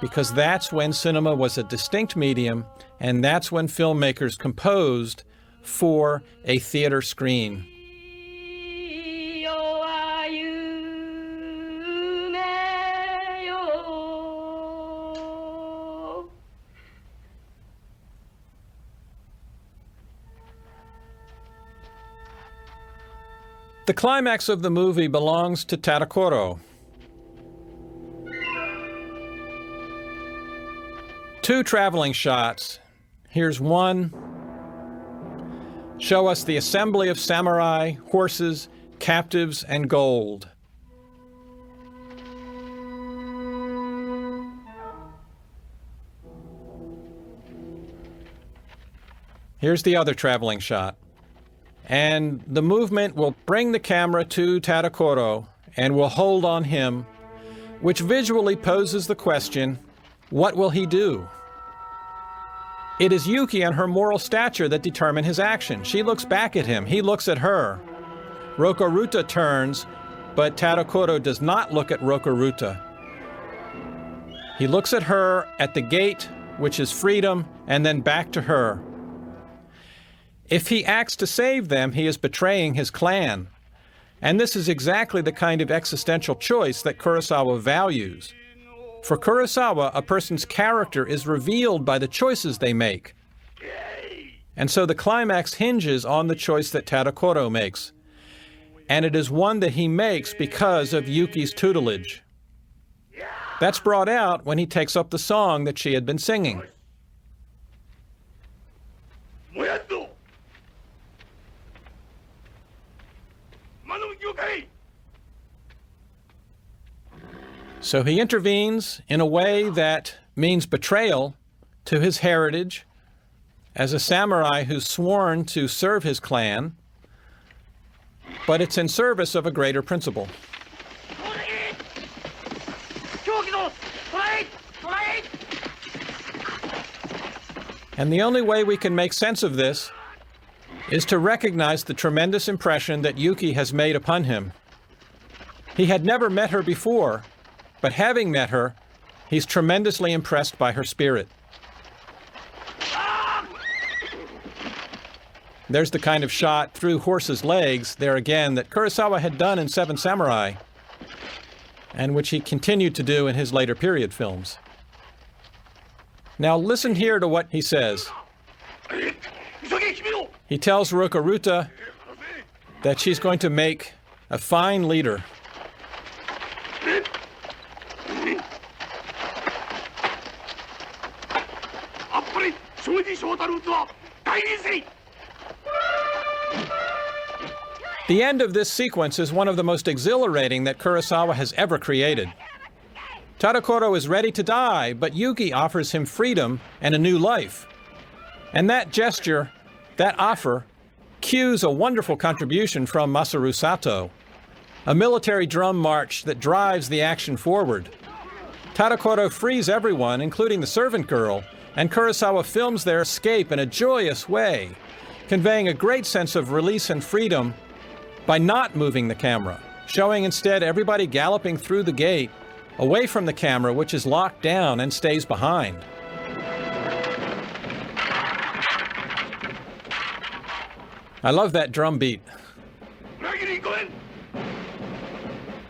because that's when cinema was a distinct medium, and that's when filmmakers composed for a theater screen. The climax of the movie belongs to Tadakoro. Two traveling shots. Here's one. Show us the assembly of samurai, horses, captives, and gold. Here's the other traveling shot. And the movement will bring the camera to Tadakoro and will hold on him, which visually poses the question, what will he do? It is Yuki and her moral stature that determine his action. She looks back at him, he looks at her. Rokuruta turns, but Tadakoro does not look at Rokuruta. He looks at her at the gate, which is freedom, and then back to her. If he acts to save them, he is betraying his clan. And this is exactly the kind of existential choice that Kurosawa values. For Kurosawa, a person's character is revealed by the choices they make. And so the climax hinges on the choice that Tadakoro makes. And it is one that he makes because of Yuki's tutelage. That's brought out when he takes up the song that she had been singing. So he intervenes in a way that means betrayal to his heritage as a samurai who's sworn to serve his clan, but it's in service of a greater principle. And the only way we can make sense of this is to recognize the tremendous impression that Yuki has made upon him. He had never met her before, but having met her, he's tremendously impressed by her spirit. There's the kind of shot through horses' legs, there again, that Kurosawa had done in Seven Samurai, and which he continued to do in his later period films. Now listen here to what he says. He tells Rokuruta that she's going to make a fine leader. The end of this sequence is one of the most exhilarating that Kurosawa has ever created. Tadakoro is ready to die, but Yuki offers him freedom and a new life. And that gesture, that offer, cues a wonderful contribution from Masaru Sato, a military drum march that drives the action forward. Tadakoro frees everyone, including the servant girl, and Kurosawa films their escape in a joyous way, conveying a great sense of release and freedom by not moving the camera, showing instead everybody galloping through the gate, away from the camera, which is locked down and stays behind. I love that drum beat.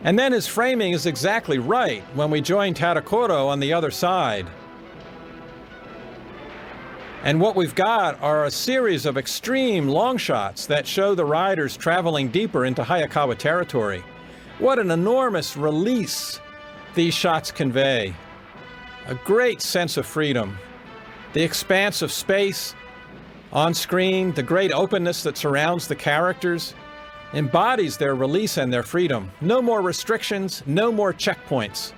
And then his framing is exactly right when we join Tadakoro on the other side. And what we've got are a series of extreme long shots that show the riders traveling deeper into Hayakawa territory. What an enormous release these shots convey. A great sense of freedom. The expanse of space on screen, the great openness that surrounds the characters, embodies their release and their freedom. No more restrictions, no more checkpoints.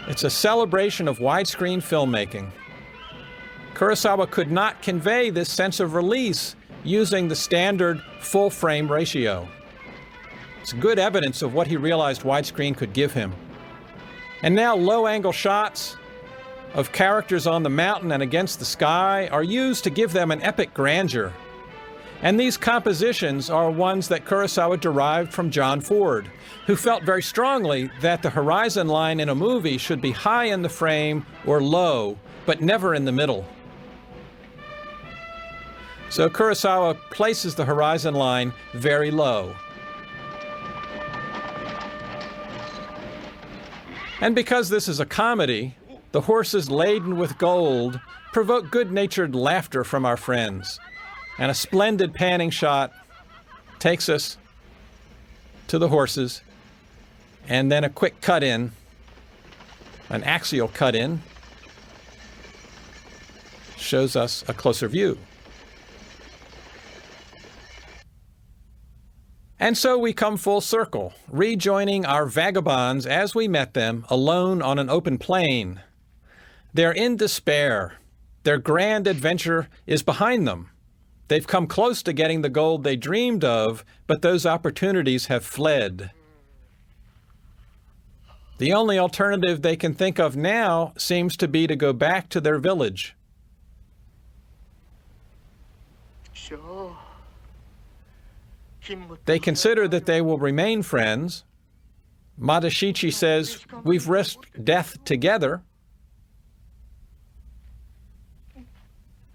It's a celebration of widescreen filmmaking. Kurosawa could not convey this sense of release using the standard full frame ratio. It's good evidence of what he realized widescreen could give him. And now low-angle shots of characters on the mountain and against the sky are used to give them an epic grandeur. And these compositions are ones that Kurosawa derived from John Ford, who felt very strongly that the horizon line in a movie should be high in the frame or low, but never in the middle. So Kurosawa places the horizon line very low. And because this is a comedy, the horses laden with gold provoke good-natured laughter from our friends. And a splendid panning shot takes us to the horses, and then a quick cut-in, an axial cut-in, shows us a closer view. And so we come full circle, rejoining our vagabonds as we met them, alone on an open plain. They're in despair. Their grand adventure is behind them. They've come close to getting the gold they dreamed of, but those opportunities have fled. The only alternative they can think of now seems to be to go back to their village. They consider that they will remain friends. Madashichi says, "We've risked death together."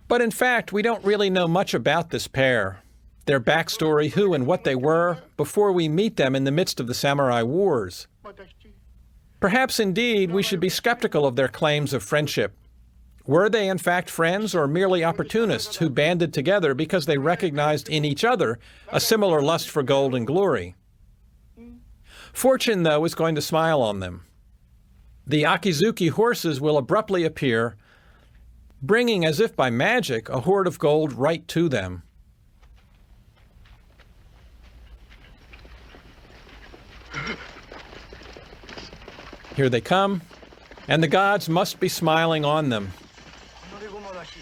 But in fact, we don't really know much about this pair, their backstory, who and what they were, before we meet them in the midst of the samurai wars. Perhaps indeed we should be skeptical of their claims of friendship. Were they in fact friends or merely opportunists who banded together because they recognized in each other a similar lust for gold and glory? Fortune, though, is going to smile on them. The Akizuki horses will abruptly appear, bringing, as if by magic, a hoard of gold right to them. Here they come, and the gods must be smiling on them.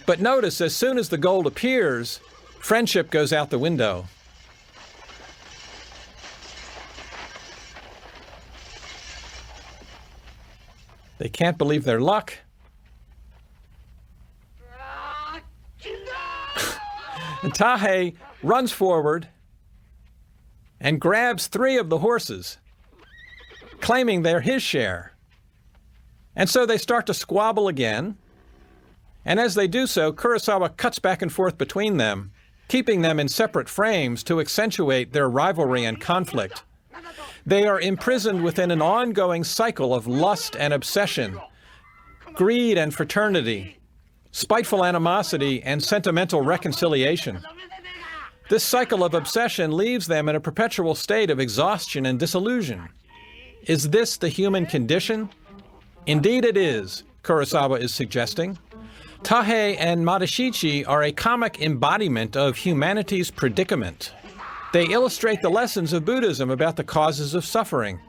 But notice, as soon as the gold appears, friendship goes out the window. They can't believe their luck. And Tahei runs forward and grabs 3 of the horses, claiming they're his share. And so they start to squabble again. And as they do so, Kurosawa cuts back and forth between them, keeping them in separate frames to accentuate their rivalry and conflict. They are imprisoned within an ongoing cycle of lust and obsession, greed and fraternity, spiteful animosity, and sentimental reconciliation. This cycle of obsession leaves them in a perpetual state of exhaustion and disillusion. Is this the human condition? Indeed it is, Kurosawa is suggesting. Tahei and Madashichi are a comic embodiment of humanity's predicament. They illustrate the lessons of Buddhism about the causes of suffering.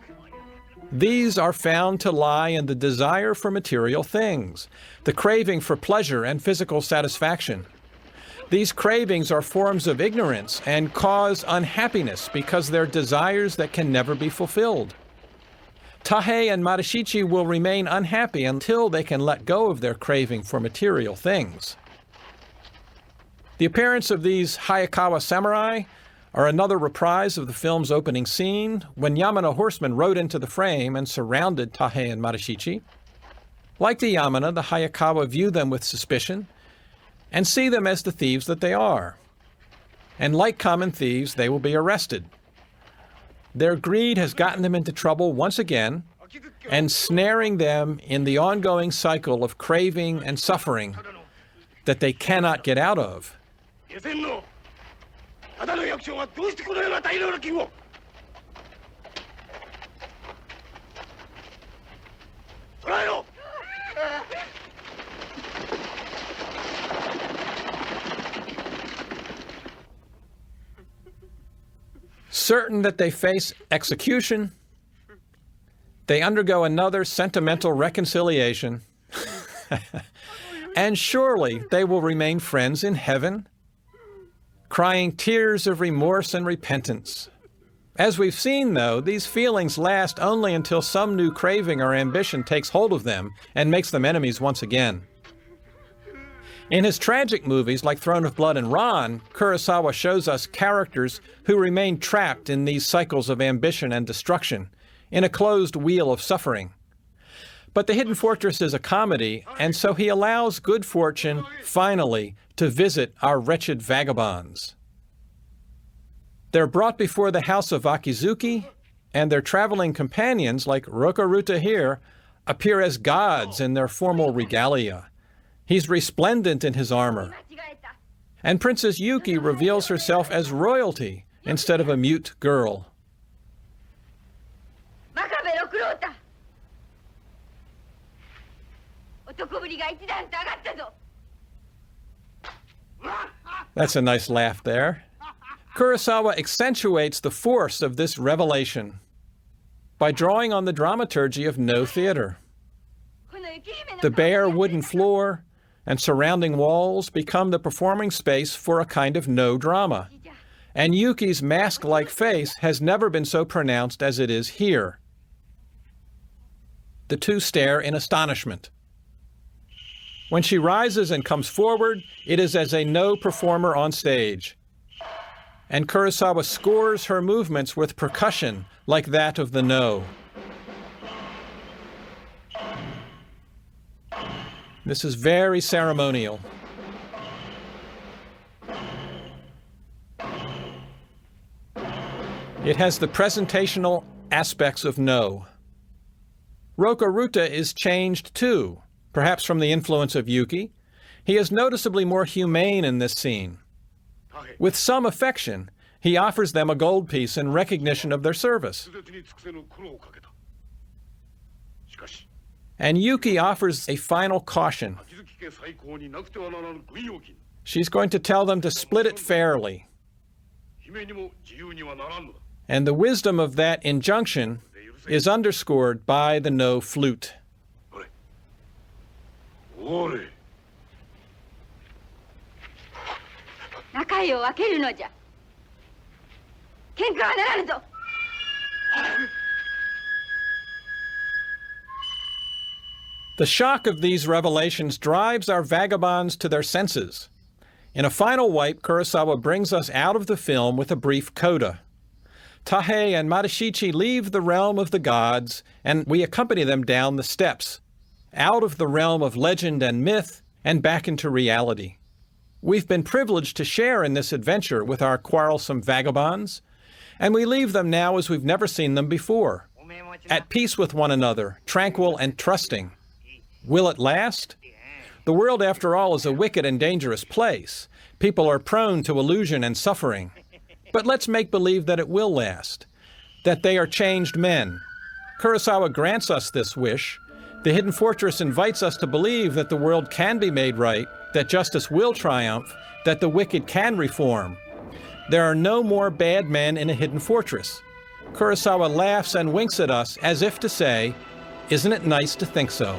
These are found to lie in the desire for material things, the craving for pleasure and physical satisfaction. These cravings are forms of ignorance and cause unhappiness because they're desires that can never be fulfilled. Tahei and Marishichi will remain unhappy until they can let go of their craving for material things. The appearance of these Hayakawa samurai are another reprise of the film's opening scene when Yamana horsemen rode into the frame and surrounded Tahei and Marishichi. Like the Yamana, the Hayakawa view them with suspicion and see them as the thieves that they are. And like common thieves, they will be arrested. Their greed has gotten them into trouble once again, ensnaring them in the ongoing cycle of craving and suffering that they cannot get out of. Certain that they face execution, they undergo another sentimental reconciliation, and surely they will remain friends in heaven, crying tears of remorse and repentance. As we've seen, though, these feelings last only until some new craving or ambition takes hold of them and makes them enemies once again. In his tragic movies like Throne of Blood and Ran, Kurosawa shows us characters who remain trapped in these cycles of ambition and destruction, in a closed wheel of suffering. But The Hidden Fortress is a comedy, and so he allows good fortune, finally, to visit our wretched vagabonds. They're brought before the house of Akizuki, and their traveling companions, like Rokaruta here, appear as gods in their formal regalia. He's resplendent in his armor. And Princess Yuki reveals herself as royalty instead of a mute girl. That's a nice laugh there. Kurosawa accentuates the force of this revelation by drawing on the dramaturgy of No theater. The bare wooden floor and surrounding walls become the performing space for a kind of no drama. And Yuki's mask-like face has never been so pronounced as it is here. The two stare in astonishment. When she rises and comes forward, it is as a no performer on stage. And Kurosawa scores her movements with percussion like that of the no. This is very ceremonial. It has the presentational aspects of no. Rokaruta is changed too, perhaps from the influence of Yuki. He is noticeably more humane in this scene. With some affection, he offers them a gold piece in recognition of their service. And Yuki offers a final caution. She's going to tell them to split it fairly. And the wisdom of that injunction is underscored by the no flute. The shock of these revelations drives our vagabonds to their senses. In a final wipe, Kurosawa brings us out of the film with a brief coda. Tahei and Marishichi leave the realm of the gods, and we accompany them down the steps, out of the realm of legend and myth, and back into reality. We've been privileged to share in this adventure with our quarrelsome vagabonds, and we leave them now as we've never seen them before, at peace with one another, tranquil and trusting. Will it last? The world, after all, is a wicked and dangerous place. People are prone to illusion and suffering. But let's make believe that it will last, that they are changed men. Kurosawa grants us this wish. The Hidden Fortress invites us to believe that the world can be made right, that justice will triumph, that the wicked can reform. There are no more bad men in a hidden fortress. Kurosawa laughs and winks at us as if to say, "Isn't it nice to think so?"